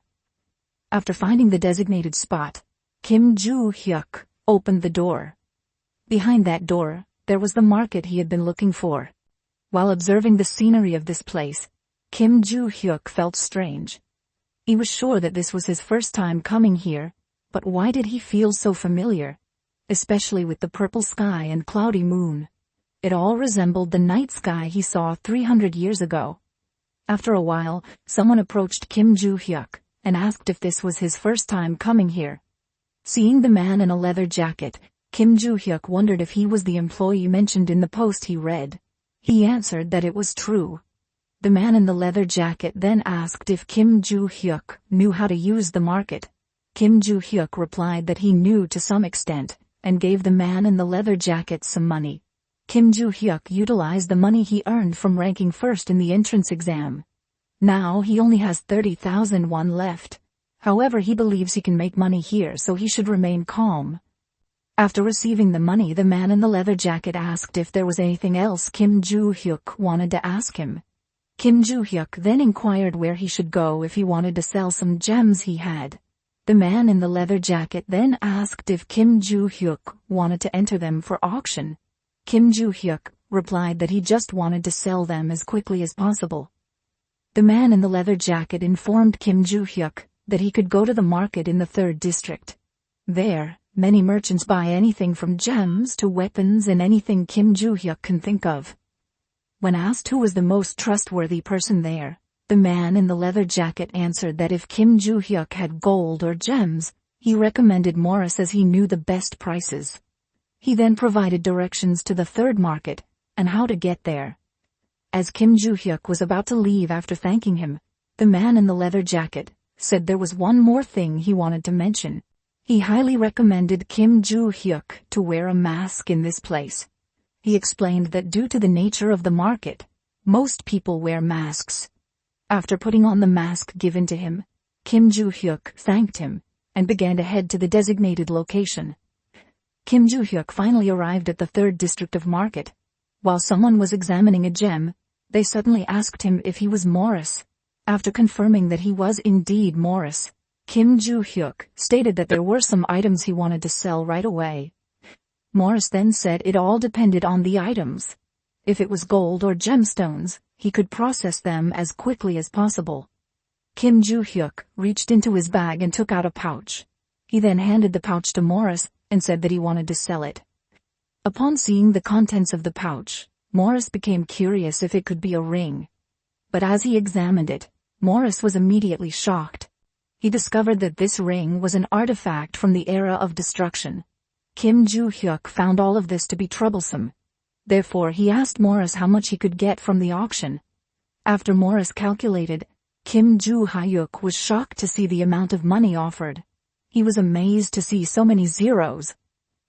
After finding the designated spot, Kim Ju Hyuk opened the door. Behind that door, there was the market he had been looking for. While observing the scenery of this place, Kim Ju Hyuk felt strange. He was sure that this was his first time coming here, but why did he feel so familiar? Especially with the purple sky and cloudy moon. It all resembled the night sky he saw 300 years ago. After a while, someone approached Kim Ju Hyuk and asked if this was his first time coming here. Seeing the man in a leather jacket, Kim Ju Hyuk wondered if he was the employee mentioned in the post he read. He answered that it was true. The man in the leather jacket then asked if Kim Ju Hyuk knew how to use the market. Kim Ju Hyuk replied that he knew to some extent, and gave the man in the leather jacket some money. Kim Ju Hyuk utilized the money he earned from ranking first in the entrance exam. Now he only has 30,000 won left. However, he believes he can make money here, so he should remain calm. After receiving the money, the man in the leather jacket asked if there was anything else Kim Ju Hyuk wanted to ask him. Kim Joo-hyuk then inquired where he should go if he wanted to sell some gems he had. The man in the leather jacket then asked if Kim Joo-hyuk wanted to enter them for auction. Kim Joo-hyuk replied that he just wanted to sell them as quickly as possible. The man in the leather jacket informed Kim Joo-hyuk that he could go to the market in the 3rd district. There, many merchants buy anything from gems to weapons and anything Kim Joo-hyuk can think of. When asked who was the most trustworthy person there, the man in the leather jacket answered that if Kim Joo-hyuk had gold or gems, he recommended Morris as he knew the best prices. He then provided directions to the 3rd market and how to get there. As Kim Joo-hyuk was about to leave after thanking him, the man in the leather jacket said there was one more thing he wanted to mention. He highly recommended Kim Joo-hyuk to wear a mask in this place. He explained that due to the nature of the market, most people wear masks. After putting on the mask given to him, Kim Joo-hyuk thanked him and began to head to the designated location. Kim Joo-hyuk finally arrived at the 3rd district of market. While someone was examining a gem, they suddenly asked him if he was Morris. After confirming that he was indeed Morris, Kim Joo-hyuk stated that there were some items he wanted to sell right away. Morris then said it all depended on the items. If it was gold or gemstones, he could process them as quickly as possible. Kim Joo-hyuk reached into his bag and took out a pouch. He then handed the pouch to Morris and said that he wanted to sell it. Upon seeing the contents of the pouch, Morris became curious if it could be a ring. But as he examined it, Morris was immediately shocked. He discovered that this ring was an artifact from the era of destruction. Kim Joo-hyuk found all of this to be troublesome. Therefore he asked Morris how much he could get from the auction. After Morris calculated, Kim Joo-hyuk was shocked to see the amount of money offered. He was amazed to see so many zeros.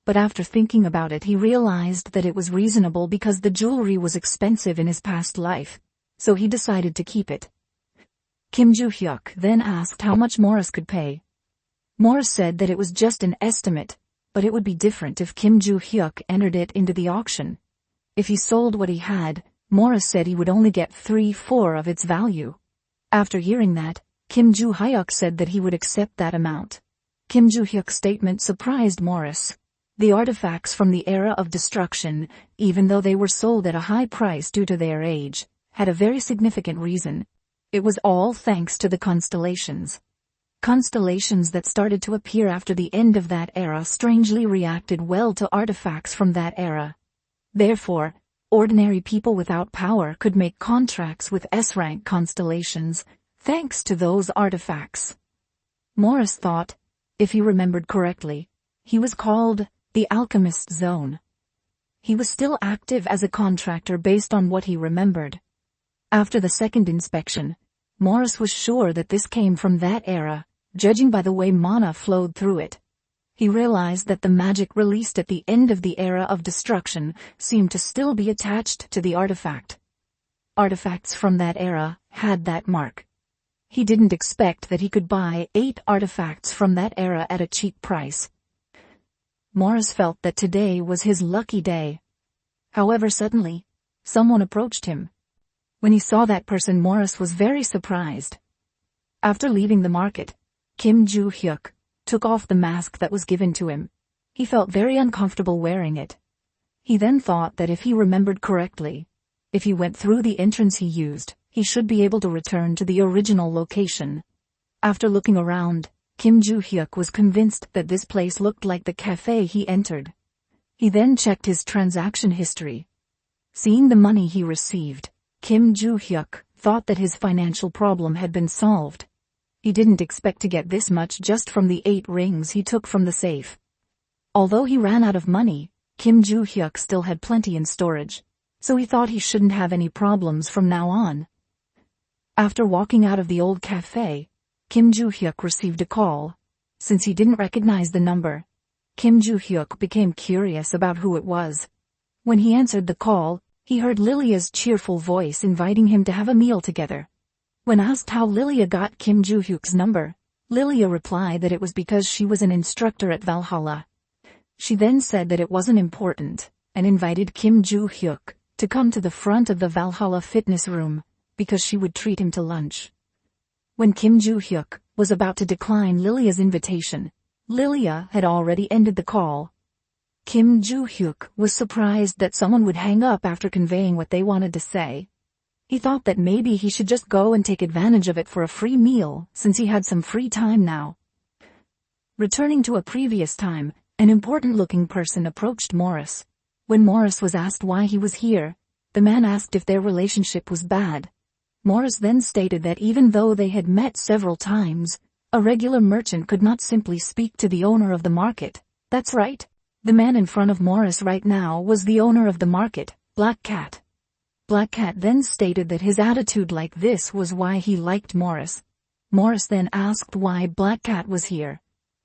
But after thinking about it he realized that it was reasonable because the jewelry was expensive in his past life, so he decided to keep it. Kim Joo-hyuk then asked how much Morris could pay. Morris said that it was just an estimate, but it would be different if Kim Joo-hyuk entered it into the auction. If he sold what he had, Morris said he would only get 3/4 of its value. After hearing that, Kim Joo-hyuk said that he would accept that amount. Kim Joo-hyuk's statement surprised Morris. The artifacts from the era of destruction, even though they were sold at a high price due to their age, had a very significant reason. It was all thanks to the constellations. Constellations that started to appear after the end of that era strangely reacted well to artifacts from that era. Therefore, ordinary people without power could make contracts with S-rank constellations, thanks to those artifacts. Morris thought, if he remembered correctly, he was called the Alchemist Zone. He was still active as a contractor based on what he remembered. After the second inspection, Morris was sure that this came from that era, judging by the way mana flowed through it. He realized that the magic released at the end of the era of destruction seemed to still be attached to the artifact. Artifacts from that era had that mark. He didn't expect that he could buy 8 artifacts from that era at a cheap price. Morris felt that today was his lucky day. However, suddenly, someone approached him. When he saw that person, Morris was very surprised. After leaving the market, Kim Joo-hyuk took off the mask that was given to him. He felt very uncomfortable wearing it. He then thought that if he remembered correctly, if he went through the entrance he used, he should be able to return to the original location. After looking around, Kim Joo-hyuk was convinced that this place looked like the cafe he entered. He then checked his transaction history. Seeing the money he received, Kim Joo-hyuk thought that his financial problem had been solved. He didn't expect to get this much just from the 8 rings he took from the safe. Although he ran out of money, Kim Joo-hyuk still had plenty in storage, so he thought he shouldn't have any problems from now on. After walking out of the old cafe, Kim Joo-hyuk received a call. Since he didn't recognize the number, Kim Joo-hyuk became curious about who it was. When he answered the call, he heard Lilia's cheerful voice inviting him to have a meal together. When asked how Lilia got Kim Joo-hyuk's number, Lilia replied that it was because she was an instructor at Valhalla. She then said that it wasn't important, and invited Kim Joo-hyuk to come to the front of the Valhalla fitness room. because she would treat him to lunch. When Kim Joo-hyuk was about to decline Lilia's invitation, Lilia had already ended the call. Kim Joo-hyuk was surprised that someone would hang up after conveying what they wanted to say. He thought that maybe he should just go and take advantage of it for a free meal, since he had some free time now. Returning to a previous time, an important-looking person approached Morris. When Morris was asked why he was here, the man asked if their relationship was bad. Morris then stated that even though they had met several times, a regular merchant could not simply speak to the owner of the market. That's right. The man in front of Morris right now was the owner of the market, Black Cat. Black Cat then stated that his attitude like this was why he liked Morris. Morris then asked why Black Cat was here.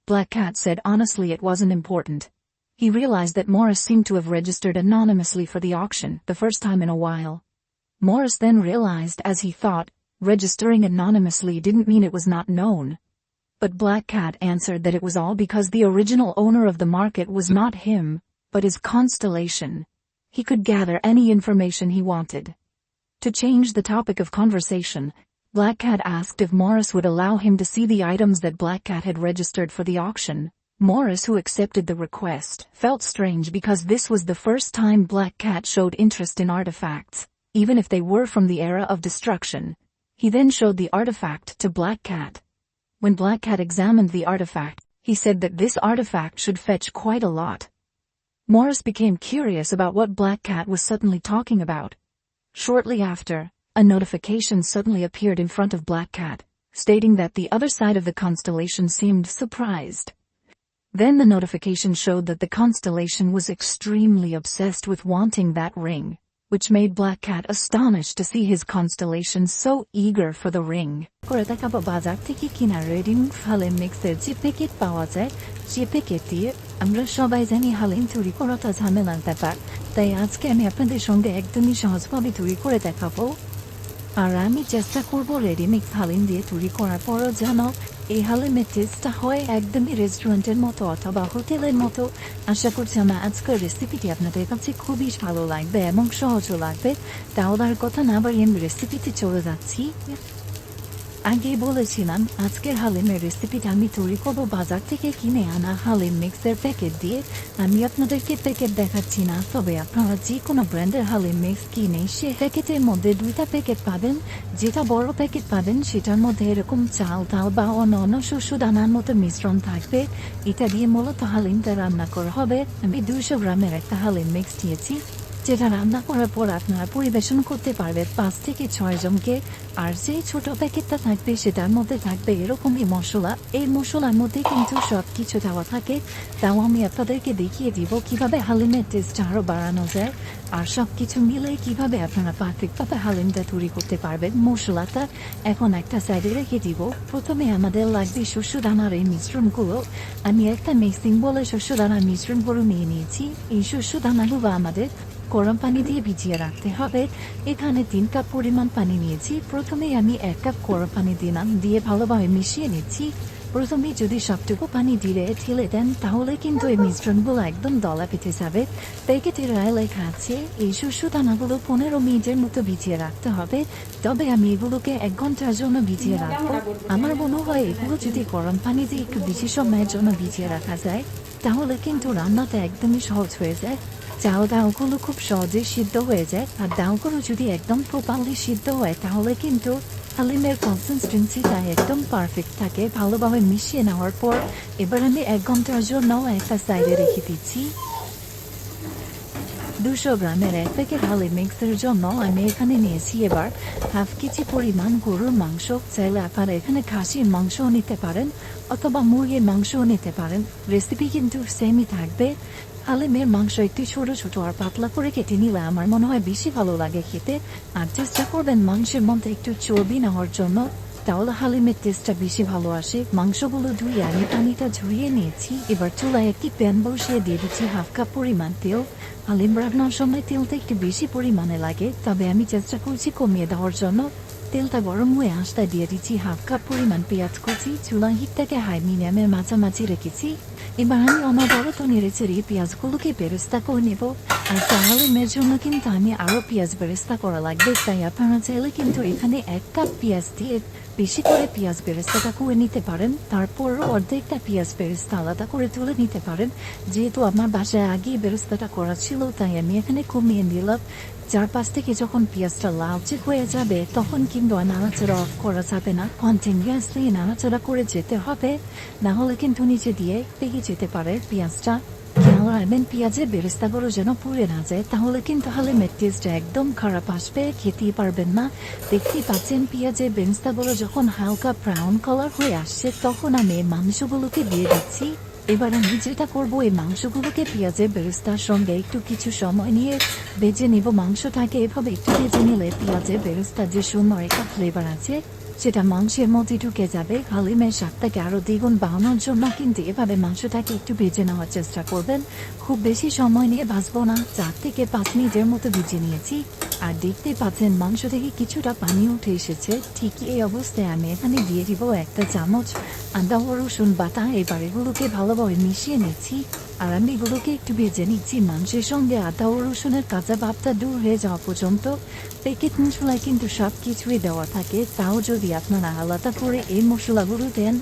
Black Cat said honestly it wasn't important. He realized that Morris seemed to have registered anonymously for the auction, the first time in a while. Morris then realized, as he thought, registering anonymously didn't mean it was not known. But Black Cat answered that it was all because the original owner of the market was not him, but his constellation. He could gather any information he wanted. To change the topic of conversation, Black Cat asked if Morris would allow him to see the items that Black Cat had registered for the auction. Morris, who accepted the request, felt strange because this was the first time Black Cat showed interest in artifacts, even if they were from the era of destruction. He then showed the artifact to Black Cat. When Black Cat examined the artifact, he said that this artifact should fetch quite a lot. Morris became curious about what Black Cat was suddenly talking about. Shortly after, a notification suddenly appeared in front of Black Cat, stating that the other side of the constellation seemed surprised. Then the notification showed that the constellation was extremely obsessed with wanting that ring, which made Black Cat astonished to see his constellation so eager for the ring. আমরা সবাই জানি হালিম চুরি করাটা ঝামেলার ব্যাপার, তাই আজকে আমি আপনাদের সঙ্গে একদমই সহজভাবে চুরি করে দেখাবো। আর আমি চেষ্টা করব রেডিমিক্স হালিম দিয়ে চুরি করার পরও যেন এই হালিমের টেস্টটা হয় একদমই রেস্টুরেন্টের মতো অথবা হোটেলের মতো। আশা করছি আমার আজকের রেসিপিটি আপনাদের কাছে খুবই ভালো লাগবে এবং সহজও লাগবে। তাহলে আর কথা না বাড়িয়ে আমি রেসিপিতে চলে যাচ্ছি। আগেই বলেছিলাম আজকের হালিমের রেসিপিটা আমি তৈরি করবো বাজার থেকে কিনে আনা হালিম মিক্সের প্যাকেট দিয়ে। আমি আপনাদেরকে প্যাকেট দেখাচ্ছি না, তবে আপনারা যে কোনো ব্র্যান্ডের হালিম মিক্স কিনে সে প্যাকেটের মধ্যে দুইটা প্যাকেট পাবেন। যেটা বড় প্যাকেট পাবেন সেটার মধ্যে এরকম চাল ডাল বা অন্য শস্য দানার মতো মিশ্রণ থাকবে। এটা দিয়ে মূলত হালিমটা রান্না করা হবে। আমি 200 গ্রামের একটা হালিম মিক্স দিয়েছি, যেটা রান্না করার পর আপনারা পরিবেশন করতে পারবেন 5 থেকে 6 জনকে। আর যেই ছোট প্যাকেটটা থাকবে সেটার মধ্যে থাকবে এরকমই মশলা। এই মশলার মধ্যে কিন্তু সব কিছু দেওয়া থাকে, তাও আমি আপনাদেরকে দেখিয়ে দিব কিভাবে হালিমের টেস্ট আরও বাড়ানো যায় আর সব কিছু মিলে কিভাবে আপনারা পারফেক্টভাবে হালিমটা তৈরি করতে পারবেন। মশলাটা এখন একটা সাইডে রেখে দিব। প্রথমে আমাদের লাগবে শস্য দানার এই মিশ্রণগুলো। আমি একটা মিক্সিং বলে শস্য দানার মিশ্রণগুলো নিয়ে নিয়েছি। এই শস্য দানাগুলো আমাদের গরম পানি দিয়ে ভিজিয়ে রাখতে হবে। এখানে 3 কাপ পরিমাণ পানি নিয়েছি। প্রথমে আমি 1 কাপ গরম পানি দিলাম, দিয়ে ভালোভাবে মিশিয়ে নিচ্ছি। প্রথমে যদি সবটুকু পানি দিয়ে ঢেলে দেন তাহলে কিন্তু এই মিশ্রণগুলো একদম দলা পেতে যাবে। প্যাকেটের গায়ে লেখা আছে এই শস্য দানাগুলো 15 মিনিটের মতো ভিজিয়ে রাখতে হবে, তবে আমি এগুলোকে 1 ঘন্টার জন্য ভিজিয়ে রাখবো। আমার মনে হয় এগুলো যদি গরম পানি দিয়ে একটু বেশি সময়ের জন্য ভিজিয়ে রাখা যায় তাহলে কিন্তু রান্নাটা একদমই সহজ হয়ে যায়। ডালগুলো খুব সহজে সিদ্ধ হয়ে যায়, আর ডালগুলো যদি একদম প্রপারলি সিদ্ধ হয় তাহলে কিন্তু হালিমের কনসিস্টেন্সিটা একদম পারফেক্ট থাকে। ভালোভাবে মিশিয়ে নেওয়ার পর এবার আমি 1 ঘন্টার জন্য একটা সাইডে রেখে দিচ্ছি। 200 গ্রামের 1 প্যাকেট হালিম মিক্সের জন্য আমি এখানে নিয়েছি এবার হাফ কেজি পরিমাণ গরুর মাংস। চাইলে আপনারা এখানে খাসির মাংসও নিতে পারেন অথবা মুরগির মাংসও নিতে পারেন, রেসিপি কিন্তু সেমই থাকবে। হালিমের মাংস একটু ছোট ছোট আর পাতলা করে কেটে নিলে আমার মনে হয় বেশি ভালো লাগে খেতে। আর চেষ্টা করবেন মাংসের মধ্যে একটু চর্বি নেওয়ার জন্য, তাহলে হালিমের টেস্টটা বেশি ভালো আসে। মাংসগুলো ধুয়ে আমি পানিটা ঝরিয়ে নিয়েছি। এবার চুলায় একটি প্যান বসিয়ে দিয়ে দিচ্ছি হাফ কাপ পরিমাণ তেল। হালিম রান্নার সময় তেলটা একটু বেশি পরিমাণে লাগে, তবে আমি চেষ্টা করছি কমিয়ে দেওয়ার জন্য। তেলটা গরম হয়ে আসতে দিয়ে দিচ্ছি হাফ কাপ পরিমাণ পেঁয়াজ কুচি। চুলা হিটটাকে হাই মিডিয়ামের মাঝামাঝি রেখেছি। এবার আমি অনবরত নেড়ে চেড়ে পেঁয়াজগুলোকে বেরেস্তা করে নেব। আর হালিমের জন্য কিন্তু আমি আরও পেঁয়াজ বেরেস্তা করা লাগবে, তাই আপনারা চাইলে কিন্তু এখানে 1 কাপ পেঁয়াজ দিয়ে বেশি করে পেঁয়াজ বেরেস্তাটা করে নিতে পারেন। তারপর অর্ধেকটা পেঁয়াজ বেরেস্তা আলাদা করে তুলে নিতে পারেন। যেহেতু আমার বাসায় আগেই বেরেস্তাটা করা ছিল, তাই আমি এখানে কমিয়ে নিলাম। 4-5 থেকে যখন পেঁয়াজটা লালচে হয়ে যাবে তখন কিন্তু নাড়াচাড়া অফ করা যাবে না, কন্টিনিউয়াসলি নাড়াচাড়া করে যেতে হবে, না হলে কিন্তু নিচে দিয়ে পেকে যেতে পারে পেঁয়াজটা। খেয়াল রাখবেন পেঁয়াজের বেরেস্তাগুলো যেন পুড়ে না যায়, তাহলে কিন্তু হালিমের টেস্টটা একদম খারাপ আসবে, খেতেই পারবেন না। দেখতেই পাচ্ছেন পেঁয়াজের বেরেস্তাগুলো যখন হালকা ব্রাউন কালার হয়ে আসছে তখন আমি মাংসগুলোকে দিয়ে দিচ্ছি। এবার আমি যেটা করবো, এই মাংসগুলোকে পেঁয়াজের বেরেস্তার সঙ্গে একটু কিছু সময় নিয়ে ভেজে নিব। মাংসটাকে এভাবে একটু ভেজে নিলে পেঁয়াজের বেরেস্তার যে সুন্দর একটা ফ্লেভার আছে সেটা মাংসের মধ্যে ঢুকে যাবে। হালিমের স্বাদটাকে আরো দ্বিগুণ বাড়ানোর জন্য কিন্তু এভাবে মাংসটাকে একটু ভেজে নেওয়ার চেষ্টা করবেন। খুব বেশি সময় নিয়ে ভাজবো না, 4 থেকে 5 মিনিটের মতো ভেজে নিয়েছি। আর দেখতে পাচ্ছেন মাংস থেকে কিছুটা পানি উঠে এসেছে। ঠিক এই অবস্থায় আমি এখানে দিয়ে দিব 1 চামচ আদা ও রসুন বাটা। এবার এগুলোকে ভালোভাবে মিশিয়ে নিচ্ছি আর আমি এগুলোকে একটু ভেজে নিচ্ছি মাংসের সঙ্গে। আদা ও রসুনের কাঁচা ভাবটা দূর হয়ে যাওয়া পর্যন্ত। প্যাকেট মশলায় কিন্তু সব কিছুই দেওয়া থাকে, তাও যদি আপনারা আলাদা করে এই মশলাগুলো দেন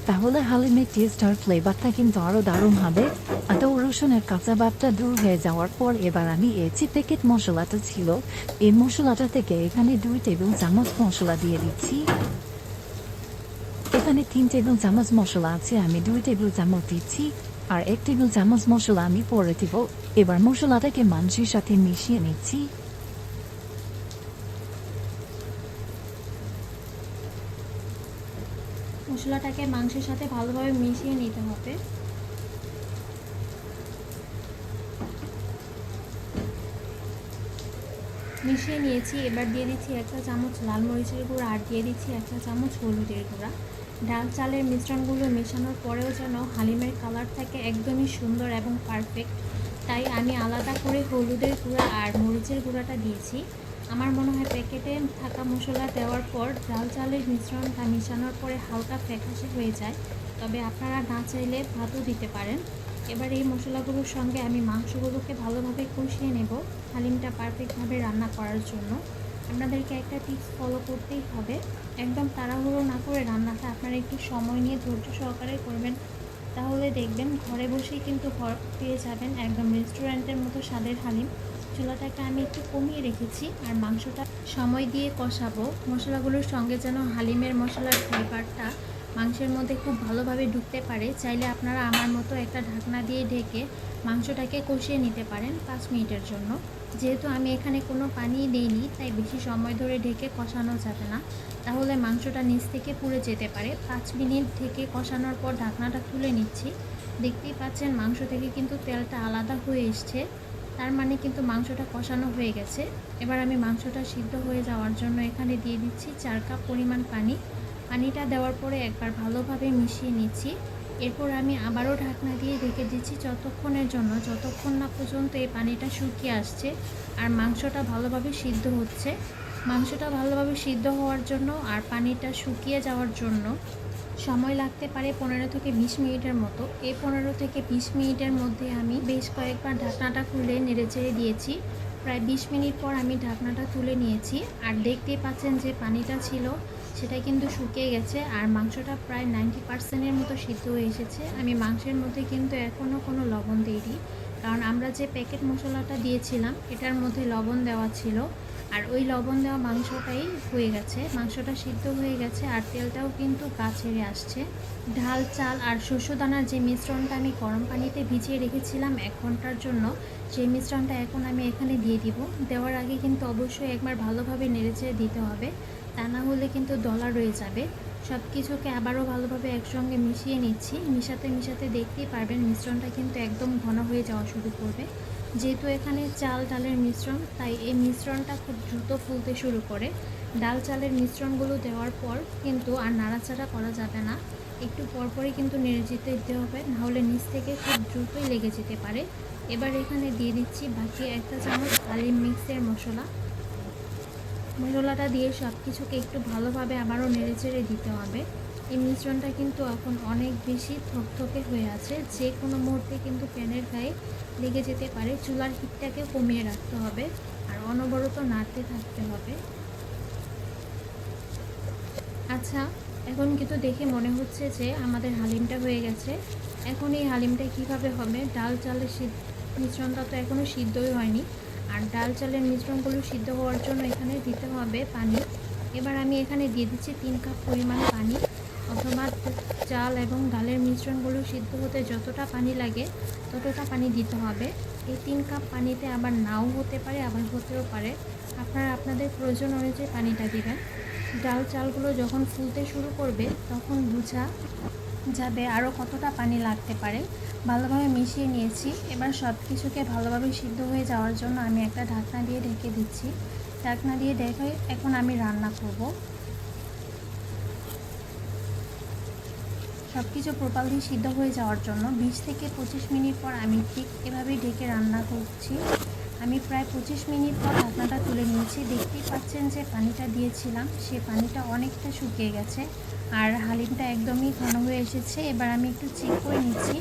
তাহলে হালিমের টেস্ট আর ফ্লেভারটা কিন্তু আরও দারুণ হবে। আদা ও রসুনের কাঁচা ভাবটা দূর হয়ে যাওয়ার পর এবার আমি যে প্যাকেট মশলাটা ছিল এই মশলাটা থেকে এখানে 2 টেবিল চামচ মশলা দিয়ে দিচ্ছি। এখানে 3 টেবিল চামচ মশলা আছে, আমি 2 টেবিল চামচ দিচ্ছি আর 1 টেবিল চামচ মশলা আমি পরে দিব। এবার মশলাটাকে মাংসের সাথে মিশিয়ে নিচ্ছি। মশলাটাকে মাংসের সাথে ভালোভাবে মিশিয়ে নিতে হবে। মিশিয়ে নিয়েছি। এবার দিয়ে দিচ্ছি 1 চামচ লাল মরিচের গুঁড়া আর দিয়ে দিচ্ছি 1 চামচ হলুদের গুঁড়া। ডাল চালের মিশ্রণগুলো মেশানোর পরেও যেন হালিমের কালার থাকে একদমই সুন্দর এবং পারফেক্ট, তাই আমি আলাদা করে হলুদের গুঁড়া আর মরিচের গুঁড়াটা দিয়েছি। আমার মনে হয় প্যাকেটে থাকা মশলা দেওয়ার পর ডাল চালের মিশ্রণটা মেশানোর পরে হালকা ফ্যাকাশে হয়ে যায়, তবে আপনারা না চাইলে ভাতও দিতে পারেন। এবার এই মশলাগুলোর সঙ্গে আমি মাংসগুলোকে ভালোভাবে কষিয়ে নেব হালিমটা পারফেক্টভাবে রান্না করার জন্য। আপনাদেরকে একটা টিপস ফলো করতেই হবে, একদম তাড়াহুড়ো না করে রান্নাটা আপনারা একটু সময় নিয়ে ধৈর্য সহকারে করবেন, তাহলে দেখবেন ঘরে বসেই কিন্তু পেয়ে যাবেন একদম রেস্টুরেন্টের মতো স্বাদের হালিম। চুলাটাকে আমি একটু কমিয়ে রেখেছি আর মাংসটা সময় দিয়ে কষাবো মশলাগুলোর সঙ্গে যেন হালিমের মশলার ফ্লেভারটা মাংসের মধ্যে খুব ভালোভাবে ঢুকতে পারে। চাইলে আপনারা আমার মতো একটা ঢাকনা দিয়ে ঢেকে মাংসটাকে কষিয়ে নিতে পারেন 5 মিনিটের জন্য। যেহেতু আমি এখানে কোনো পানি দিইনি তাই বেশি সময় ধরে ঢেকে কষানো যাবে না, তাহলে মাংসটা নিচ থেকে পুড়ে যেতে পারে। 5 মিনিট ঢেকে কষানোর পর ঢাকনাটা তুলে নিচ্ছি। দেখতেই পাচ্ছেন মাংস থেকে কিন্তু তেলটা আলাদা হয়ে এসছে, তার মানে কিন্তু মাংসটা কষানো হয়ে গেছে। এবার আমি মাংসটা সিদ্ধ হয়ে যাওয়ার জন্য এখানে দিয়ে দিচ্ছি 4 কাপ পরিমাণ পানি। পানিটা দেওয়ার পরে একবার ভালোভাবে মিশিয়ে নিচ্ছি। এরপর আমি আবারও ঢাকনা দিয়ে ঢেকে দিচ্ছি যতক্ষণের জন্য, যতক্ষণ না পর্যন্ত এই পানিটা শুকিয়ে আসছে আর মাংসটা ভালোভাবে সিদ্ধ হচ্ছে। মাংসটা ভালোভাবে সিদ্ধ হওয়ার জন্য আর পানিটা শুকিয়ে যাওয়ার জন্য সময় লাগতে পারে 15 থেকে 20 মিনিটের মতো। এই 15 থেকে 20 মিনিটের মধ্যে আমি বেশ কয়েকবার ঢাকনাটা খুলে নেড়েচেড়ে দিয়েছি। প্রায় 20 মিনিট পর আমি ঢাকনাটা তুলে নিয়েছি আর দেখতেই পাচ্ছেন যে পানিটা ছিল সেটা কিন্তু শুকিয়ে গেছে আর মাংসটা প্রায় 90%-এর মতো সিদ্ধ হয়ে এসেছে। আমি মাংসের মধ্যে কিন্তু এখনও কোনো লবণ দিইনি, কারণ আমরা যে প্যাকেট মশলাটা দিয়েছিলাম এটার মধ্যে লবণ দেওয়া ছিল আর ওই লবণ দেওয়া মাংসটাই হয়ে গেছে। মাংসটা সিদ্ধ হয়ে গেছে আর তেলটাও কিন্তু গা ছেড়ে আসছে। ঢাল চাল আর শস্যদানার যে মিশ্রণটা আমি গরম পানিতে ভিজিয়ে রেখেছিলাম 1 ঘন্টার জন্য, সেই মিশ্রণটা এখন আমি এখানে দিয়ে দিব। দেওয়ার আগে কিন্তু অবশ্যই একবার ভালোভাবে নেড়েচেড়ে দিতে হবে, তা না হলে কিন্তু দলা রয়ে যাবে। সব কিছুকে আবারও ভালোভাবে একসঙ্গে মিশিয়ে নিচ্ছি। মিশাতে মিশাতে দেখতেই পারবেন মিশ্রণটা কিন্তু একদম ঘন হয়ে যাওয়া শুরু করবে। যেহেতু এখানে চাল ডালের মিশ্রণ, তাই এই মিশ্রণটা খুব দ্রুত ফুলতে শুরু করে। ডাল চালের মিশ্রণগুলো দেওয়ার পর কিন্তু আর নাড়াচাড়া করা যাবে না, একটু পরপরই কিন্তু নেড়ে যেতে দিতে হবে, নাহলে নিচ থেকে খুব দ্রুতই লেগে যেতে পারে। এবার এখানে দিয়ে দিচ্ছি বাকি 1 চামচ হালিম মিক্সের মশলা। মশলাটা দিয়ে সব কিছুকে একটু ভালোভাবে আবারও নেড়েচেড়ে দিতে হবে। এই মিশ্রণটা কিন্তু এখন অনেক বেশি থকথকে হয়ে আছে, যে কোনো মুহূর্তে কিন্তু প্যানের গায়ে লেগে যেতে পারে। চুলার হিটটাকে কমিয়ে রাখতে হবে আর অনবরত নাড়তে থাকতে হবে। আচ্ছা, এখন কিন্তু দেখে মনে হচ্ছে যে আমাদের হালিমটা হয়ে গেছে। এখন এই হালিমটা কিভাবে হবে, ডাল চালের মিশ্রণটা তো এখনও সিদ্ধই হয়নি, আর ডাল চালের মিশ্রণগুলো সিদ্ধ হওয়ার জন্য এখানে দিতে হবে পানি। এবার আমি এখানে দিয়ে দিচ্ছি 3 কাপ পরিমাণ পানি, অথবা চাল এবং ডালের মিশ্রণগুলো সিদ্ধ হতে যতটা পানি লাগে ততটা পানি দিতে হবে। এই 3 কাপ পানিতে আবার নাও হতে পারে, আবার হতেও পারে, আপনারা আপনাদের প্রয়োজন অনুযায়ী পানিটা দিবেন। ডাল চালগুলো যখন ফুলতে শুরু করবে তখন বোঝা যাবে আরও কতটা পানি লাগতে পারে। ভালোভাবে মিশিয়ে নিয়েছি। এবার সব কিছুকে ভালোভাবে সিদ্ধ হয়ে যাওয়ার জন্য আমি একটা ঢাকনা দিয়ে ঢেকে দিচ্ছি। ঢাকনা দিয়ে ঢেকে এখন আমি রান্না করব। সব কিছু প্রপারলি সিদ্ধ হয়ে যাওয়ার জন্য 20 থেকে 25 মিনিট পর আমি ঠিক এভাবেই ঢেকে রান্না করছি। আমি প্রায় 25 মিনিট পর ঢাকনাটা তুলে নিয়েছি। দেখতেই পাচ্ছেন যে পানিটা দিয়েছিলাম সে পানিটা অনেকটা শুকিয়ে গেছে আর হালিমটা একদমই ঘন হয়ে এসেছে। এবার আমি একটু চেক করে নিচ্ছি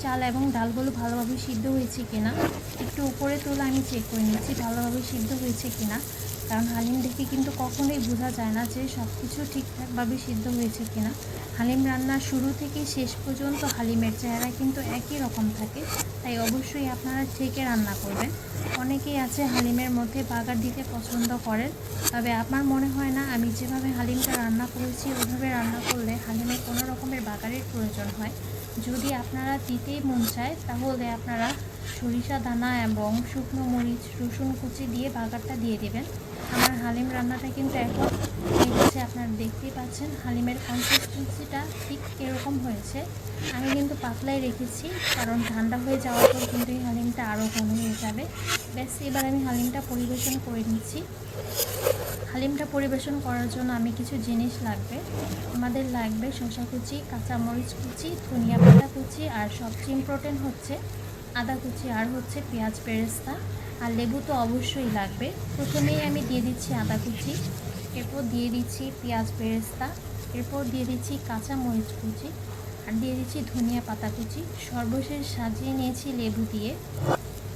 চাল এবং ডালগুলো ভালোভাবে সিদ্ধ হয়েছে কিনা। একটু উপরে তুলে আমি চেক করে নিচ্ছি ভালোভাবে সিদ্ধ হয়েছে কিনা, কারণ হালিম দেখে কিন্তু কখনোই বোঝা যায় না যে সব কিছু ঠিকঠাকভাবে সিদ্ধ হয়েছে কিনা। হালিম রান্নার শুরু থেকে শেষ পর্যন্ত হালিমের চেহারা কিন্তু একই রকম থাকে, তাই অবশ্যই আপনারা ঠেকে রান্না করবেন। অনেকেই আছে হালিমের মধ্যে বাগার দিতে পছন্দ করেন, তবে আমার মনে হয় না আমি যেভাবে হালিমটা রান্না করেছি ওইভাবে রান্না করলে হালিমে কোনো রকমের বাগারের প্রয়োজন হয়। যদি আপনারা দিতেই মন চায় তাহলে আপনারা সরিষা দানা এবং শুকনো মরিচ রসুন কুচি দিয়ে বাগারটা দিয়ে দেবেন। আমার হালিম রান্নাটা কিন্তু এখন হয়েছে, আপনারা দেখতেই পাচ্ছেন হালিমের কনসিস্টেন্সিটা ঠিক এরকম হয়েছে। আমি কিন্তু পাতলাই রেখেছি, কারণ ঠান্ডা হয়ে যাওয়ার পর কিন্তু এই হালিমটা আরও ঘন হয়ে যাবে। ব্যাস, এবার আমি হালিমটা পরিবেশন করে নিচ্ছি। হালিমটা পরিবেশন করার জন্য আমি কিছু জিনিস লাগবে। আমাদের লাগবে শসা কুচি, কাঁচামরিচ কুচি, ধনিয়া পাতা কুচি, আর সবচেয়ে ইম্পর্টেন্ট হচ্ছে আদা কুচি, আর হচ্ছে পেঁয়াজ বেরেস্তা, আর লেবু তো অবশ্যই লাগবে। প্রথমেই আমি দিয়ে দিচ্ছি আদা কুচি, এরপর দিয়ে দিচ্ছি পেঁয়াজ বেরেস্তা, এরপর দিয়ে দিচ্ছি কাঁচামরিচ কুচি, আর দিয়ে দিচ্ছি ধনিয়া পাতা কুচি, সর্বশেষ সাজিয়ে নিয়েছি লেবু দিয়ে।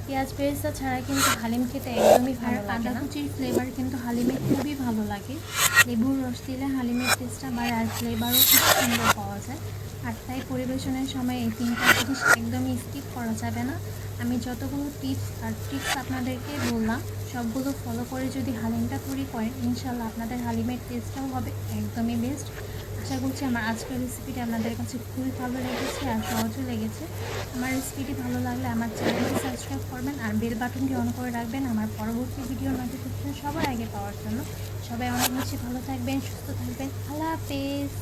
পেঁয়াজ বেরেস্তা ছাড়া কিন্তু হালিম খেতে একদমই ভালো লাগে না। আদা কুচির ফ্লেভার কিন্তু হালিমে খুবই ভালো লাগে। লেবুর রস দিলে হালিমের টেস্টটা বাড়ে আর ফ্লেভারও খুব সুন্দর পাওয়া যায়। আর তাই পরিবেশনের সময় এই 3টা জিনিস একদমই স্কিপ করা যাবে না। আমি যতগুলো টিপস আর ট্রিক্স আপনাদেরকে বললাম সবগুলো ফলো করে যদি হালিমটা তৈরি করেন, ইনশাল্লাহ আপনাদের হালিমের টেস্টটাও হবে একদমই বেস্ট। আশা করছি আমার আজকের রেসিপিটি আপনাদের কাছে খুবই ভালো লেগেছে আর সহজও লেগেছে। আমার রেসিপিটি ভালো লাগলে আমার চ্যানেলটি সাবস্ক্রাইব করবেন আর বেল বাটনটি অন করে রাখবেন আমার পরবর্তী ভিডিওর নোটিফিকেশন সবার আগে পাওয়ার জন্য। সবাই অনেক বেশি ভালো থাকবেন, সুস্থ থাকবেন। আল্লাহ হাফেজ।